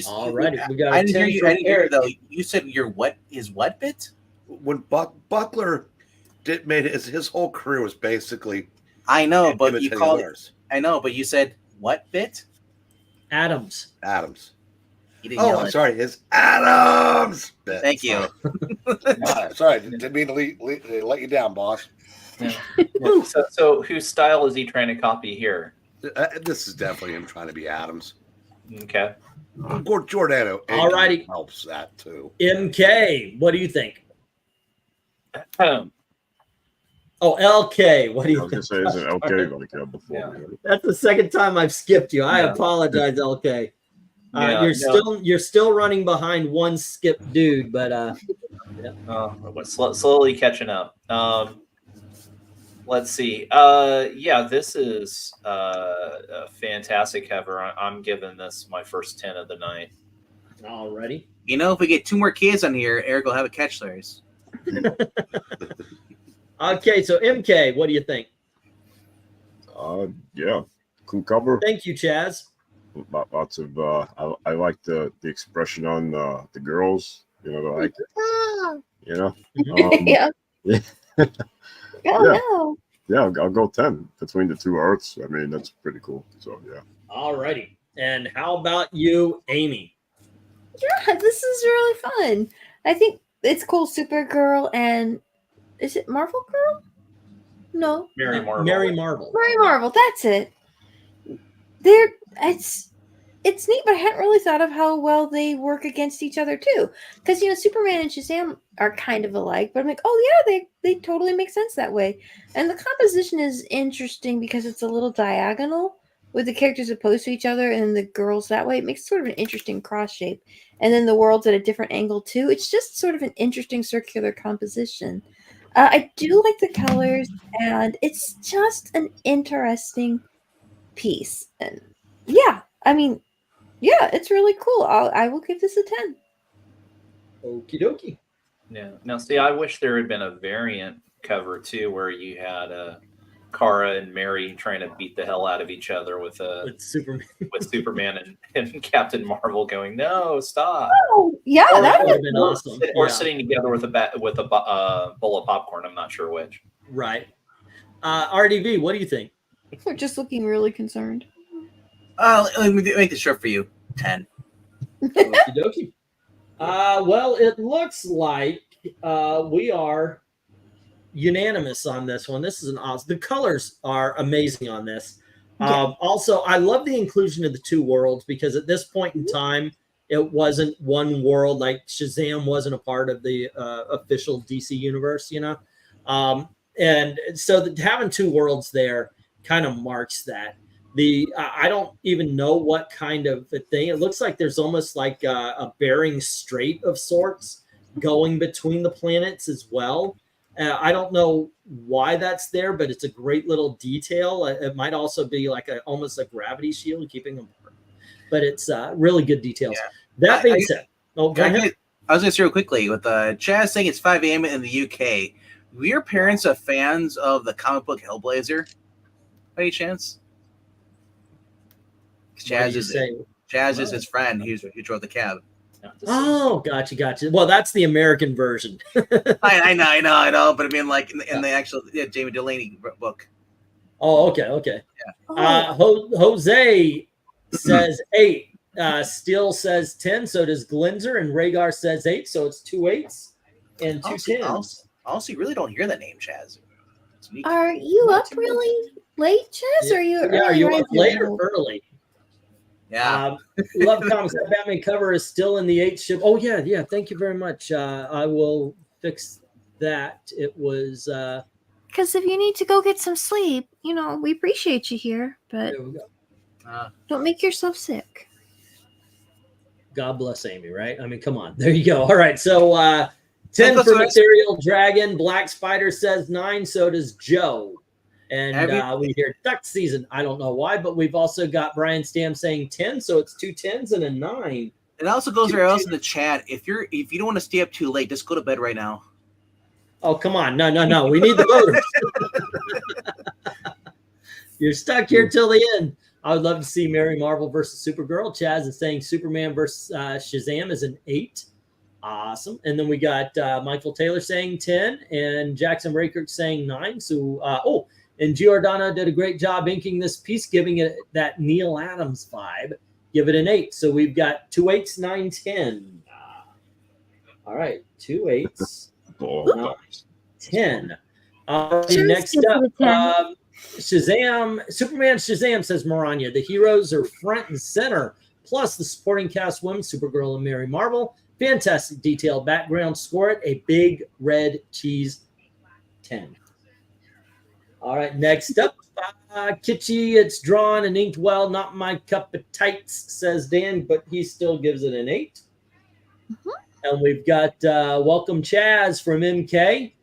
Speaker 3: All righty, we got.
Speaker 2: I didn't hear you. I didn't hear
Speaker 3: Eric.
Speaker 2: though. You said your what bit?
Speaker 5: When Buckler made his whole career was basically
Speaker 2: I know, but you
Speaker 5: imitating
Speaker 2: called it.
Speaker 5: ours.
Speaker 2: I know, but you said what bit?
Speaker 3: Adams.
Speaker 5: Adams.
Speaker 2: You didn't yell
Speaker 5: I'm
Speaker 2: it.
Speaker 5: sorry, his Adams bit.
Speaker 2: Thank you.
Speaker 5: Sorry, didn't mean to let you down, boss.
Speaker 7: Yeah. So whose style is he trying to copy here?
Speaker 5: This is definitely him trying to be Adams.
Speaker 7: Okay.
Speaker 5: Giordano
Speaker 3: Alrighty.
Speaker 5: helps that too.
Speaker 3: MK, what do you think?
Speaker 7: Um,
Speaker 3: Oh, LK, what do
Speaker 1: I
Speaker 3: you
Speaker 1: was
Speaker 3: think?
Speaker 1: gonna say, isn't it okay like before?
Speaker 7: Yeah.
Speaker 3: That's the second time I've skipped you. I
Speaker 7: Yeah.
Speaker 3: apologize, LK.
Speaker 7: Yeah,
Speaker 3: You're still running behind one skip dude, but
Speaker 7: we're slowly catching up. Let's see. Yeah, this is a fantastic cover. I'm giving this my first 10 of the night.
Speaker 3: already.
Speaker 2: You know, if we get 2 more kids on here, Eric will have a catch theirs.
Speaker 3: Okay, so MK, what do you think?
Speaker 1: Yeah, cool cover.
Speaker 3: Thank you, Chaz.
Speaker 1: Lots of I like the expression on the girls. You know, they're like, you know.
Speaker 6: Yeah.
Speaker 1: Yeah.
Speaker 6: Oh
Speaker 1: Yeah.
Speaker 6: no.
Speaker 1: Yeah, I'll go 10 between the 2 arts. I mean, that's pretty cool. So yeah.
Speaker 3: Alrighty. And how about you, Amy?
Speaker 6: Yeah, this is really fun. I think it's cool. Supergirl and is it Marvel Girl? No,
Speaker 7: Mary Marvel.
Speaker 3: Mary Marvel.
Speaker 6: Mary Marvel. That's it. It's neat, but I hadn't really thought of how well they work against each other too. Because Superman and Shazam are kind of alike, but I'm like, oh yeah, they totally make sense that way. And the composition is interesting because it's a little diagonal with the characters opposed to each other and the girls that way. It makes sort of an interesting cross shape. And then the world's at a different angle too. It's just sort of an interesting circular composition. I do like the colors, and it's just an interesting piece. And yeah, I mean, yeah, it's really cool. I will give this a 10.
Speaker 3: Okie dokie.
Speaker 7: Yeah. Now, see, I wish there had been a variant cover too, where you had Kara and Mary trying to beat the hell out of each other with Superman and Captain Marvel going, "No, stop!"
Speaker 6: Oh, yeah,
Speaker 3: Oh,
Speaker 6: that
Speaker 3: that
Speaker 6: was
Speaker 3: would have been awesome.
Speaker 7: Or
Speaker 3: Yeah.
Speaker 7: sitting together with a bowl of popcorn. I'm not sure which.
Speaker 3: Right. RDV, what do you think?
Speaker 6: we're just looking really concerned.
Speaker 2: Let me make this short for you. 10.
Speaker 3: Okie dokie. Well, it looks like we are unanimous on this one. This is an awesome. The colors are amazing on this. Also, I love the inclusion of the 2 worlds because at this point in time, it wasn't one world. Like Shazam wasn't a part of the official DC universe, and so having 2 worlds there kind of marks that. I don't even know what kind of a thing. It looks like there's almost like a Bering Strait of sorts going between the planets as well. I don't know why that's there, but it's a great little detail. It might also be like almost a gravity shield keeping them apart. But it's really good details.
Speaker 2: Yeah.
Speaker 3: That being said, go ahead.
Speaker 2: I was going to say real quickly with Chaz saying it's 5 a.m. in the UK. Were your parents fans of the comic book Hellblazer by any chance? Chaz is his friend who drove the cab.
Speaker 3: Oh, gotcha. Well, that's the American version.
Speaker 2: I know. But I mean, like in the actual Jamie Delaney book.
Speaker 3: Oh, okay.
Speaker 2: Yeah.
Speaker 3: Jose says 8. Steele says 10. So does Glinzer, and Rhaegar says 8. So it's 2 8s and 2 10s.
Speaker 2: Also, you really don't hear that name, Chaz.
Speaker 6: Are you up really late, Chaz? Or are you
Speaker 3: are you up late or
Speaker 6: rising?
Speaker 3: early?
Speaker 2: Yeah.
Speaker 3: Love Comics. That Batman cover is still in the 8 ship. Oh, yeah. Thank you very much. I will fix that. It was...
Speaker 6: Because if you need to go get some sleep, we appreciate you here, but
Speaker 3: there we go.
Speaker 6: don't make yourself sick.
Speaker 3: God bless Amy, right? I mean, come on. There you go. All right. So 10 for Material Dragon. Black Spider says 9. So does Joe. And we hear duck season. I don't know why, but we've also got Brian Stam saying 10. So it's 2 10s and a 9.
Speaker 2: It also goes there else in the chat. If you don't want to stay up too late, just go to bed right now.
Speaker 3: Oh, come on. No. We need the voters. You're stuck here till the end. I would love to see Mary Marvel versus Supergirl. Chaz is saying Superman versus Shazam is an 8. Awesome. And then we got Michael Taylor saying 10 and Jackson Rakert saying 9. So, and Giordano did a great job inking this piece, giving it that Neil Adams vibe. Give it an 8. So we've got 2 8s, 9, 10. All right. 2 8s. 10. Next up, Shazam. Superman Shazam says Maranya. The heroes are front and center. Plus the supporting cast women, Supergirl and Mary Marvel. Fantastic detailed background. Score it a big red cheese 10. All right, next up, kitschy. It's drawn and inked well. Not my cup of tights, says Dan, but he still gives it an 8. Mm-hmm. And we've got Welcome Chaz from MK.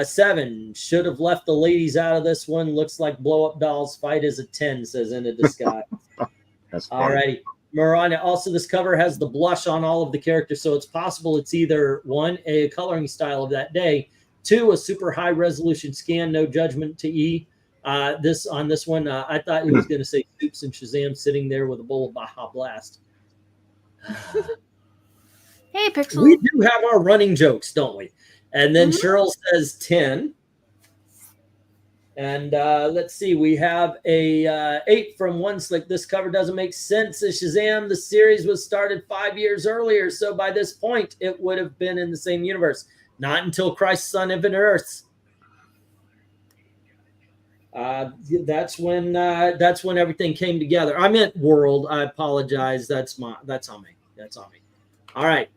Speaker 3: 7. Should have left the ladies out of this one. Looks like Blow Up Dolls Fight is a 10, says Into the Sky. All righty. Maranya. Also, this cover has the blush on all of the characters, so it's possible it's either 1, a coloring style of that day, 2, a super high resolution scan. No judgment to E. On this one, I thought he was going to say Soups and Shazam sitting there with a bowl of Baja Blast.
Speaker 6: Hey, Pixel.
Speaker 3: We do have our running jokes, don't we? And then Cheryl says 10. And let's see, we have a 8 from One Slick. This cover doesn't make sense. As Shazam, the series was started 5 years earlier, so by this point, it would have been in the same universe. Not until Christ's Son, Infinite Earths. That's when everything came together. I meant world. I apologize. That's on me. All right.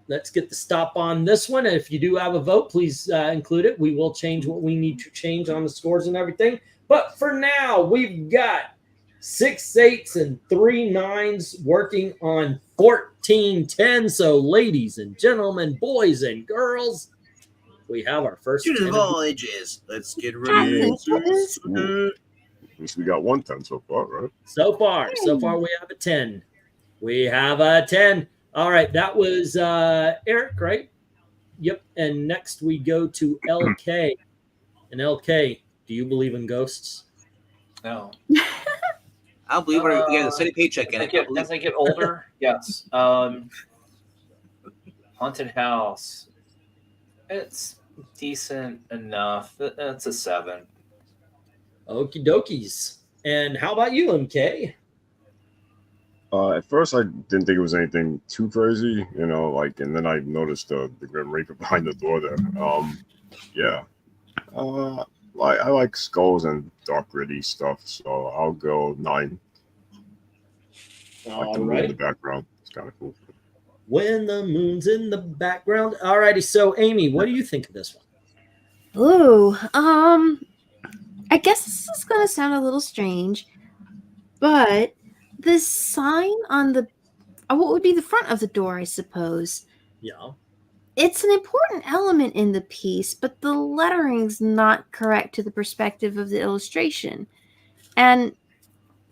Speaker 3: Let's get the stop on this one. If you do have a vote, please include it. We will change what we need to change on the scores and everything. But for now, we've got 6 8s and 3 9s working on 14 10. So, ladies and gentlemen, boys and girls, we have our first.
Speaker 2: Students of all ages, let's get ready.
Speaker 1: At least we got 1 10 so far, right?
Speaker 3: So far, we have a 10. We have a 10. All right, that was Eric, right? Yep. And next we go to LK. And LK, do you believe in ghosts?
Speaker 7: No.
Speaker 2: I'll believe when I get a steady paycheck in it.
Speaker 7: As I get older, yes. Haunted house. It's decent enough. It's a 7.
Speaker 3: Okie dokies. And how about you, MK?
Speaker 1: At first, I didn't think it was anything too crazy, and then I noticed the Grim Reaper behind the door there. Yeah. I like skulls and dark gritty stuff, so I'll go 9. Like the moon in the background. It's kind of cool.
Speaker 3: When the moon's in the background. All righty. So, Amy, what do you think of this one?
Speaker 6: Ooh, I guess this is going to sound a little strange, but the sign on the what would be the front of the door, I suppose.
Speaker 3: Yeah.
Speaker 6: it's an important element in the piece, but the lettering's not correct to the perspective of the illustration. And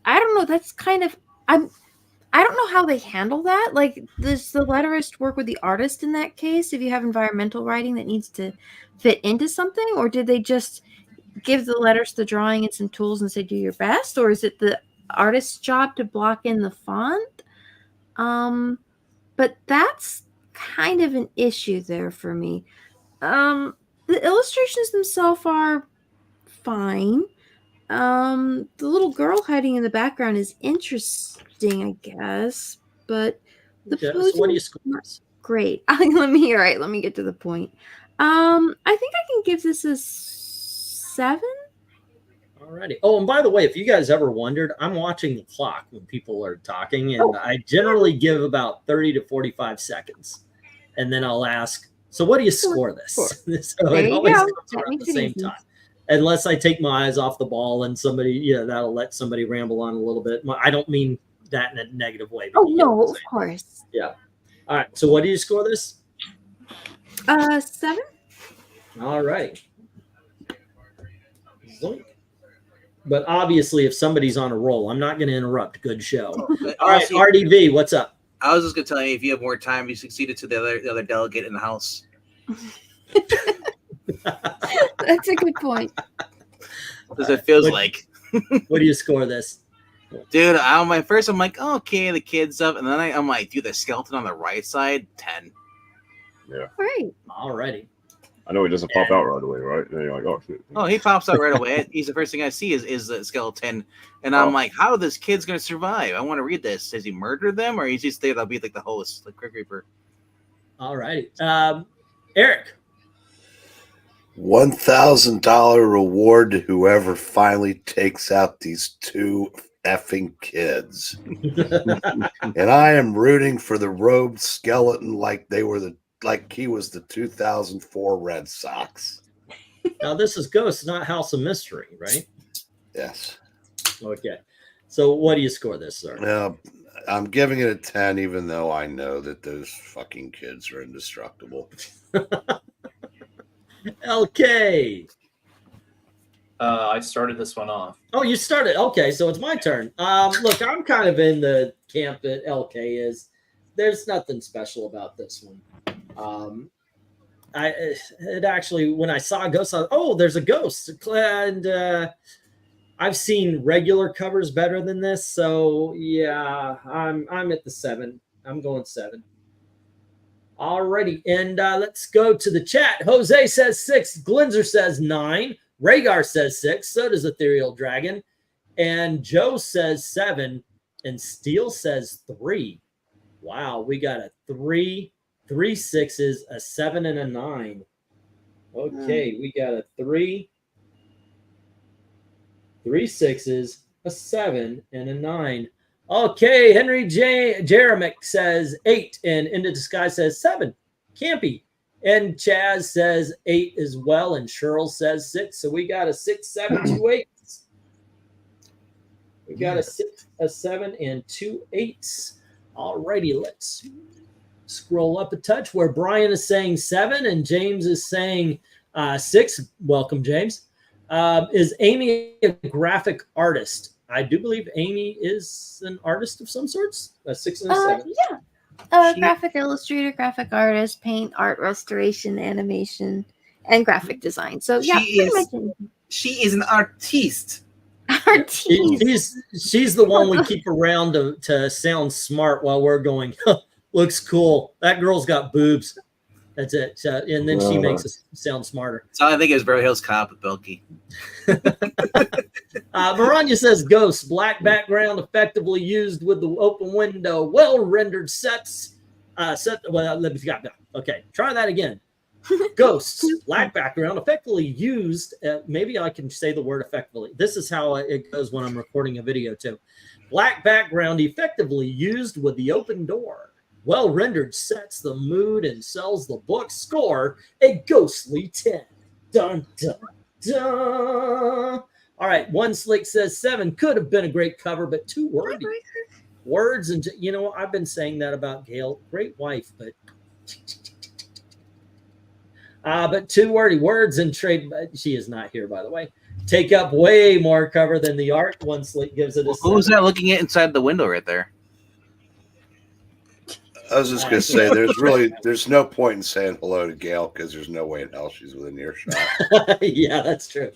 Speaker 6: I don't know, that's kind of I don't know how they handle that. Like, does the letterist work with the artist in that case if you have environmental writing that needs to fit into something? Or did they just give the letterist the drawing and some tools and say, do your best? Or is it the artist's job to block in the font? But that's kind of an issue there for me. The illustrations themselves are fine. The little girl hiding in the background is interesting, I guess, but the
Speaker 3: Yeah, so
Speaker 6: posing
Speaker 3: what do you
Speaker 6: is
Speaker 3: score
Speaker 6: not
Speaker 3: this?
Speaker 6: great. Let me get to the point. I think I can give this a 7.
Speaker 3: Alrighty. Oh, and by the way, if you guys ever wondered, I'm watching the clock when people are talking, and I generally give about 30 to 45 seconds, and then I'll ask, so what do you score this?
Speaker 6: Sure.
Speaker 3: So
Speaker 6: There
Speaker 3: it
Speaker 6: you
Speaker 3: always
Speaker 6: go.
Speaker 3: comes
Speaker 6: That
Speaker 3: out at
Speaker 6: makes
Speaker 3: the
Speaker 6: it
Speaker 3: same
Speaker 6: easy.
Speaker 3: time. Unless I take my eyes off the ball and somebody, that'll let somebody ramble on a little bit. I don't mean that in a negative way. But
Speaker 6: Oh
Speaker 3: you know what
Speaker 6: no,
Speaker 3: I'm
Speaker 6: of
Speaker 3: saying.
Speaker 6: course.
Speaker 3: Yeah. All right. So what do you score this?
Speaker 6: 7.
Speaker 3: All right. Zoink. But obviously, if somebody's on a roll, I'm not going to interrupt. Good show. All right,
Speaker 2: Honestly,
Speaker 3: RDV, what's up?
Speaker 2: I was just gonna tell you, if you have more time, you succeeded to the other delegate in the house.
Speaker 6: That's a good point.
Speaker 2: Because it feels
Speaker 3: What-
Speaker 2: like,
Speaker 3: What do you score this?
Speaker 2: dude, I'm like, oh, okay, the kid's up, and then I'm like, dude, the skeleton on the right side, 10.
Speaker 6: Right.
Speaker 3: All righty.
Speaker 1: I know he doesn't pop out right away, right? And you're like, oh shit.
Speaker 2: Oh, he pops out right away. He's the first thing I see is the skeleton, and I'm like, how this kid's gonna survive? I want to read this. Does he murder them, or he's just there? That'll be like the host, like Quick Reaper.
Speaker 3: All righty. Eric.
Speaker 5: $1,000 reward to whoever finally takes out these 2 effing kids. And I am rooting for the robed skeleton like he was the 2004 Red Sox.
Speaker 3: Now, this is Ghost, not House of Mystery, right?
Speaker 5: Yes.
Speaker 3: Okay. So what do you score this, sir?
Speaker 5: Now, I'm giving it a 10, even though I know that those fucking kids are indestructible.
Speaker 3: LK.
Speaker 7: I started this one off.
Speaker 3: Oh, you started. Okay, so it's my turn. Look, I'm kind of in the camp that LK is. There's nothing special about this one. It actually, when I saw a ghost, I was, oh, there's a ghost, and I've seen regular covers better than this. So yeah, I'm at the 7. I'm going 7. Alrighty, and let's go to the chat. Jose says 6. Glinzer says 9. Rhaegar says 6. So does Ethereal Dragon. And Joe says 7. And Steel says 3. Wow, we got a 3, 3 6s, a 7, and a 9. Okay, we got a 3, 3 6s, a 7, and a 9. Okay, Henry J. Jeremic says 8, and Into Disguise says 7. Campy. And Chaz says 8 as well, and Cheryl says 6. So we got a 6, 7, 2 8s. We got a 6, a 7, and 2 8s. Alrighty, let's scroll up a touch where Brian is saying 7 and James is saying 6. Welcome, James. Is Amy a graphic artist? I do believe Amy is an artist of some sorts. A 6 and a 7.
Speaker 6: Yeah. Graphic illustrator, graphic artist, paint, art, restoration, animation, and graphic design. So yeah,
Speaker 2: She is an artiste.
Speaker 6: Artiste.
Speaker 3: She's the one we keep around to sound smart while we're going, looks cool. That girl's got boobs. That's it. And then she makes us sound smarter.
Speaker 2: So I think it was Beverly Hills Cop with Bilky.
Speaker 3: Maranya says ghost, black background effectively used with the open window, well-rendered sets. Okay, try that again. Ghosts, black background, effectively used. Maybe I can say the word effectively. This is how it goes when I'm recording a video too. Black background effectively used with the open door. Well rendered sets the mood and sells the book. Score a ghostly 10. Dun dun dun. All right, One Slick says 7 could have been a great cover, but too wordy. Words and I've been saying that about Gail. Great wife, but But 2 wordy words and trade. She is not here, by the way. Take up way more cover than the art. One slate gives it a
Speaker 2: Who's
Speaker 3: 7.
Speaker 2: that looking at inside the window right there?
Speaker 5: I was just gonna say, there's no point in saying hello to Gail because there's no way in hell she's within earshot.
Speaker 3: Yeah, that's true.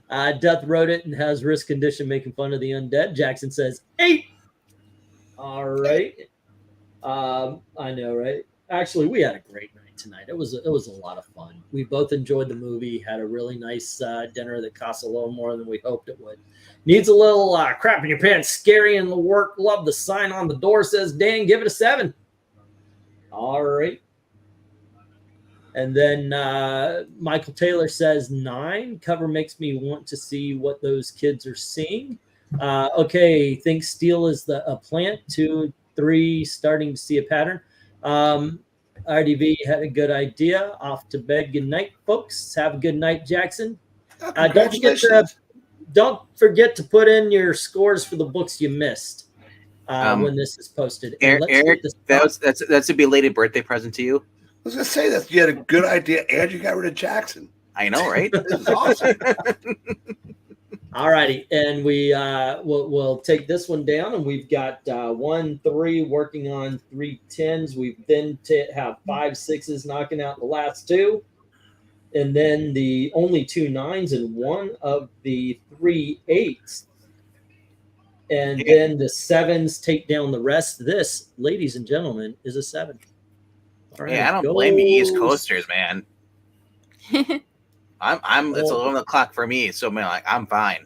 Speaker 3: Death wrote it and has wrist condition making fun of the undead. Jackson says 8. All right. I know, right? Actually, we had a great night tonight. It was a lot of fun. We both enjoyed the movie. Had a really nice dinner that cost a little more than we hoped it would. Needs a little crap in your pants. Scary in the work. Love the sign on the door says Dan. Give it a 7. All right. And then Michael Taylor says 9. Cover makes me want to see what those kids are seeing. Okay, think steel is a plant. 2, 3, starting to see a pattern. RDV had a good idea. Off to bed. Good night, folks. Have a good night, Jackson. Don't forget to put in your scores for the books you missed when this is posted.
Speaker 2: Eric, that's a belated birthday present to you.
Speaker 5: I was gonna say that you had a good idea and you got rid of Jackson.
Speaker 2: I know, right?
Speaker 5: This is awesome.
Speaker 3: All righty, and we'll take this one down, and we've got 1, 3 working on 3 10s. We then have 5 6s knocking out the last 2, and then the only 2 9s and 1 of the 3 8s, and then the 7s take down the rest. This, ladies and gentlemen, is a 7. All right,
Speaker 2: yeah, I don't blame you, East Coasters, man. It's 11 o'clock for me, so man, like I'm fine.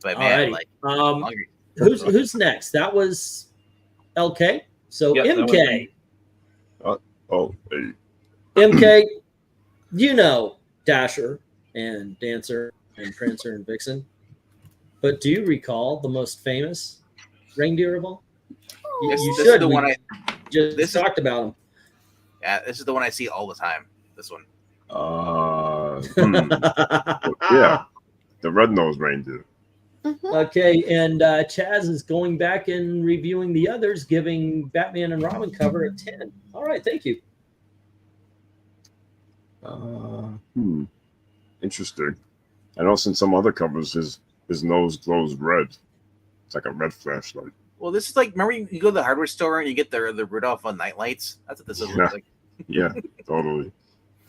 Speaker 2: But man, like I'm hungry.
Speaker 3: Who's next? That was LK. So
Speaker 7: Yep,
Speaker 3: MK.
Speaker 1: Hey.
Speaker 3: MK, you know Dasher and Dancer and Prancer and Vixen, but do you recall the most famous reindeer of all?
Speaker 2: Yes,
Speaker 3: You
Speaker 2: this
Speaker 3: should.
Speaker 2: is the one I
Speaker 3: just talked about him.
Speaker 2: Yeah, this is the one I see all the time. This one.
Speaker 1: Yeah, the red-nosed reindeer.
Speaker 3: Okay, and Chaz is going back and reviewing the others, giving Batman and Robin cover a 10. All right, thank you.
Speaker 1: Interesting. I know in some other covers his nose glows red. It's like a red flashlight.
Speaker 2: Well, this is like, remember you go to the hardware store and you get the Rudolph on night lights? That's what this looks like.
Speaker 1: Yeah, totally.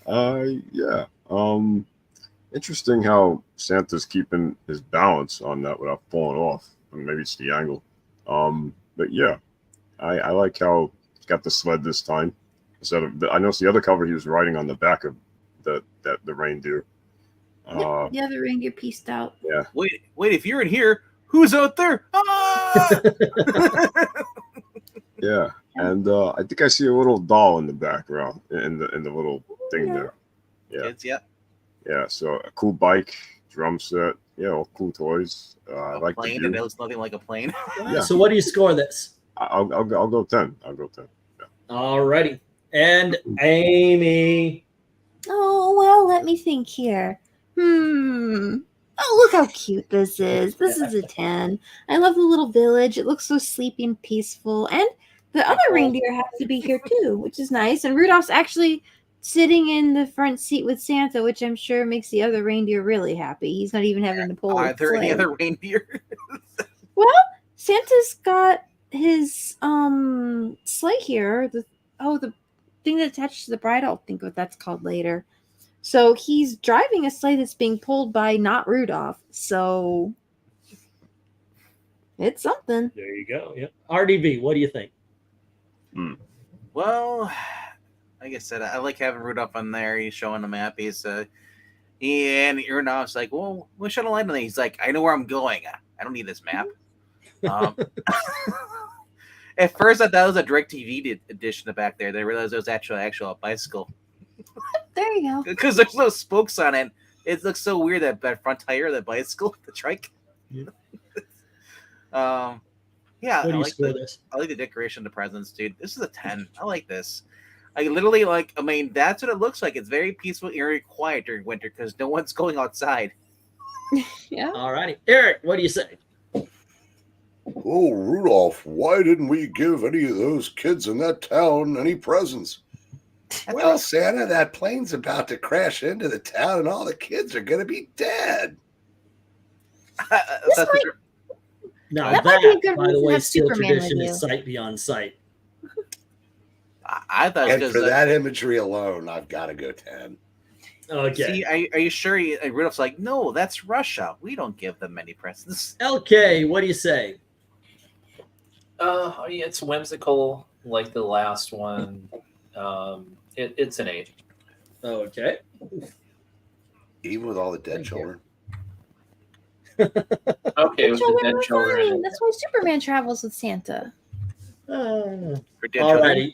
Speaker 1: Yeah. Interesting how Santa's keeping his balance on that without falling off. I mean, maybe it's the angle. But yeah, I like how he's got the sled this time instead of. I noticed the other cover he was riding on the back of the reindeer.
Speaker 6: The other reindeer pieced out.
Speaker 1: Yeah.
Speaker 2: Wait! If you're in here, who's out there? Ah!
Speaker 1: Yeah, and I think I see a little doll in the background in the little thing there. Yeah.
Speaker 2: Kids, yeah.
Speaker 1: Yeah, so a cool bike, drum set, all cool toys. I like
Speaker 2: plane,
Speaker 1: the
Speaker 2: and
Speaker 1: view.
Speaker 2: it looks nothing like a plane.
Speaker 1: Yeah.
Speaker 3: So what do you score this?
Speaker 1: I'll go 10. I'll go 10. Yeah.
Speaker 3: All righty. And Amy.
Speaker 6: Oh, well, let me think here. Oh, look how cute this is. This is a 10. I love the little village. It looks so sleepy and peaceful. And the other reindeer has to be here too, which is nice. And Rudolph's actually sitting in the front seat with Santa, which I'm sure makes the other reindeer really happy. He's not even having to pull.
Speaker 2: Are there any other reindeer?
Speaker 6: Well, Santa's got his sleigh here. The thing that attaches to the bride. I'll think what that's called later. So he's driving a sleigh that's being pulled by not Rudolph. So it's something.
Speaker 3: There you go. Yep. RDV, what do you think?
Speaker 2: Well, like I said, I like having Rudolph on there. He's showing the map. And Rudolph's like, well, we'll shut a light on there. He's like, I know where I'm going. I don't need this map. At first, I thought it was a DirecTV edition back there. Then I realized it was actually a bicycle.
Speaker 6: There you go.
Speaker 2: Because there's no spokes on it. It looks so weird, that front tire, that bicycle, the trike.
Speaker 3: Yeah.
Speaker 2: Yeah,
Speaker 3: What do you score this?
Speaker 2: I like the decoration of the presents, dude. This is a 10. I like this. I literally that's what it looks like. It's very peaceful, eerie, quiet during winter because no one's going outside.
Speaker 6: Yeah.
Speaker 3: All righty. Eric, what do you say?
Speaker 5: Oh, Rudolph, why didn't we give any of those kids in that town any presents? Well, Santa, that plane's about to crash into the town, and all the kids are going to be dead.
Speaker 3: Now
Speaker 6: That
Speaker 3: that,
Speaker 6: might be a good
Speaker 3: by the
Speaker 6: reason to
Speaker 3: way,
Speaker 6: have
Speaker 3: still
Speaker 6: Superman
Speaker 3: tradition
Speaker 6: with
Speaker 3: is
Speaker 6: you.
Speaker 3: sight beyond sight.
Speaker 2: I thought
Speaker 5: And
Speaker 2: it was
Speaker 5: for
Speaker 2: because
Speaker 5: that imagery alone, I've got to go 10.
Speaker 3: Okay.
Speaker 2: see, are you sure? Rudolph's like, no, that's Russia. We don't give them many presents.
Speaker 3: LK, what do you say?
Speaker 7: It's whimsical, like the last one. It's an 8.
Speaker 3: Okay.
Speaker 5: Even with all the dead
Speaker 3: Thank you.
Speaker 5: children.
Speaker 7: Okay, with the
Speaker 6: Children
Speaker 7: dead
Speaker 6: are
Speaker 7: children.
Speaker 6: fine. That's why Superman travels with Santa.
Speaker 2: For dead children.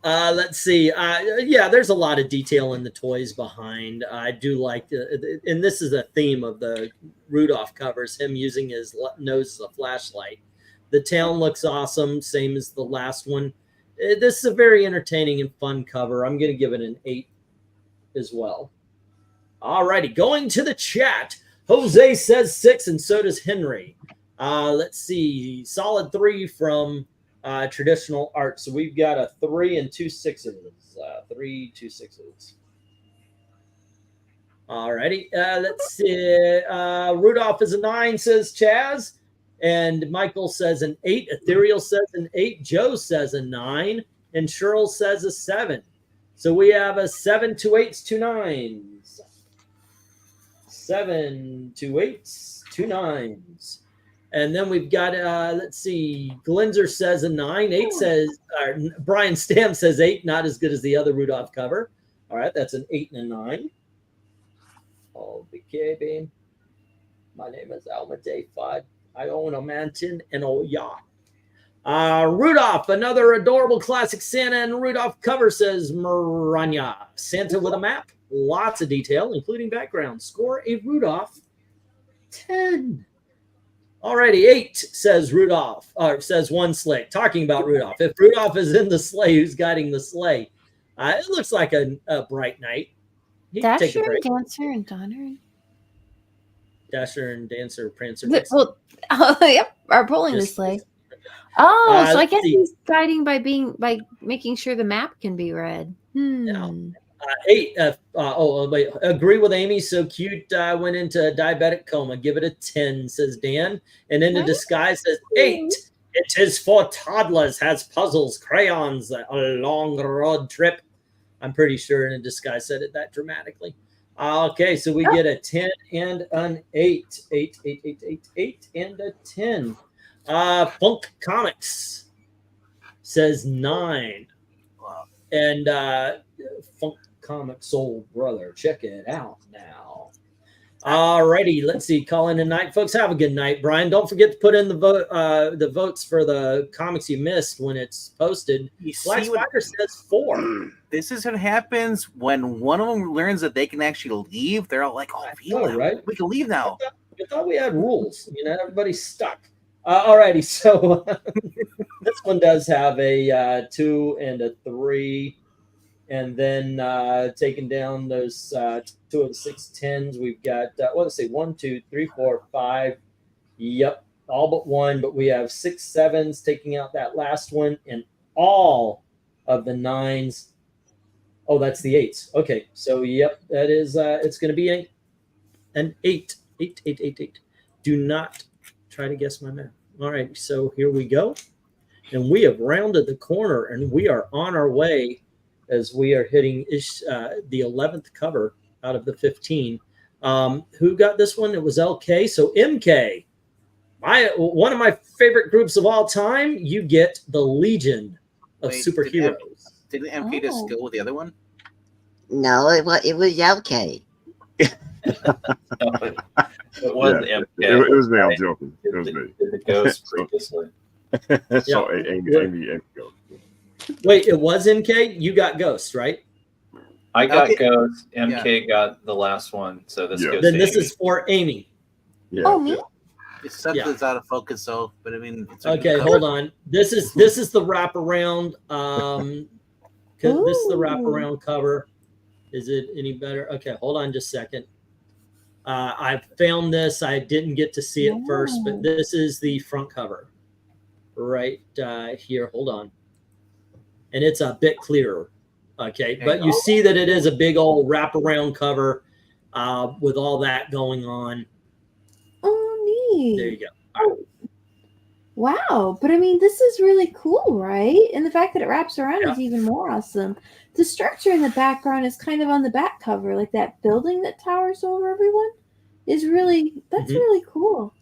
Speaker 3: Alrighty. Let's see. Yeah, there's a lot of detail in the toys behind. I do like, and this is a theme of the Rudolph covers, him using his nose as a flashlight. The town looks awesome, same as the last one. This is a very entertaining and fun cover. I'm going to give it an 8 as well. Alrighty, going to the chat. Jose says 6, and so does Henry. Let's see. Solid 3 from traditional art. So we've got a 3 and 2 6s. 3, 2 6s. Alrighty. Let's see. Rudolph is a 9, says Chaz. And Michael says an 8. Ethereal says an 8. Joe says a 9. And Cheryl says a 7. So we have a 7, 2 8s, 2 9s. 7, 2 8s, 2 9s. And then we've got, let's see, Glenzer says a 9. 8 says, Brian Stam says 8, not as good as the other Rudolph cover. All right, that's an 8 and a 9. Oh, BKB. My name is Alma Day 5. I own a mansion and a yacht. Rudolph, another adorable classic Santa and Rudolph cover, says Maranya. Santa with a map, lots of detail, including background. Score a Rudolph 10. Alrighty, 8, says Rudolph, or says one sleigh. Talking about Rudolph. If Rudolph is in the sleigh, who's guiding the sleigh? It looks like a bright night. He can take a
Speaker 6: Dasher,
Speaker 3: break.
Speaker 6: Dancer, and Donner.
Speaker 3: Dasher and Dancer, Prancer.
Speaker 6: Well, yep, are pulling the
Speaker 3: Just-
Speaker 6: sleigh. Oh, so I
Speaker 3: let's
Speaker 6: guess
Speaker 3: see.
Speaker 6: he's guiding by making sure the map can be read.
Speaker 3: Yeah. 8. Wait. Agree with Amy. So cute. Went into diabetic coma. Give it a 10, says Dan. And Into Disguise says 8. It is for toddlers. Has puzzles, crayons, a long road trip. I'm pretty sure Into Disguise said it that dramatically. Okay, so we get a 10 and an 8. 8, 8, 8, 8, 8, and a 10. Funk Comics says 9.
Speaker 2: Wow.
Speaker 3: And Funk Comics Soul Brother. Check it out now. Alrighty, let's see. Call in tonight, folks. Have a good night, Brian. Don't forget to put in the votes for the comics you missed when it's posted.
Speaker 2: You
Speaker 3: Black
Speaker 2: see what
Speaker 3: Spider says 4.
Speaker 2: this is what happens when one of them learns that they can actually leave. They're all like, "Oh,
Speaker 3: Right?
Speaker 2: we can leave now."
Speaker 3: I thought we had rules. Everybody's stuck. Alrighty, so this one does have a 2 and a 3. And then taking down those 2 of the 6 10s, we've got, let's see, 1, 2, 3, 4, 5. Yep, all but 1. But we have 6 7s, taking out that last one, and all of the 9s. Oh, that's the 8s. Okay, so yep, that is, it's going to be an 8. 8, 8, 8, 8. Do not try to guess my math. All right, so here we go. And we have rounded the corner, and we are on our way as we are hitting the 11th cover out of the 15. Who got this one? It was LK. So MK, one of my favorite groups of all time, you get the Legion of
Speaker 2: Wait,
Speaker 3: Superheroes.
Speaker 2: Did MK just go with the other one?
Speaker 8: No, it was LK.
Speaker 7: It was
Speaker 1: Yeah,
Speaker 7: MK.
Speaker 1: It was me. I'm joking. It was me.
Speaker 7: The ghost previously.
Speaker 1: So Amy go.
Speaker 3: Wait, it was MK? You got Ghost, right?
Speaker 7: I got
Speaker 2: Okay.
Speaker 7: Ghost. MK got the last one. So this
Speaker 1: Yeah.
Speaker 7: goes
Speaker 3: Then
Speaker 7: to
Speaker 3: this
Speaker 7: Amy.
Speaker 3: is for Amy.
Speaker 1: Yeah.
Speaker 6: Oh, me?
Speaker 2: It's something's out of focus, though. But I mean, it's a good
Speaker 3: Okay,
Speaker 2: cover.
Speaker 3: hold on. This is the wraparound. 'Cause this is the wraparound cover. Is it any better? Okay, hold on just a second. I found this. I didn't get to see it first, but this is the front cover right here. Hold on. And it's a bit clearer. Okay, but you see that it is a big old wraparound cover with all that going on.
Speaker 6: Oh, neat.
Speaker 3: There you go.
Speaker 6: Oh, wow. But I mean, this is really cool, right? And the fact that it wraps around is even more awesome. The structure in the background is kind of on the back cover, like that building that towers over everyone is really, that's really cool.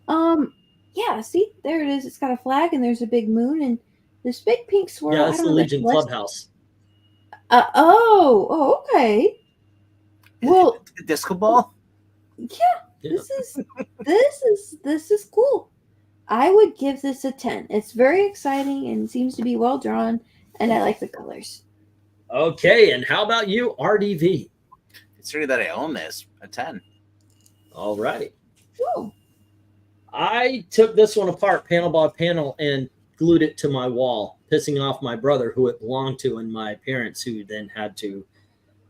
Speaker 6: Yeah, see, there it is. It's got a flag and there's a big moon and this big pink swirl.
Speaker 3: Yeah, that's the Legion Clubhouse.
Speaker 6: Okay. Well,
Speaker 2: disco ball.
Speaker 6: Yeah, this is cool. I would give this a 10. It's very exciting and seems to be well drawn, and I like the colors.
Speaker 3: Okay, and how about you, RDV?
Speaker 2: Considering that I own this, a 10.
Speaker 3: All righty.
Speaker 6: Cool.
Speaker 3: I took this one apart panel by panel and glued it to my wall, pissing off my brother who it belonged to and my parents who then had to,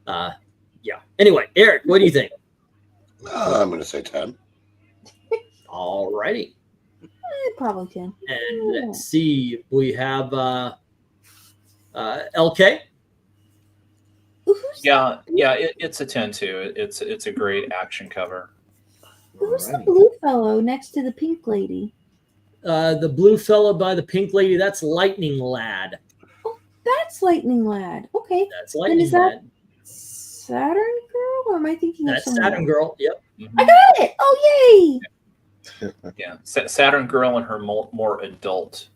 Speaker 3: yeah. Anyway, Eric, what do you think?
Speaker 5: I'm going to say 10.
Speaker 3: All righty.
Speaker 6: Probably 10.
Speaker 3: And let's see, we have LK.
Speaker 7: Yeah, it's a 10 too. It's a great action cover.
Speaker 6: Who's the blue fellow next to the pink lady?
Speaker 3: The blue fellow by the pink lady, that's Lightning Lad.
Speaker 6: Oh, that's Lightning Lad. Okay.
Speaker 3: That's Lightning
Speaker 6: is that
Speaker 3: Lad.
Speaker 6: Saturn Girl, or am I thinking
Speaker 3: That's
Speaker 6: of someone
Speaker 3: Saturn
Speaker 6: else?
Speaker 3: Girl. Yep.
Speaker 6: I got it. Oh, yay!
Speaker 7: Yeah, Saturn Girl and her more adult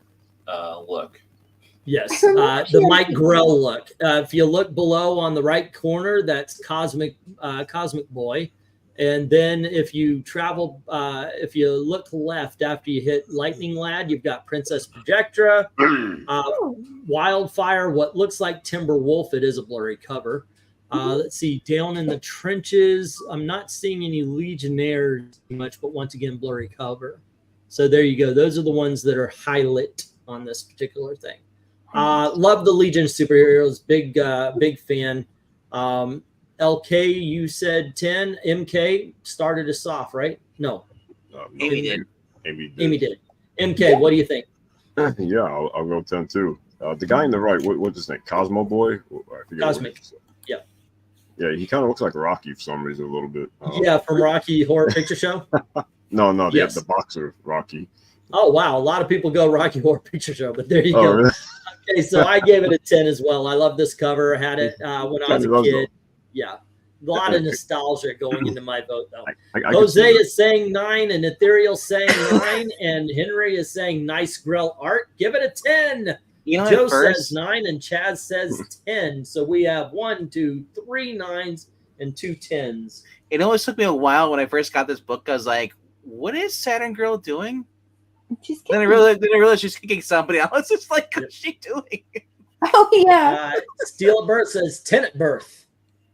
Speaker 7: look.
Speaker 3: Yes, the Mike Grell look. If you look below on the right corner, that's Cosmic Boy. And then if you travel, if you look left after you hit Lightning Lad, you've got Princess Projectra, Wildfire, what looks like Timber Wolf. It is a blurry cover. Let's see, Down in the Trenches. I'm not seeing any Legionnaires much, but once again, blurry cover. So there you go. Those are the ones that are highlight on this particular thing. Love the Legion superheroes. Big fan. LK, you said 10. MK started us off, right? No.
Speaker 2: Amy did.
Speaker 3: Amy did. MK, what do you think?
Speaker 1: Yeah, I'll go 10 too. The guy in the right, what's his name? Cosmo Boy? I forget.
Speaker 3: Cosmic. Yeah.
Speaker 1: Yeah, he kind of looks like Rocky for some reason a little bit.
Speaker 3: Yeah, from Rocky Horror Picture Show?
Speaker 1: No,
Speaker 3: Yes.
Speaker 1: the boxer Rocky.
Speaker 3: Oh, wow. A lot of people go Rocky Horror Picture Show, but there you go.
Speaker 1: Really?
Speaker 3: Okay, so I gave it a 10 as well. I love this cover. I had it when I was a kid. Yeah. A lot of nostalgia going into my vote, though. Jose is saying 9, and Ethereal saying 9, and Henry is saying nice Grell art. Give it a 10.
Speaker 2: You know,
Speaker 3: Joe says 9, and Chaz says 10. So we have 1, 2, 3 9s and 2 10s.
Speaker 2: It always took me a while when I first got this book. I was like, what is Saturn Girl doing? Then I realized she's kicking somebody. I was just like, what's she doing?
Speaker 6: Oh, yeah.
Speaker 3: Steel at Birth says 10 at birth.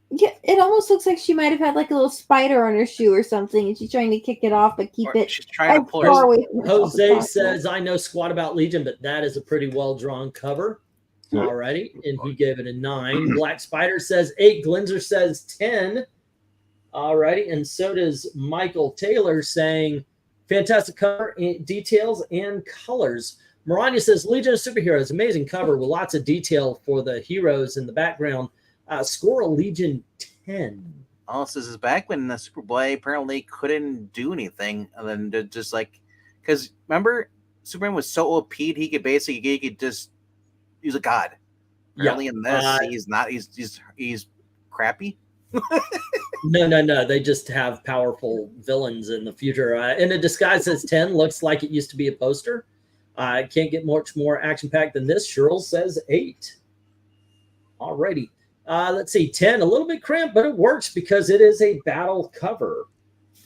Speaker 6: Yeah, it almost looks like she might have had like a little spider on her shoe or something, and she's trying to kick it off, but keep it.
Speaker 2: She's trying to pull
Speaker 6: far away from herself as
Speaker 3: Jose
Speaker 6: possible.
Speaker 3: says, I know squat about Legion, but that is a pretty well-drawn cover. Alrighty, and he gave it a 9. Black Spider says 8. Glenzer says 10. Alrighty, and so does Michael Taylor saying fantastic cover, details, and colors. Maranya says Legion of Superheroes, amazing cover with lots of detail for the heroes in the background. Score a Legion 10.
Speaker 2: Oh, so this is back when the Superboy apparently couldn't do anything, and then just like, because remember, Superman was so OP'd he could just he's a god. Apparently in this, he's not. He's crappy.
Speaker 3: No. They just have powerful villains in the future. In a disguise says 10. Looks like it used to be a poster. Can't get much more action packed than this. Cheryl says 8. Alrighty. Let's see, 10, a little bit cramped, but it works because it is a battle cover.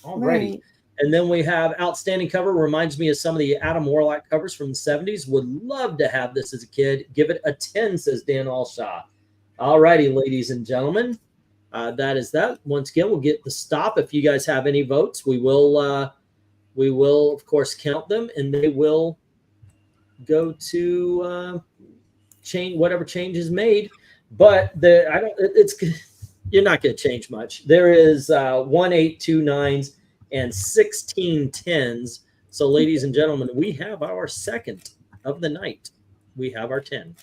Speaker 3: Alrighty.
Speaker 6: Right.
Speaker 3: And then we have outstanding cover. Reminds me of some of the Adam Warlock covers from the 70s. Would love to have this as a kid. Give it a 10, says Dan Allshaw. Alrighty, ladies and gentlemen. That is that. Once again, we'll get the stop. If you guys have any votes, we will, of course, count them, and they will go to change whatever change is made. But you're not going to change much. There is 1, 8, 2 9s and 16 10s. So, ladies and gentlemen, we have our second of the night. We have our 10.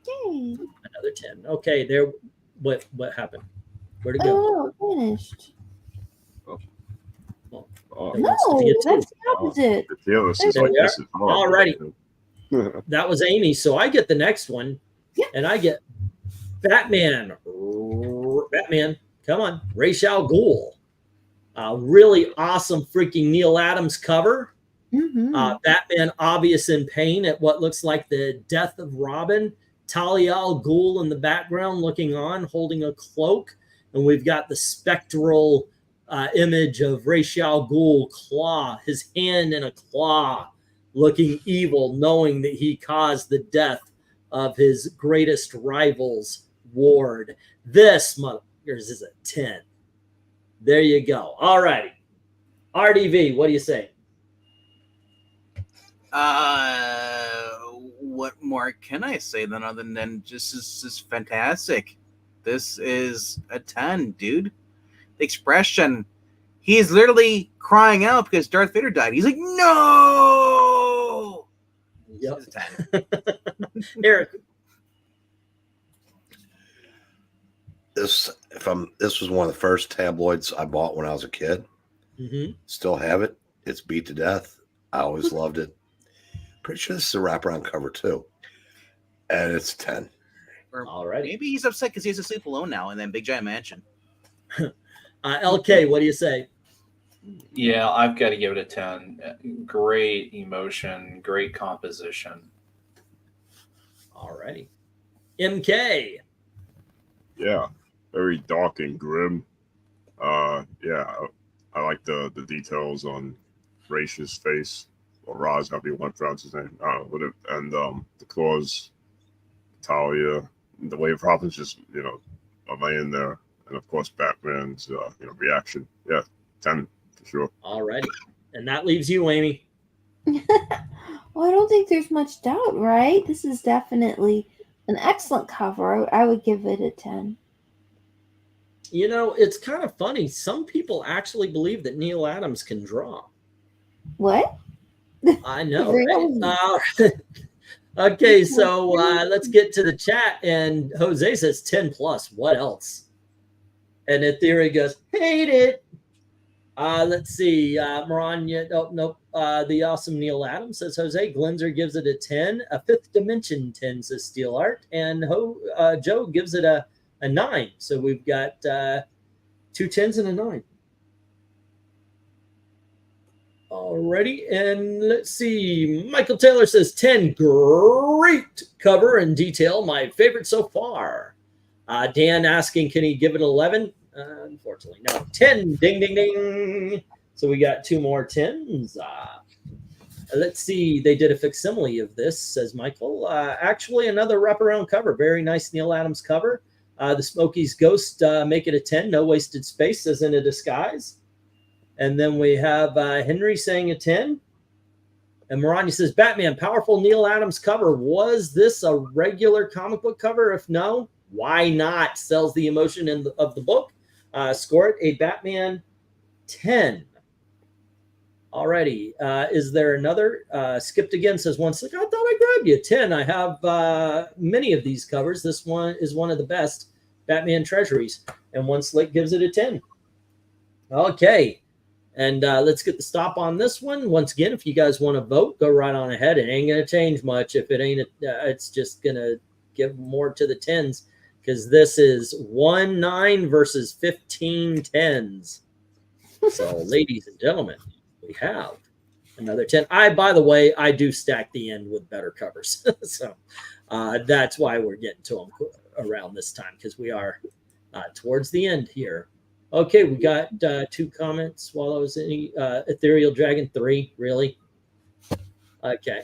Speaker 6: Yay.
Speaker 3: Another 10. Okay, there. What happened? Where'd it go?
Speaker 6: Oh, finished.
Speaker 1: Oh,
Speaker 3: It wants to be
Speaker 6: No,
Speaker 3: a 2.
Speaker 6: that's the opposite.
Speaker 1: the Telos is
Speaker 3: There
Speaker 1: like
Speaker 3: we
Speaker 1: this. Is horrible.
Speaker 3: Alrighty. That was Amy. So I get the next one, and I get Batman. Batman, come on, Ra's al Ghul. Really awesome freaking Neil Adams cover. Batman obvious in pain at what looks like the death of Robin. Talia al Ghul in the background looking on, holding a cloak. And we've got the spectral image of Ra's al Ghul claw, his hand in a claw, looking evil, knowing that he caused the death of his greatest rival's ward. This motherfuckers is a 10. There you go. All righty. RDV, what do you say?
Speaker 2: What more can I say than other than just this is fantastic. This is a 10, dude. The expression, he's literally crying out because Darth Vader died. He's like, no.
Speaker 3: Yep.
Speaker 2: It's a 10.
Speaker 3: Eric.
Speaker 5: This was one of the first tabloids I bought when I was a kid. Still have it. It's beat to death. I always loved it. Pretty sure this is a wraparound cover too, and it's 10.
Speaker 3: All right.
Speaker 2: Maybe he's upset because he has to sleep alone now in that big giant mansion.
Speaker 3: LK, what do you say?
Speaker 7: Yeah, I've got to give it a 10. Great emotion, great composition.
Speaker 3: All righty. MK.
Speaker 1: Yeah, very dark and grim. Yeah, I like the details on Raish's face, or Raz, however you want to pronounce his name. And the claws, Talia, the way Robin's just are laying there, and of course Batman's reaction. Yeah, 10 for sure.
Speaker 3: All righty, and that leaves you, Amy.
Speaker 6: Well, I don't think there's much doubt, right? This is definitely an excellent cover. I would give it a 10.
Speaker 3: You know, it's kind of funny. Some people actually believe that Neil Adams can draw.
Speaker 6: What?
Speaker 3: I know.
Speaker 6: Really?
Speaker 3: Right? Okay, so let's get to the chat. And Jose says 10 plus. What else? And in theory goes, hate it. Let's see. Maranya, nope. The awesome Neil Adams says Jose. Glenzer gives it a 10. A Fifth Dimension 10 says Steel Art. And Joe gives it a 9. So we've got 2 10s and a 9. Alrighty, and let's see. Michael Taylor says 10. Great cover and detail. My favorite so far. Dan asking, can he give it 11? Unfortunately, no. 10. Ding, ding, ding. So we got 2 more 10s. Let's see. They did a facsimile of this, says Michael. Actually, another wraparound cover. Very nice Neil Adams cover. The Smokies Ghost make it a 10. No wasted space, says In a Disguise. And then we have Henry saying a 10. And Maranya says, Batman, powerful Neil Adams cover. Was this a regular comic book cover? If no, why not? Sells the emotion of the book. Score it a Batman 10. Alrighty. Is there another? Skipped again says one slick. I thought I grabbed you 10. I have many of these covers. This one is one of the best Batman treasuries. And one slick gives it a 10. Okay. And let's get the stop on this one. Once again, if you guys want to vote, go right on ahead. It ain't going to change much. If it ain't, it's just going to give more to the 10s, because this is 1-9 versus 15 10s. So, ladies and gentlemen, we have another 10. By the way, I do stack the end with better covers. So that's why we're getting to them around this time, because we are towards the end here. Okay, we got 2 comments while I was in Ethereal Dragon 3, really? Okay.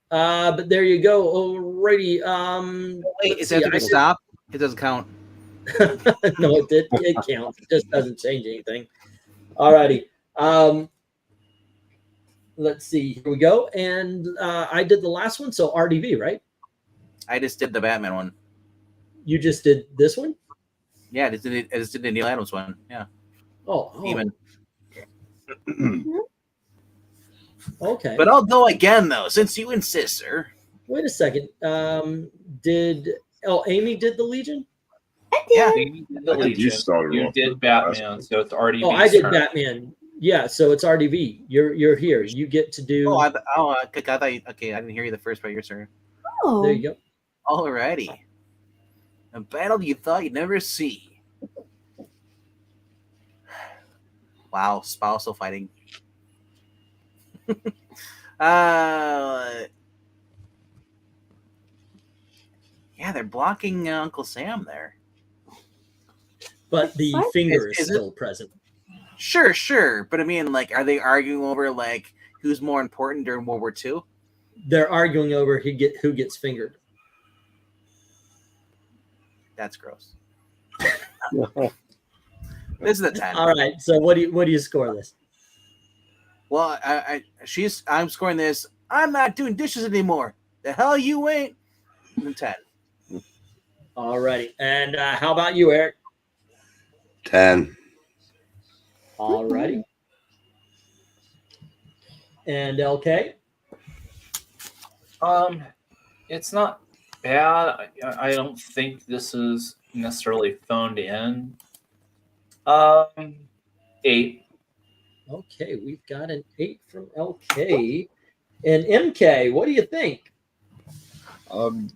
Speaker 3: But there you go. Alrighty.
Speaker 2: Wait, is that to stop? It doesn't count.
Speaker 3: No, it counts. It just doesn't change anything. Alrighty. Let's see. Here we go. And I did the last one, so RDV, right?
Speaker 2: I just did the Batman one.
Speaker 3: You just did this one?
Speaker 2: Yeah, I just did the Neil Adams one. Yeah.
Speaker 3: Oh.
Speaker 2: Even.
Speaker 3: Okay.
Speaker 2: But I'll go again, though, since you insist, sir.
Speaker 3: Wait a second. Did Oh, Amy did the Legion?
Speaker 2: Yeah.
Speaker 7: You did the
Speaker 1: I think you
Speaker 7: Legion.
Speaker 1: started
Speaker 7: You
Speaker 1: off
Speaker 7: did
Speaker 1: with
Speaker 7: Batman, so it's RDV's
Speaker 3: Oh, I did
Speaker 7: turn.
Speaker 3: Batman. Yeah, so it's RDV. You're here. You get to do.
Speaker 2: I thought okay, I didn't hear you the first part. Your turn.
Speaker 6: Oh,
Speaker 3: There you go.
Speaker 2: Alrighty. A battle you thought you'd never see. Wow, spousal fighting. Yeah, they're blocking Uncle Sam there.
Speaker 3: But the
Speaker 6: What?
Speaker 3: finger
Speaker 2: Is
Speaker 3: is
Speaker 2: it-
Speaker 3: still present.
Speaker 2: Sure. But I mean, like, are they arguing over like who's more important during World War II?
Speaker 3: They're arguing over who gets fingered.
Speaker 2: That's gross. This is a 10.
Speaker 3: All right. So what do you score this?
Speaker 2: Well, I'm scoring this. I'm not doing dishes anymore. The hell you ain't. 10.
Speaker 3: All righty. And how about you, Eric?
Speaker 5: 10.
Speaker 3: All righty. And LK?
Speaker 7: It's not bad. I don't think this is necessarily phoned in. 8.
Speaker 3: Okay, we've got an 8 from LK. And MK, what do you think?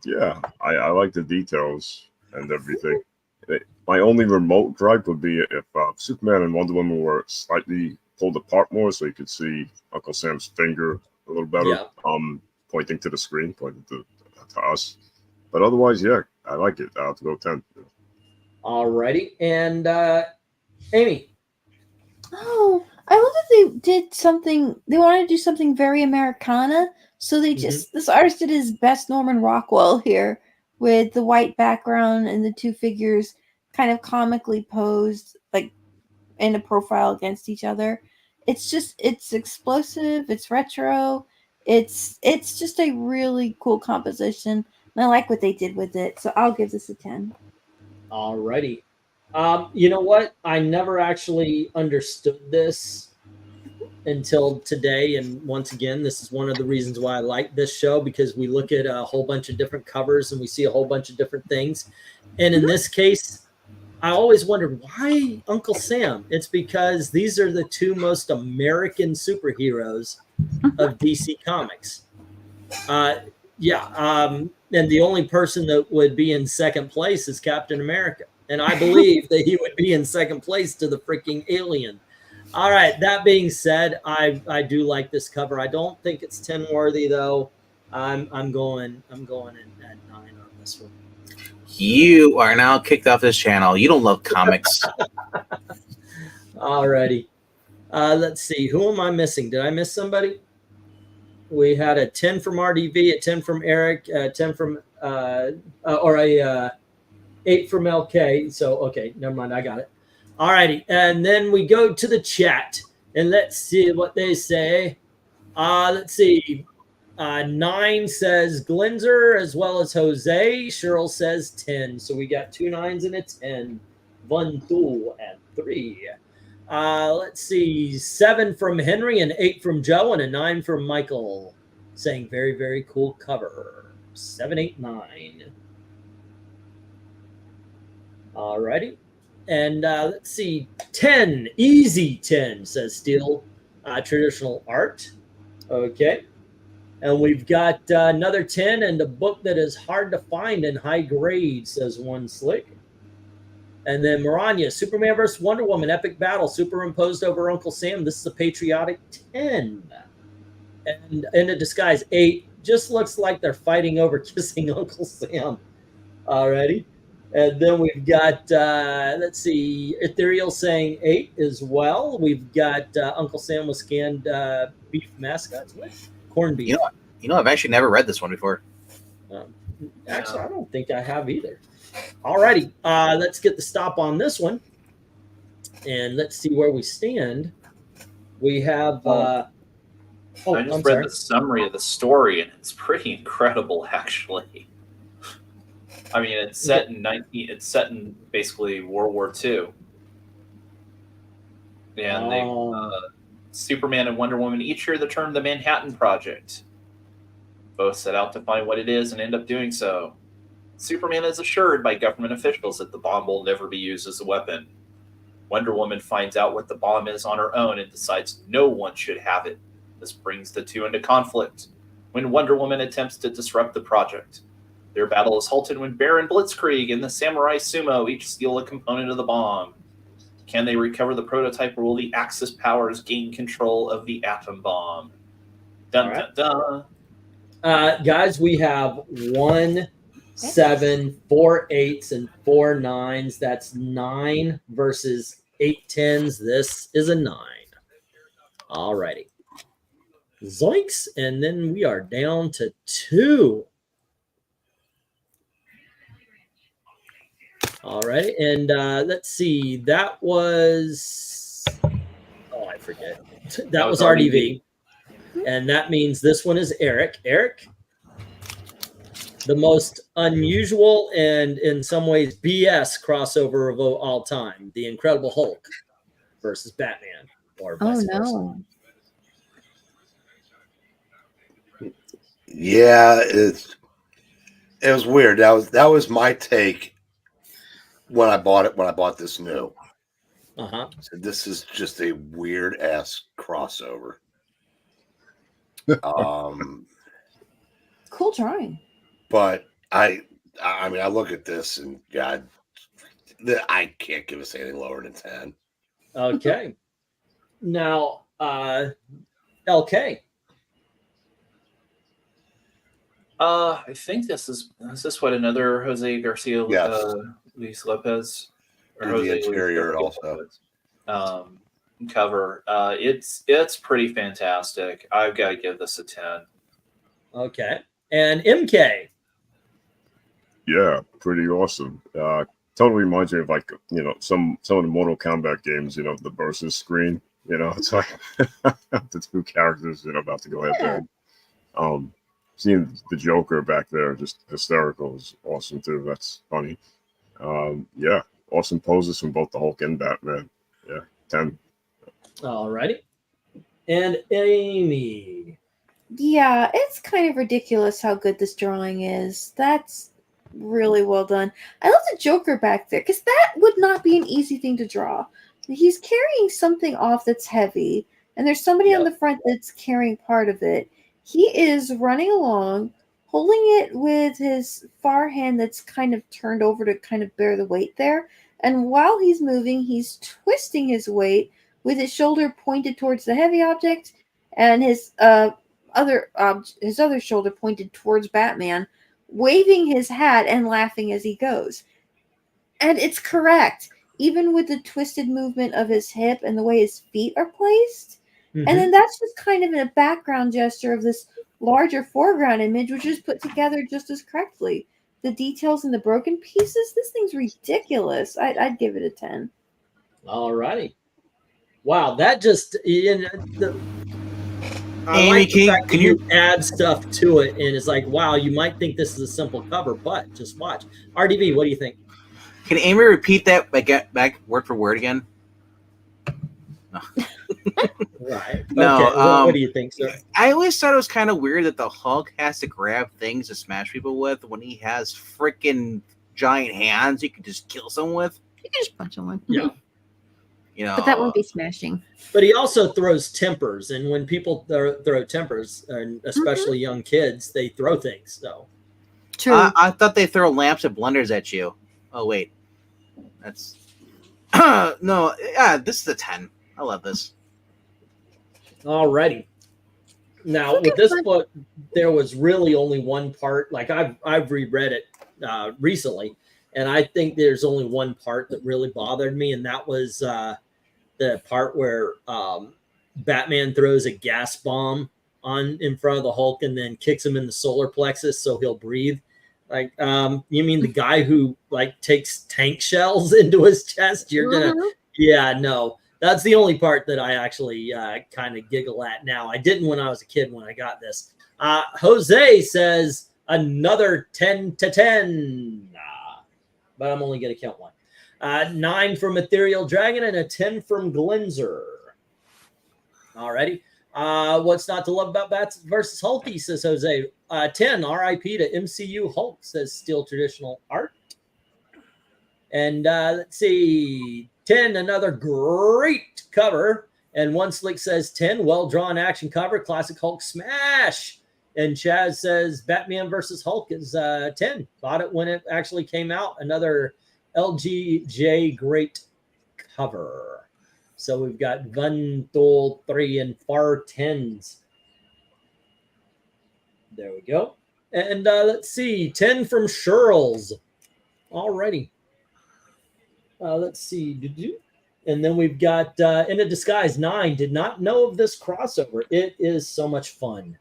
Speaker 1: Yeah, I like the details and everything. My only remote gripe would be if Superman and Wonder Woman were slightly pulled apart more, so you could see Uncle Sam's finger a little better.
Speaker 3: Yeah.
Speaker 1: Pointing to the screen, pointing to us. But otherwise, yeah, I like it. I'll have to go 10.
Speaker 3: All righty. And Amy?
Speaker 6: Oh, I love that they did something. They wanted to do something very Americana. So they just, this artist did his best Norman Rockwell here with the white background and the two figures kind of comically posed, like in a profile against each other. It's explosive. It's retro. It's just a really cool composition. And I like what they did with it. So I'll give this a 10.
Speaker 3: All righty. You know what? I never actually understood this until today. And once again, this is one of the reasons why I like this show, because we look at a whole bunch of different covers and we see a whole bunch of different things. And in this case, I always wondered why Uncle Sam. It's because these are the two most American superheroes of DC Comics. And the only person that would be in second place is Captain America. And I believe that he would be in second place to the freaking alien. All right. That being said, I do like this cover. I don't think it's 10 worthy though. I'm going in at 9 on this one.
Speaker 2: You are now kicked off this channel. You don't love comics.
Speaker 3: All righty. Let's see. Who am I missing? Did I miss somebody? We had a 10 from RDV, a 10 from Eric, 10 from 8 from LK. So, okay, never mind. I got it. All righty. And then we go to the chat and let's see what they say. Let's see. 9 says Glenzer as well as Jose. Cheryl says 10. So we got 2 9s and a 10. 1, 2, and 3. Let's see. 7 from Henry and 8 from Joe and a 9 from Michael. Saying very, very cool cover. 7, 8, 9. All righty. And let's see. 10. Easy 10, says Steel. Traditional art. Okay. And we've got another 10 and a book that is hard to find in high grade, says One Slick. And then Maranya, Superman versus Wonder Woman, epic battle superimposed over Uncle Sam. This is a patriotic 10. And in a disguise 8, just looks like they're fighting over kissing Uncle Sam. Alrighty. And then we've got, let's see, Ethereal saying 8 as well. We've got Uncle Sam with scanned beef mascots with corned beef.
Speaker 2: You know, I've actually never read this one before.
Speaker 3: Actually, I don't think I have either. Alrighty, let's get the stop on this one, and let's see where we stand. We have.
Speaker 7: I just read the summary of the story, and it's pretty incredible, actually. I mean, it's set in It's set in basically World War II, and Superman and Wonder Woman each hear the term the Manhattan Project. Both set out to find what it is and end up doing so. Superman is assured by government officials that the bomb will never be used as a weapon. Wonder Woman finds out what the bomb is on her own and decides no one should have it. This brings the two into conflict when Wonder Woman attempts to disrupt the project. Their battle is halted when Baron Blitzkrieg and the Samurai Sumo each steal a component of the bomb. Can they recover the prototype, or will the Axis powers gain control of the atom bomb? Dun,
Speaker 3: All right.
Speaker 7: dun, dun.
Speaker 3: Guys, we have 1, 7, 4 8s, and 4 9s. That's 9 versus 8 10s. This is a 9. All righty. Zoinks. And then we are down to 2. All right. And let's see. That was, oh, I forget. That was RDV. And that means this one is Eric. Eric, the most unusual and in some ways BS crossover of all time, the Incredible Hulk versus Batman. Or vice versa.
Speaker 5: Yeah, it was weird. That was my take when I bought it. When I bought this new, so this is just a weird ass crossover.
Speaker 6: Cool drawing.
Speaker 5: But I mean, I look at this and God, I can't give us anything lower than 10.
Speaker 3: Okay. Now, LK.
Speaker 7: I think is this what, another Jose Garcia Luis Lopez or
Speaker 5: the
Speaker 7: Jose
Speaker 5: interior
Speaker 7: Luis
Speaker 5: also
Speaker 7: cover. It's pretty fantastic. I've got to give this a 10.
Speaker 3: Okay. And MK.
Speaker 1: Yeah, pretty awesome. Totally reminds me of, like, you know, some of the Mortal Kombat games, you know, the versus screen, you know, it's like the two characters, you know, about to go head to head. Seeing the Joker back there, just hysterical, is awesome too. That's funny. Yeah, awesome poses from both the Hulk and Batman. Yeah, 10.
Speaker 3: All righty. And Amy.
Speaker 6: Yeah, it's kind of ridiculous how good this drawing is. That's really well done. I love the Joker back there, because that would not be an easy thing to draw. He's carrying something off that's heavy, and there's somebody on the front that's carrying part of it. He is running along, holding it with his far hand that's kind of turned over to kind of bear the weight there. And while he's moving, he's twisting his weight with his shoulder pointed towards the heavy object, and his other shoulder pointed towards Batman, waving his hat and laughing as he goes. And it's correct, even with the twisted movement of his hip and the way his feet are placed. And then that's just kind of in a background gesture of this larger foreground image, which is put together just as correctly. The details and the broken pieces, this thing's ridiculous. I'd give it a 10.
Speaker 3: All righty. Wow, that just Amy,
Speaker 2: like can you
Speaker 3: add stuff to it? And it's like, wow, you might think this is a simple cover, but just watch. RDB, what do you think?
Speaker 2: Can Amy repeat that back word for word again? No.
Speaker 3: Right.
Speaker 2: No.
Speaker 3: Okay. What do you think, sir?
Speaker 2: I always thought it was kind of weird that the Hulk has to grab things to smash people with when he has freaking giant hands you can just kill someone with.
Speaker 6: You can just punch someone.
Speaker 3: Yeah.
Speaker 2: You know,
Speaker 6: but that won't be smashing.
Speaker 3: But he also throws tempers, and when people throw tempers, and especially young kids, they throw things. So
Speaker 6: true.
Speaker 2: I thought they throw lamps and blenders at you. Oh wait, that's no. Yeah, this is a 10. I love this.
Speaker 3: Alrighty. Now with this book, there was really only one part. Like I've reread it recently, and I think there's only one part that really bothered me, and that was the part where Batman throws a gas bomb in front of the Hulk and then kicks him in the solar plexus so he'll breathe. Like, you mean the guy who like takes tank shells into his chest? You're gonna, yeah, no. That's the only part that I actually kind of giggle at now. I didn't when I was a kid when I got this. Jose says another 10 to 10. But I'm only going to count one. 9 from Ethereal Dragon and a 10 from Glenzer. Alrighty. What's not to love about Bats versus Hulky, says Jose. 10, RIP to MCU Hulk, says Steel Traditional Art. And let's see, 10, another great cover. And One Slick says 10, well-drawn action cover, classic Hulk smash. And Chaz says Batman versus Hulk is 10. Bought it when it actually came out. Another LGJ great cover. So we've got 1, 2, 3, and 4 10s. There we go. And let's see, 10 from Shirls. Alrighty. Let's see. And then we've got In a Disguise 9. Did not know of this crossover. It is so much fun.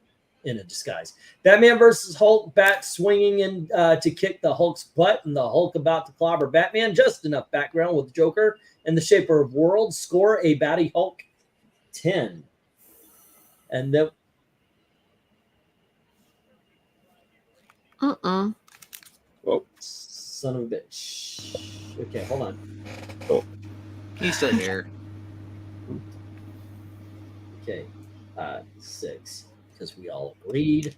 Speaker 3: In a Disguise. Batman versus Hulk, Bat swinging in to kick the Hulk's butt, and the Hulk about to clobber Batman. Just enough background with Joker and the Shaper of Worlds. Score a Batty Hulk 10. And then
Speaker 1: Well,
Speaker 3: son of a bitch. Okay, hold on.
Speaker 1: oh,
Speaker 2: He's still here.
Speaker 3: Okay, 6. Because we all agreed.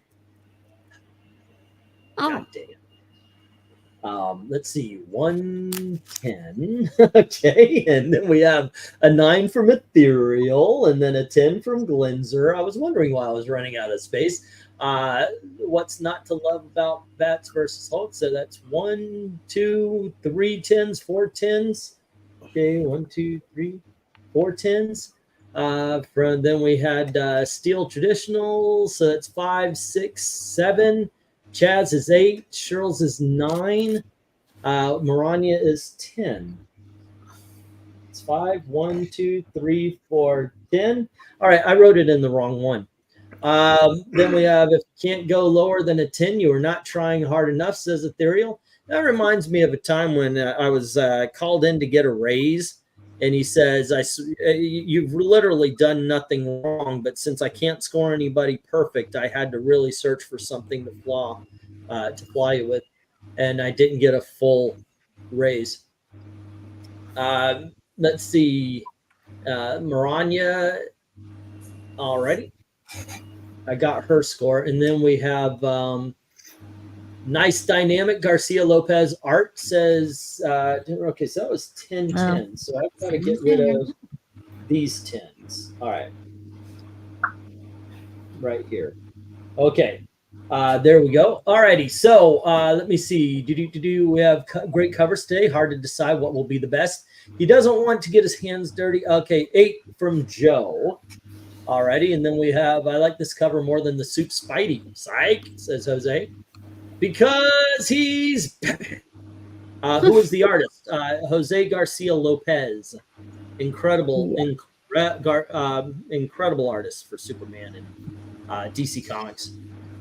Speaker 3: God damn. Let's see, 110. Okay, and then we have a 9 from Ethereal, and then a 10 from Glenzer. I was wondering why I was running out of space. What's not to love about Bats versus Hulk? So that's 1, 2, 3 10s, 4 10s. Okay, 1, 2, 3, 4 10s. From then we had Steel Traditional, so that's 5, 6, 7. Chaz is 8. Shirls is 9. Maranya is 10. It's 5, 1, 2, 3, 4, 10. All right, I wrote it in the wrong one. Then we have if you can't go lower than a 10, you are not trying hard enough, says Ethereal. That reminds me of a time when I was called in to get a raise. And he says, you've literally done nothing wrong, but since I can't score anybody perfect, I had to really search for something to fly you with. And I didn't get a full raise. Let's see. Maranya, already. I got her score. And then we have Nice Dynamic Garcia Lopez Art says, okay, so that was 10 10s. So I've got to get rid of these 10s. All right. Right here. Okay. There we go. All righty. So let me see. We have great covers today. Hard to decide what will be the best. He doesn't want to get his hands dirty. Okay. 8 from Joe. All righty. And then we have, I like this cover more than the Soup Spidey. Psych, says Jose. Because he's who is the artist? Jose Garcia Lopez. Incredible artist for Superman and DC Comics.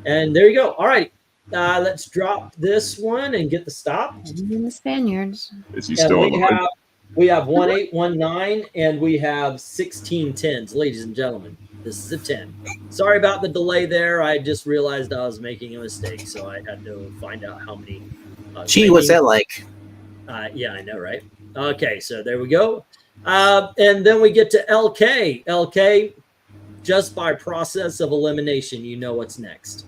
Speaker 3: And there you go. All right. Let's drop this one and get the stop.
Speaker 6: In the Spaniards.
Speaker 1: is he still alive?
Speaker 3: We have 1819 and we have 16 10s, ladies and gentlemen. This is a 10. Sorry about the delay there. I just realized I was making a mistake, so I had to find out how many.
Speaker 2: Gee, what's that like?
Speaker 3: Yeah, I know, right? Okay, so there we go. And then we get to LK. LK, just by process of elimination, you know what's next.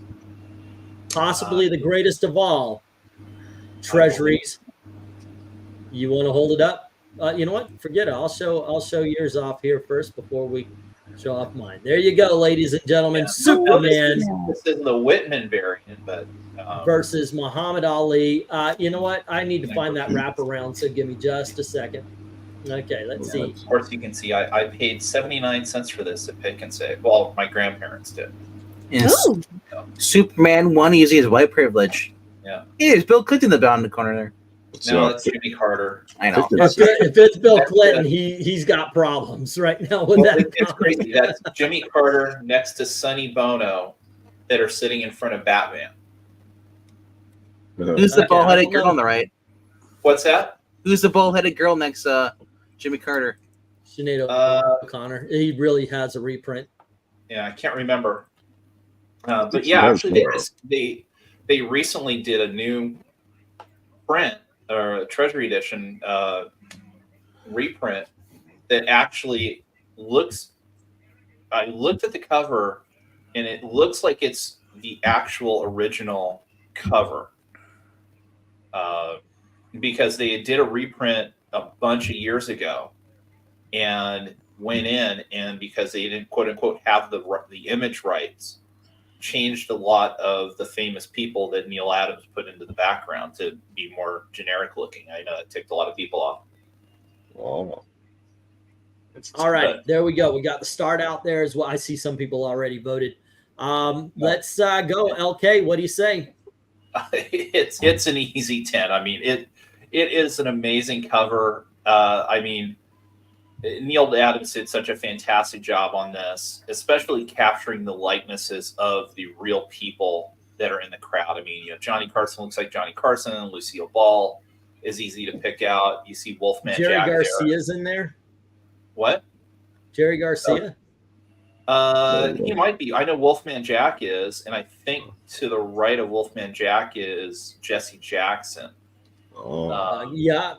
Speaker 3: Possibly the greatest of all. Treasuries. You want to hold it up? You know what? Forget it. I'll show yours off here first before we show off mine. There you go, ladies and gentlemen. Yeah. Superman.
Speaker 7: This is the Whitman variant, but
Speaker 3: versus Muhammad Ali. You know what? I need to find that wraparound, so give me just a second. Okay, let's see.
Speaker 7: Of course, you can see I paid 79 cents for this at Pick and Save. Well, my grandparents did.
Speaker 2: Yes. Superman 1 using his white privilege.
Speaker 7: Yeah.
Speaker 2: Yeah, it's Bill Clinton in the corner there.
Speaker 7: No, that's Jimmy Carter.
Speaker 2: I know.
Speaker 3: If it's Bill Clinton, he's got problems right now with that.
Speaker 7: It's crazy. That's Jimmy Carter next to Sonny Bono that are sitting in front of Batman.
Speaker 2: Who's the bald-headed girl on the right?
Speaker 7: What's that?
Speaker 2: Who's the bald-headed girl next to Jimmy Carter?
Speaker 3: Sinead O'Connor. He really has a reprint.
Speaker 7: Yeah, I can't remember. But yeah, actually, they recently did a new print or a Treasury edition reprint that actually looks I looked at the cover, and it looks like it's the actual original cover, because they did a reprint a bunch of years ago, and went in, and because they didn't quote unquote have the image rights, changed a lot of the famous people that Neil Adams put into the background to be more generic looking. I know it ticked a lot of people off.
Speaker 1: Oh.
Speaker 3: All right, there we go. We got the start out there as well. I see some people already voted. Let's go. LK, what do you say?
Speaker 7: It's an easy 10. I mean, it is an amazing cover. I mean, Neil Adams did such a fantastic job on this, especially capturing the likenesses of the real people that are in the crowd. I mean, Johnny Carson looks like Johnny Carson. Lucille Ball is easy to pick out. You see Wolfman
Speaker 3: Jerry
Speaker 7: Jack
Speaker 3: Garcia's
Speaker 7: there.
Speaker 3: in there.
Speaker 7: What?
Speaker 3: Jerry Garcia?
Speaker 7: He might be. I know Wolfman Jack is, and I think to the right of Wolfman Jack is Jesse Jackson.
Speaker 3: Yeah.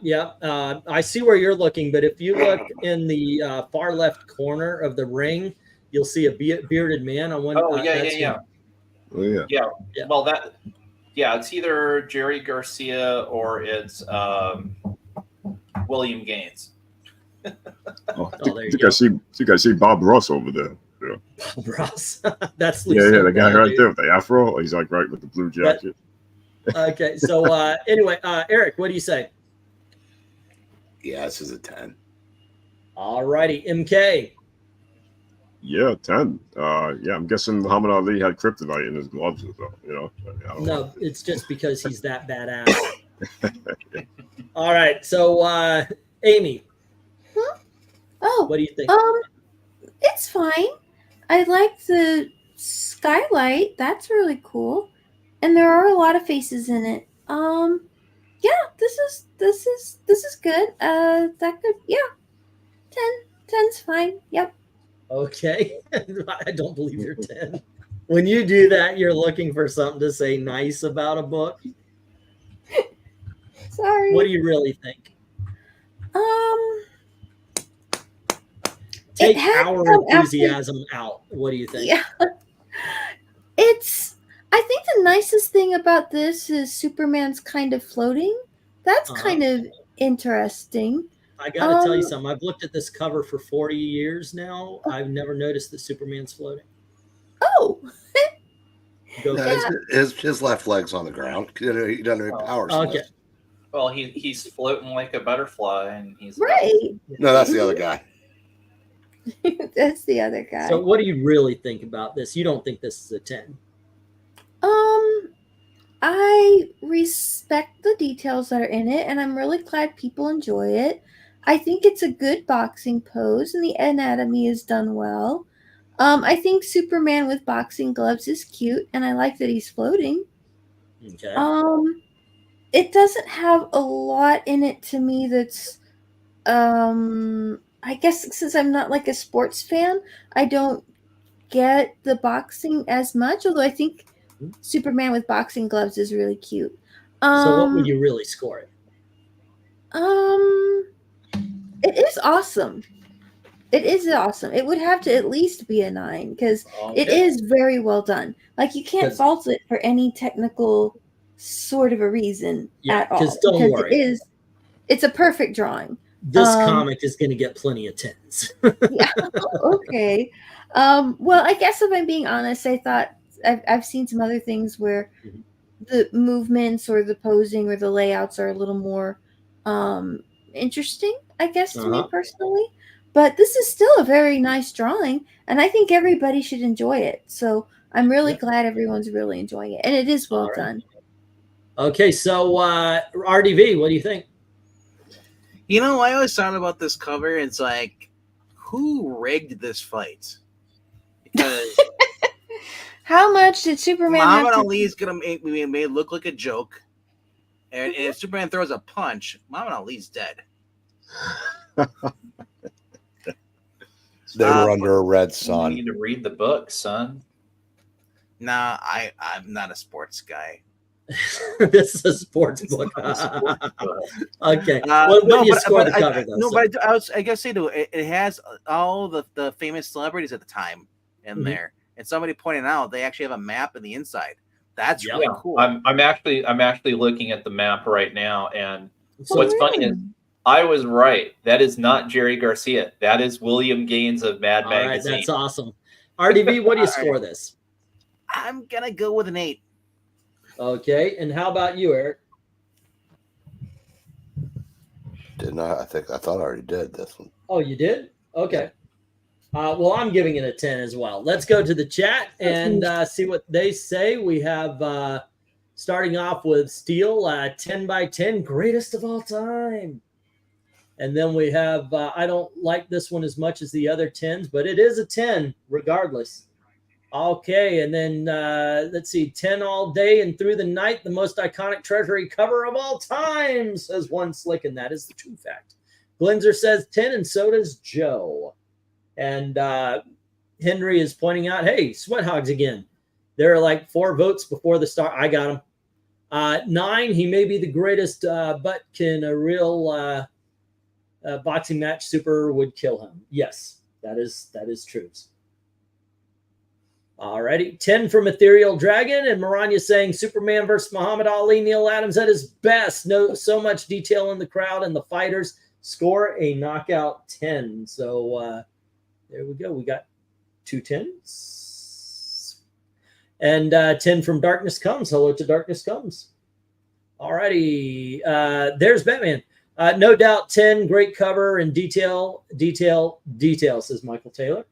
Speaker 3: I see where you're looking, but if you look in the far left corner of the ring, you'll see a bearded man.
Speaker 7: Yeah. Well, it's either Jerry Garcia or it's William Gaines.
Speaker 1: There you go. I see Bob Ross over there. Yeah.
Speaker 3: Bob Ross. That's
Speaker 1: the guy right there with the afro. He's like right with the blue jacket.
Speaker 3: Okay, so anyway, Eric, what do you say?
Speaker 5: Yeah, this is a 10.
Speaker 3: All righty, MK.
Speaker 1: Yeah, 10. Yeah, I'm guessing Muhammad Ali had kryptonite in his gloves or something,
Speaker 3: No, it's just because he's that badass. All right, so Amy.
Speaker 6: Huh? Oh.
Speaker 3: What do you think?
Speaker 6: It's fine. I like the skylight. That's really cool. And there are a lot of faces in it. Yeah, this is good. That could, yeah. 10's fine. Yep.
Speaker 3: Okay. I don't believe you're 10. When you do that, you're looking for something to say nice about a book.
Speaker 6: Sorry.
Speaker 3: What do you really think? Take our enthusiasm out. What do you think?
Speaker 6: Yeah. I think the nicest thing about this is Superman's kind of floating. That's kind of interesting.
Speaker 3: I gotta tell you something. I've looked at this cover for 40 years now. I've never noticed that Superman's floating.
Speaker 6: Oh.
Speaker 5: His left leg's on the ground. He doesn't have powers.
Speaker 3: Okay.
Speaker 7: Well, he's floating like a butterfly, and he's
Speaker 6: right.
Speaker 5: No, that's the other guy.
Speaker 6: That's the other guy.
Speaker 3: So, what do you really think about this? You don't think this is a 10?
Speaker 6: I respect the details that are in it, and I'm really glad people enjoy it. I think it's a good boxing pose, and the anatomy is done well. I think Superman with boxing gloves is cute, and I like that he's floating.
Speaker 3: Okay.
Speaker 6: It doesn't have a lot in it to me that's, I guess since I'm not like a sports fan, I don't get the boxing as much, although I think Superman with boxing gloves is really cute.
Speaker 3: So what would you really score it?
Speaker 6: It is awesome. It is awesome. It would have to at least be a 9 because it is very well done. Like you can't fault it for any technical sort of a reason at all.
Speaker 3: Because don't worry.
Speaker 6: It's a perfect drawing.
Speaker 3: This comic is going to get plenty of 10s.
Speaker 6: Yeah. Okay. Well, I guess if I'm being honest, I thought I've seen some other things where the movements or the posing or the layouts are a little more interesting, I guess, to me personally. But this is still a very nice drawing, and I think everybody should enjoy it. So I'm really glad everyone's really enjoying it, and it is well done.
Speaker 3: Okay, so RDV, what do you think?
Speaker 2: I always thought about this cover. It's like, who rigged this fight? Because
Speaker 6: how much did Superman?
Speaker 2: Muhammad Ali is gonna make it look like a joke, and if Superman throws a punch, Muhammad Ali's dead.
Speaker 5: They were under a red sun.
Speaker 7: You need to read the book, son.
Speaker 2: Nah, I'm not a sports guy.
Speaker 3: This is a sports book. Okay. What do you score the cover, though?
Speaker 2: No, but I guess say, it has all the famous celebrities at the time in there. And somebody pointed out they actually have a map in the inside. That's really cool.
Speaker 7: I'm actually looking at the map right now, and what's funny is I was right. That is not Jerry Garcia. That is William Gaines of Mad Magazine.
Speaker 3: Right, that's awesome. RDV, what do you score this?
Speaker 2: I'm gonna go with an 8.
Speaker 3: Okay, and how about you, Eric?
Speaker 5: Didn't I? I thought I already did this one.
Speaker 3: Oh, you did? Okay. Well, I'm giving it a 10 as well. Let's go to the chat and see what they say. We have starting off with Steel, 10 by 10, greatest of all time. And then we have, I don't like this one as much as the other 10s, but it is a 10 regardless. Okay, and then let's see, 10 all day and through the night, the most iconic Treasury cover of all time, says one slick, and that is the true fact. Glenzer says 10, and so does Joe. And Henry is pointing out, hey, Sweat Hogs again. There are like 4 votes before the start. I got him. 9, he may be the greatest, but can a real boxing match super would kill him. Yes, that is true. Alrighty, 10 from Ethereal Dragon, and Maranya saying Superman versus Muhammad Ali, Neil Adams at his best. No, so much detail in the crowd and the fighters. Score a knockout 10. So there we go. We got 2 10s. And 10 from Darkness Comes. Hello to Darkness Comes. Alrighty, there's Batman. No doubt 10, great cover and detail, says Michael Taylor.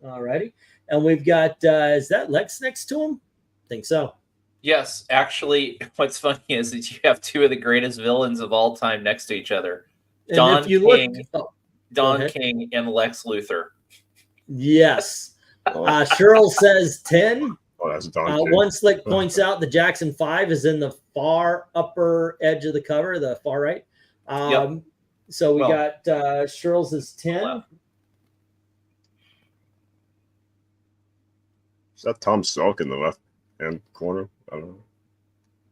Speaker 3: Alrighty. And we've got, is that Lex next to him? I think so.
Speaker 7: Yes, actually, what's funny is that you have 2 of the greatest villains of all time next to each other. Don King and Lex Luthor.
Speaker 3: Yes. Cheryl says 10.
Speaker 1: Oh, that's Don.
Speaker 3: One slick points out the Jackson 5 is in the far upper edge of the cover, the far right. So we got Cheryl's is 10.
Speaker 7: Left.
Speaker 1: Is that Tom Selleck in the left hand corner? I don't know.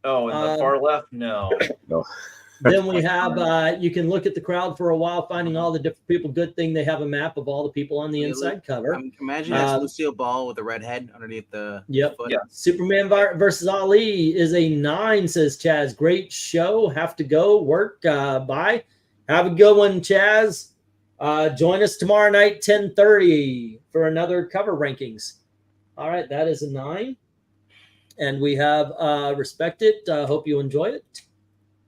Speaker 7: Oh, in the far left? No.
Speaker 1: No.
Speaker 3: Then we have, you can look at the crowd for a while, finding all the different people. Good thing they have a map of all the people on the inside cover.
Speaker 2: Imagine that's Lucille Ball with a red head underneath the foot.
Speaker 3: Yeah. Superman versus Ali is a 9, says Chaz. Great show. Have to go. Work. Bye. Have a good one, Chaz. Join us tomorrow night, 10:30 for another cover rankings. All right, that is a 9. And we have Respect It. Hope you enjoy it.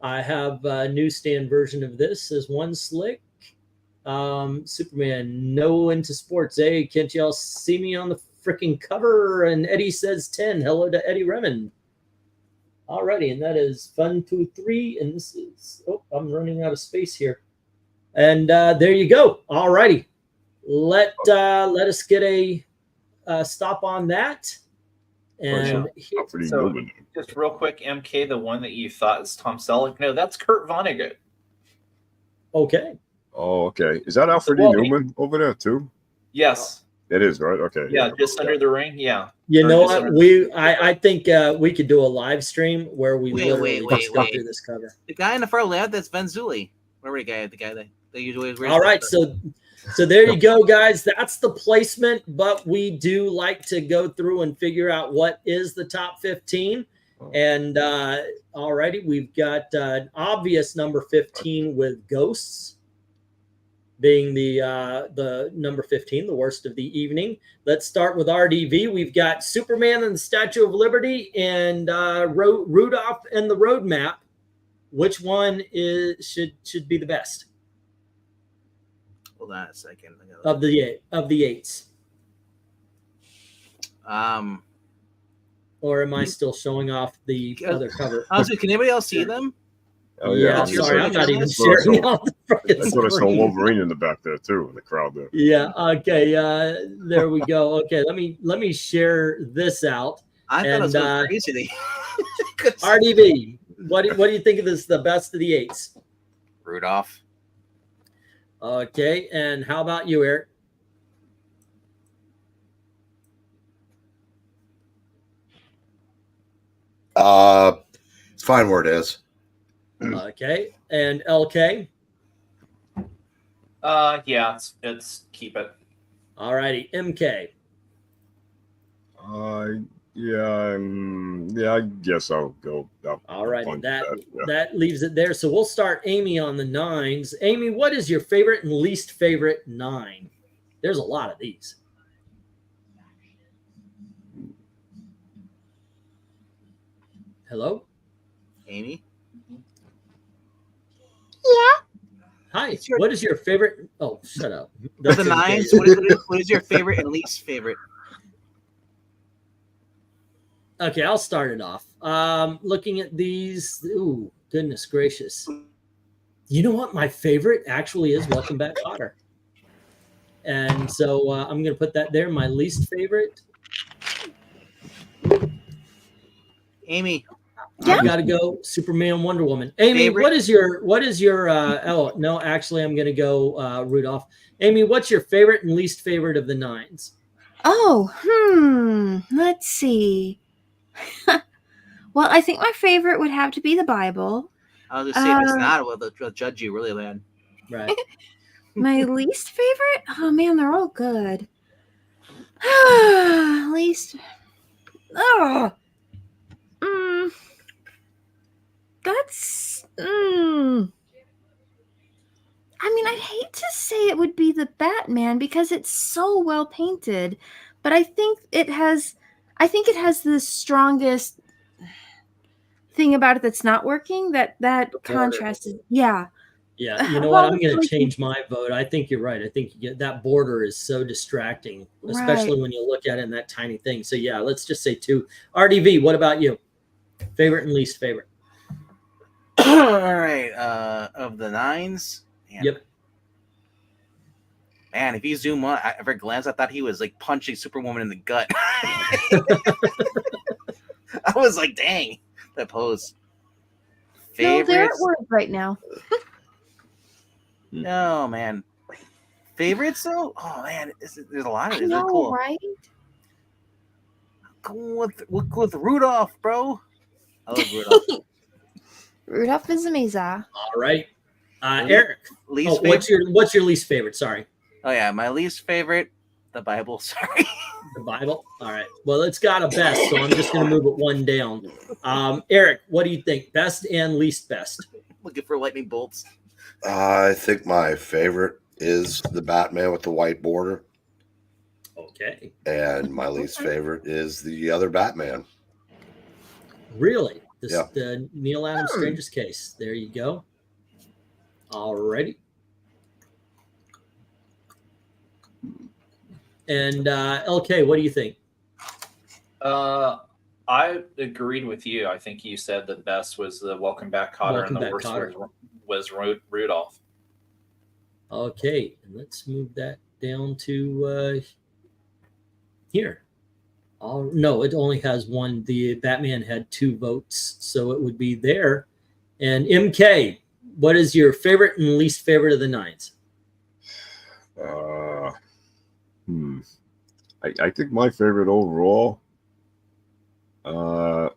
Speaker 3: I have a newsstand version of this as one slick. Superman, no into sports. Hey, can't y'all see me on the freaking cover? And Eddie says 10. Hello to Eddie Remond. All righty, and that is Fun 2-3. And this is, oh, I'm running out of space here. And there you go. All righty. Let us get a stop on that. And
Speaker 7: so, just real quick, MK, the one that you thought is Tom Selleck, no, that's Kurt Vonnegut.
Speaker 3: Okay.
Speaker 1: Oh, okay. Is that Alfred E. Newman over there too?
Speaker 7: Yes.
Speaker 1: It is, right? Okay.
Speaker 7: Yeah, just under the ring. Yeah.
Speaker 3: You know what? I think we could do a live stream where we literally just go through this cover.
Speaker 2: The guy in the far left, that's Ben Zuli. Remember the guy that they usually wear.
Speaker 3: All right, so there you go, guys. That's the placement, but we do like to go through and figure out what is the top 15. And alrighty, we've got obvious number 15 with Ghosts being the number 15, the worst of the evening. Let's start with RDV. We've got Superman and the Statue of Liberty and Rudolph and the Roadmap. Which one should be the best?
Speaker 2: Hold on a second.
Speaker 3: Of the 8s. Or am I still showing off the other cover?
Speaker 2: Honestly, can anybody else see them?
Speaker 1: Oh yeah.
Speaker 3: Sorry, I'm not even sharing all the fucking
Speaker 1: I saw Wolverine in the back there too, in the crowd there.
Speaker 3: Yeah. Okay. There we go. Okay. Let me share this out.
Speaker 2: I thought it was so crazy.
Speaker 3: RDV, what do you think of this? The best of the 8s.
Speaker 2: Rudolph.
Speaker 3: Okay. And how about you, Eric?
Speaker 5: It's fine where it is.
Speaker 3: Okay. And LK?
Speaker 7: Yeah, it's keep it.
Speaker 3: All righty. MK?
Speaker 1: Yeah, I guess I'll go.
Speaker 3: All right,
Speaker 1: yeah.
Speaker 3: that leaves it there. So we'll start Amy on the 9s. Amy, what is your favorite and least favorite 9? There's a lot of these. Hello,
Speaker 2: Amy.
Speaker 3: Hi. What is your favorite? Oh, shut up.
Speaker 2: For the 9s, what is your favorite and least favorite?
Speaker 3: Okay, I'll start it off. Looking at these, ooh, goodness gracious. You know what? My favorite actually is Welcome Back, Kotter. And so I'm going to put that there. My least favorite.
Speaker 2: Amy.
Speaker 3: I've got to go Superman, Wonder Woman. Amy,
Speaker 2: Favorite?
Speaker 3: what is your, oh, no, actually, I'm going to go Rudolph. Amy, what's your favorite and least favorite of the 9s?
Speaker 6: Oh, let's see. Well, I think my favorite would have to be the Bible.
Speaker 2: I was going to say, if it's not, they'll judge you really bad.
Speaker 3: Right.
Speaker 6: My least favorite? Oh, man, they're all good. Least. Oh. That's. I mean, I'd hate to say it would be the Batman because it's so well painted, but I think it has the strongest thing about it that's not working. That contrast is, yeah.
Speaker 3: Yeah, you know what? I'm going to change my vote. I think you're right. I think that border is so distracting, especially when you look at it in that tiny thing. So yeah, let's just say 2. RDV, what about you? Favorite and least favorite?
Speaker 2: All right. Of the 9s. Man.
Speaker 3: Yep.
Speaker 2: Man, if you zoom on, at every glance, I thought he was like punching Superwoman in the gut. I was like, dang, that pose.
Speaker 6: No, they're at work right now.
Speaker 2: No, man. Favorites, though? Oh, man, there's a lot of
Speaker 6: I
Speaker 2: these.
Speaker 6: know,
Speaker 2: Cool.
Speaker 6: right?
Speaker 2: Go with Rudolph, bro. I love Rudolph.
Speaker 6: Rudolph is amazing.
Speaker 3: All right. Eric,
Speaker 2: Least
Speaker 3: what's your least favorite? Sorry.
Speaker 2: Oh, yeah, my least favorite, the Bible. Sorry.
Speaker 3: The Bible? All right. Well, it's got a best, so I'm just going to move it 1 down. Eric, what do you think? Best and least best?
Speaker 2: Looking for lightning bolts.
Speaker 5: I think my favorite is the Batman with the white border.
Speaker 3: Okay.
Speaker 5: And my least favorite is the other Batman.
Speaker 3: Really? The Neil Adams Strangest Case. There you go. All righty. And LK, what do you think?
Speaker 7: I agreed with you. I think you said the best was the Welcome Back, Kotter, and the worst was Rudolph.
Speaker 3: Okay, and let's move that down to here. No, it only has 1. The Batman had 2 votes, so it would be there. And MK, what is your favorite and least favorite of the 9s?
Speaker 1: I think my favorite overall, the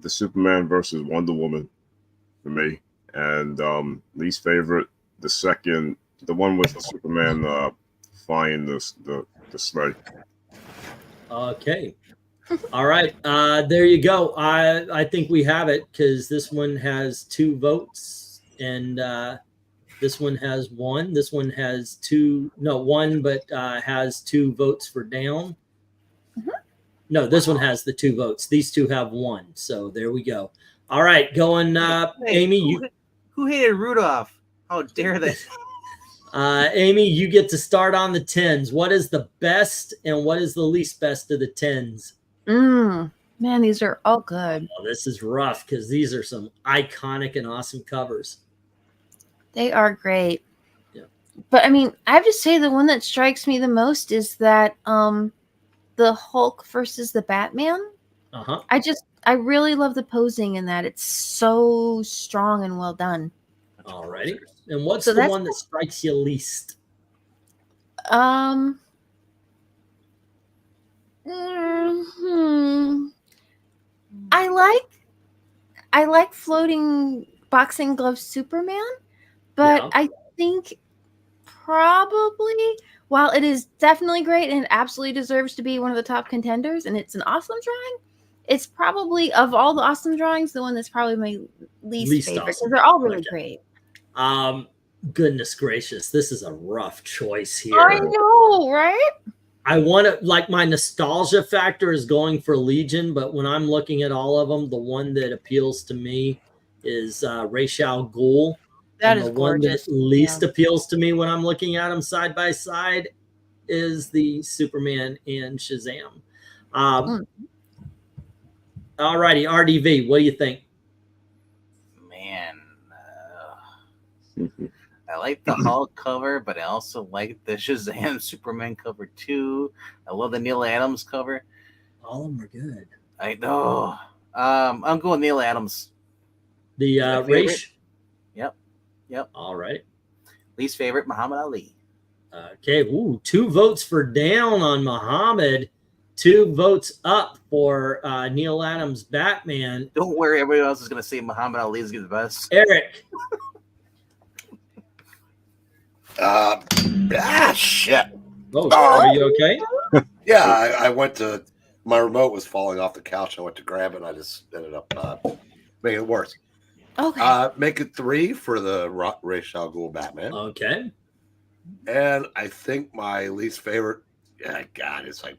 Speaker 1: Superman versus Wonder Woman for me, and least favorite, the one with the Superman flying the sleigh.
Speaker 3: Okay. All right. There you go. I think we have it because this one has 2 votes and this one has 1. This one has 2. No, 1, but has 2 votes for down. No, this one has the 2 votes. These 2 have 1. So there we go. All right. Going, Amy.
Speaker 2: Who hated Rudolph? How dare they?
Speaker 3: Amy, you get to start on the 10s. What is the best and what is the least best of the 10s?
Speaker 6: Man, these are all good.
Speaker 3: Oh, this is rough because these are some iconic and awesome covers.
Speaker 6: They are great.
Speaker 3: Yeah.
Speaker 6: But I mean, I have to say the one that strikes me the most is that the Hulk versus the Batman. I really love the posing in that. It's so strong and well done.
Speaker 3: All righty. And what's the one that strikes you least?
Speaker 6: I like floating boxing glove Superman, but
Speaker 3: Yeah.
Speaker 6: I think probably, while it is definitely great and it absolutely deserves to be one of the top contenders, and it's an awesome drawing, it's probably, of all the awesome drawings, the one that's probably my least favorite, because
Speaker 3: awesome.
Speaker 6: they're all really
Speaker 3: Okay.
Speaker 6: great.
Speaker 3: Goodness gracious, this is a rough choice here.
Speaker 6: I know, right?
Speaker 3: I want to, like, my nostalgia factor is going for Legion, but when I'm looking at all of them, the one that appeals to me is Ra's al Ghul.
Speaker 6: That
Speaker 3: And
Speaker 6: is
Speaker 3: the one
Speaker 6: gorgeous.
Speaker 3: that least appeals to me when I'm looking at them side by side is the Superman and Shazam. All righty, RDV, what do you think?
Speaker 2: Man, I like the Hulk cover, but I also like the Shazam Superman cover too. I love the Neil Adams cover.
Speaker 3: All of them are good.
Speaker 2: I know. I'm going Neil Adams.
Speaker 3: The
Speaker 2: My favorite.
Speaker 3: Ra's.
Speaker 2: Yep.
Speaker 3: All right.
Speaker 2: Least favorite, Muhammad Ali.
Speaker 3: Okay. Ooh, 2 votes for down on Muhammad. 2 votes up for Neil Adams' Batman.
Speaker 2: Don't worry, everybody else is going to say Muhammad Ali is the best.
Speaker 3: Eric.
Speaker 5: Shit.
Speaker 3: Oh, are you okay?
Speaker 5: Yeah, I went to, my remote was falling off the couch. I went to grab it and I just ended up making it worse.
Speaker 6: Okay.
Speaker 5: Make it 3 for the Ra's al Ghul Batman.
Speaker 3: Okay.
Speaker 5: And I think my least favorite, God, it's like,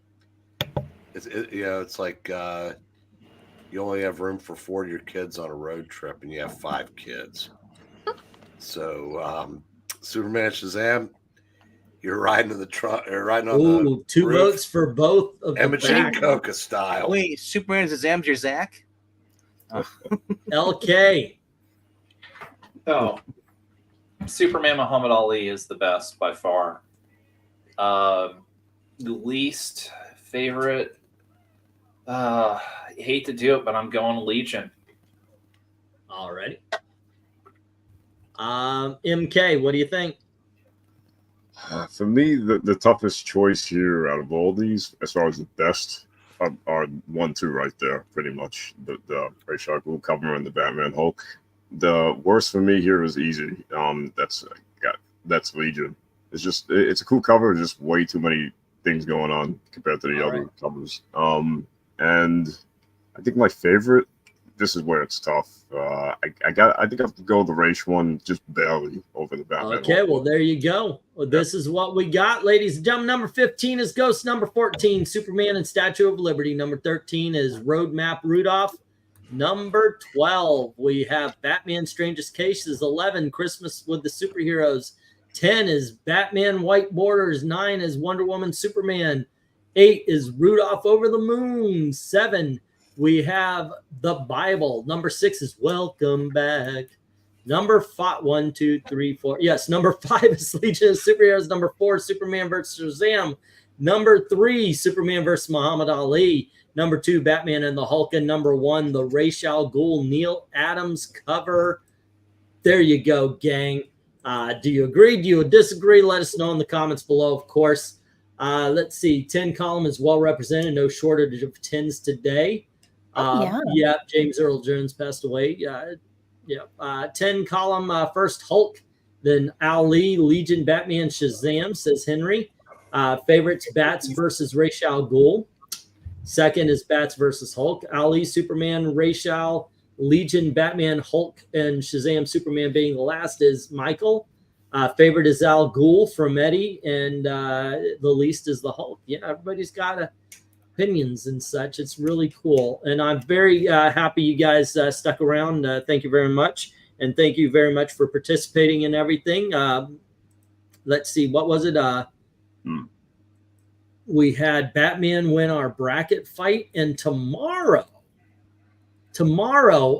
Speaker 5: it's like you only have room for 4 of your kids on a road trip and you have 5 kids. So Superman Shazam, you're riding in the truck, or riding on the
Speaker 3: 2
Speaker 5: roof,
Speaker 3: votes for both of the
Speaker 5: Imogene Coca style.
Speaker 2: Wait, Superman Shazam's your Zach?
Speaker 3: LK.
Speaker 7: Oh, Superman Muhammad Ali is the best by far. The least favorite, I hate to do it, but I'm going Legion.
Speaker 3: All right. MK, what do you think?
Speaker 1: For me, the toughest choice here out of all these, as far as the best, are 1, 2 right there, pretty much. The Ra's al Ghul cover and the Batman Hulk. The worst for me here is easy. That's Legion. It's a cool cover. There's just way too many things going on compared to the other covers. And I think my favorite, this is where it's tough. I think I have to go the Ra's one just barely over the Batman.
Speaker 3: Okay, well, there you go. Well, this is what we got, ladies and gentlemen. Number 15 is Ghost. Number 14, Superman and Statue of Liberty. Number 13 is Roadmap Rudolph. Number 12, we have Batman Strangest Cases. 11, Christmas with the Superheroes. 10 is Batman White Borders. 9 is Wonder Woman Superman. 8 is Rudolph Over the Moon. 7, we have the Bible. Number 6 is Welcome Back. Number 5, 1, 2, 3, 4. Yes, number 5 is Legion of Superheroes. Number 4, Superman vs. Shazam. Number 3, Superman vs. Muhammad Ali. Number 2, Batman and the Hulk. And number 1, the Ra's al Ghul Neil Adams cover. There you go, gang. Do you agree? Do you disagree? Let us know in the comments below, of course. Let's see. 10 column is well represented. No shortage of 10s today. Yeah, James Earl Jones passed away. 10 column, first Hulk, then Ali, Legion, Batman, Shazam, says Henry. Favorites, Bats versus Ra's al Ghul. Second is Bats versus Hulk. Ali, Superman, Ra's al, Legion, Batman, Hulk, and Shazam, Superman being the last is Michael. Favorite is Al Ghul from Eddie, and the least is the Hulk. Yeah, everybody's got opinions and such. It's really cool, and I'm very happy you guys stuck around. Thank you very much, and thank you very much for participating in everything. Let's see, what was it? We had Batman win our bracket fight, and tomorrow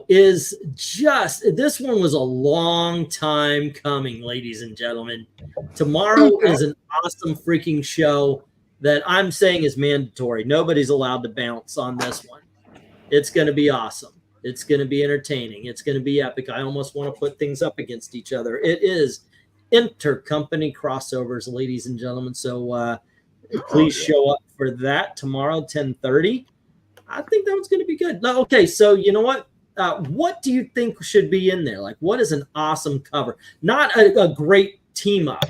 Speaker 3: is just, this one was a long time coming, ladies and gentlemen. Tomorrow is an awesome freaking show that I'm saying is mandatory. Nobody's allowed to bounce on this one. It's going to be awesome. It's going to be entertaining. It's going to be epic. I almost want to put things up against each other. It is intercompany crossovers, ladies and gentlemen. So please show up for that tomorrow, 10:30. I think that one's going to be good. Okay, so you know what? what do you think should be in there? Like, what is an awesome cover? Not a great team up,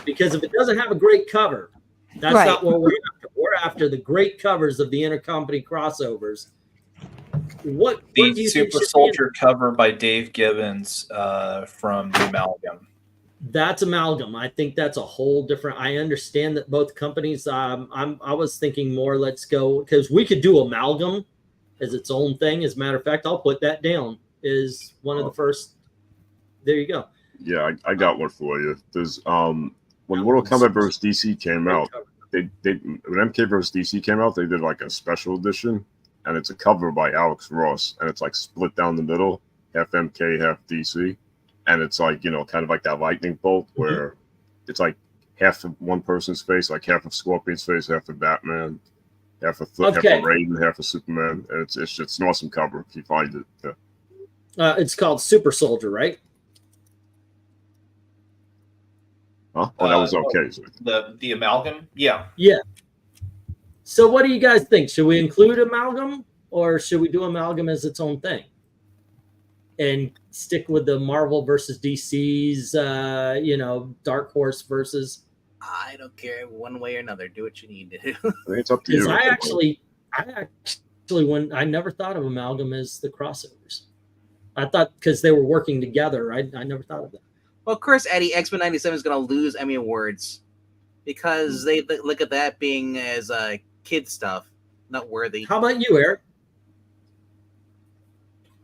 Speaker 3: because if it doesn't have a great cover, that's
Speaker 6: Right.
Speaker 3: not what we're after. We're after the great covers of the intercompany crossovers. What do
Speaker 7: The
Speaker 3: you
Speaker 7: Super
Speaker 3: think should
Speaker 7: Soldier cover by Dave Gibbons from the Amalgam.
Speaker 3: That's Amalgam. I think that's a whole different. I understand that both companies. I was thinking more. Let's go, because we could do Amalgam as its own thing. As a matter of fact, I'll put that down as one of the first. There you go.
Speaker 1: Yeah, I got one for you. There's when Mortal Kombat vs. DC came out, they when MK vs. DC came out, they did like a special edition, and it's a cover by Alex Ross, and it's like split down the middle, half MK, half DC, and it's like, you know, kind of like that lightning bolt where it's like half of one person's face, like half of Scorpion's face, half of Batman, half of half of Raiden, half of Superman, and it's an awesome cover if you find it. Yeah.
Speaker 3: It's called Super Soldier, right?
Speaker 1: Huh? Oh, that was okay.
Speaker 7: The Amalgam? Yeah.
Speaker 3: Yeah. So what do you guys think? Should we include Amalgam, or should we do Amalgam as its own thing and stick with the Marvel versus DC's, you know, Dark Horse versus?
Speaker 2: I don't care one way or another. Do what you need to do.
Speaker 1: I think it's up to you.
Speaker 3: I actually, when I never thought of Amalgam as the crossovers. I thought because they were working together. I never thought of that.
Speaker 2: Well, of course, Eddie, X-Men 97 is going to lose Emmy Awards because they look at that being as kid stuff, not worthy.
Speaker 3: How about you, Eric?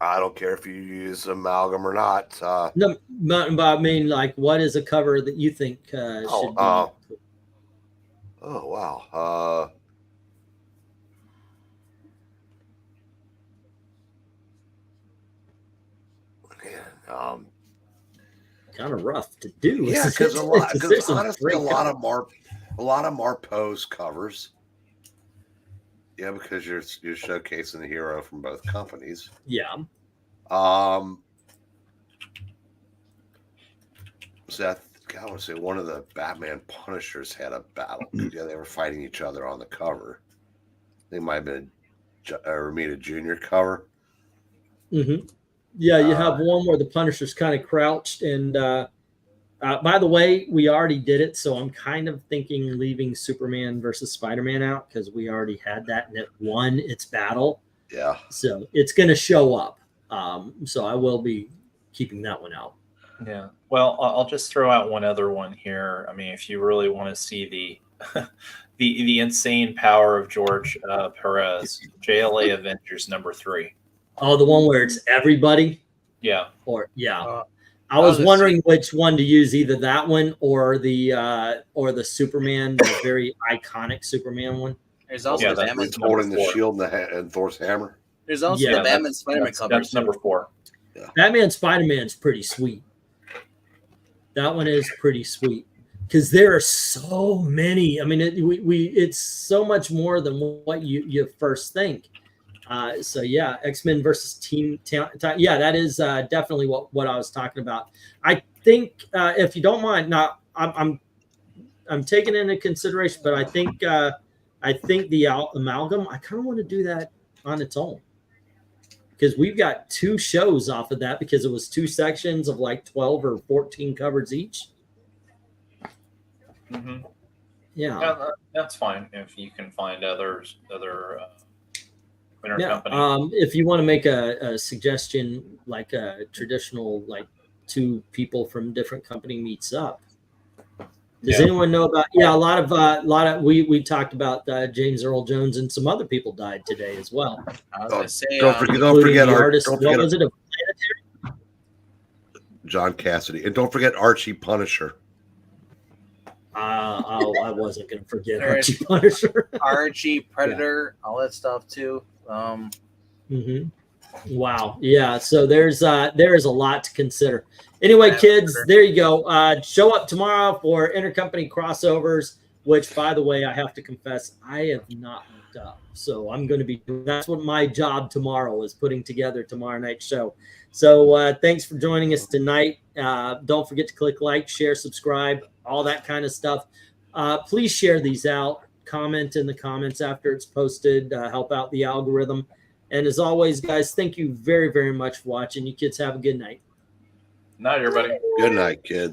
Speaker 5: I don't care if you use Amalgam or not.
Speaker 3: No, but I mean, like, what is a cover that you think should be?
Speaker 5: Oh, wow. Man,
Speaker 3: kind of rough to do.
Speaker 5: Yeah, because honestly, a lot of Marpo's covers. Yeah, because you're showcasing the hero from both companies.
Speaker 3: Yeah.
Speaker 5: Seth, I want to say one of the Batman Punishers had a battle. Yeah, they were fighting each other on the cover. They might have been a Romita Jr. cover.
Speaker 3: Mm-hmm. Yeah, you have one where the Punisher's kind of crouched. And by the way, we already did it, so I'm kind of thinking leaving Superman versus Spider-Man out because we already had that and it won its battle.
Speaker 5: Yeah.
Speaker 3: So it's going to show up. So I will be keeping that one out.
Speaker 7: Yeah. Well, I'll just throw out one other one here. I mean, if you really want to see the insane power of George Perez, JLA Avengers '3.
Speaker 3: Oh, the one where it's everybody?
Speaker 7: Yeah.
Speaker 3: Or yeah. I was wondering which one to use, either that one or the Superman, the very iconic Superman one.
Speaker 2: There's also the Batman
Speaker 5: holding the shield and Thor's hammer.
Speaker 2: There's also the Batman Spider-Man cover.
Speaker 7: That's '4.
Speaker 3: Yeah. Batman Spider-Man's pretty sweet. That one is pretty sweet because there are so many. I mean, it's so much more than what you first think. So yeah, X-Men versus Team. Yeah, that is definitely what I was talking about. I think if you don't mind, now I'm taking into consideration, but I think the Amalgam, I kind of want to do that on its own because we've got 2 shows off of that because it was 2 sections of like 12 or 14 covers each.
Speaker 7: Mm-hmm.
Speaker 3: Yeah,
Speaker 7: that's fine if you can find other.
Speaker 3: Yeah. If you want to make a suggestion, like a traditional, like 2 people from different company meets up. Does anyone know about? Yeah, a lot of we talked about James Earl Jones and some other people died today as well.
Speaker 2: I was gonna say,
Speaker 5: don't forget
Speaker 3: the artist. What was it?
Speaker 5: John Cassidy, and don't forget Archie Punisher.
Speaker 3: I wasn't going to forget Archie Punisher,
Speaker 2: Archie Predator, all that stuff too.
Speaker 3: Wow. Yeah. So there is a lot to consider. Anyway, kids, there you go. Show up tomorrow for intercompany crossovers, which, by the way, I have to confess, I have not looked up. So I'm going to be, that's what my job tomorrow is, putting together tomorrow night's show. So thanks for joining us tonight. Don't forget to click like, share, subscribe, all that kind of stuff. Please share these out. Comment in the comments after it's posted. Help out the algorithm. And as always, guys, thank you very, very much for watching. You kids have a good night.
Speaker 7: Night, everybody.
Speaker 5: Good night, kids.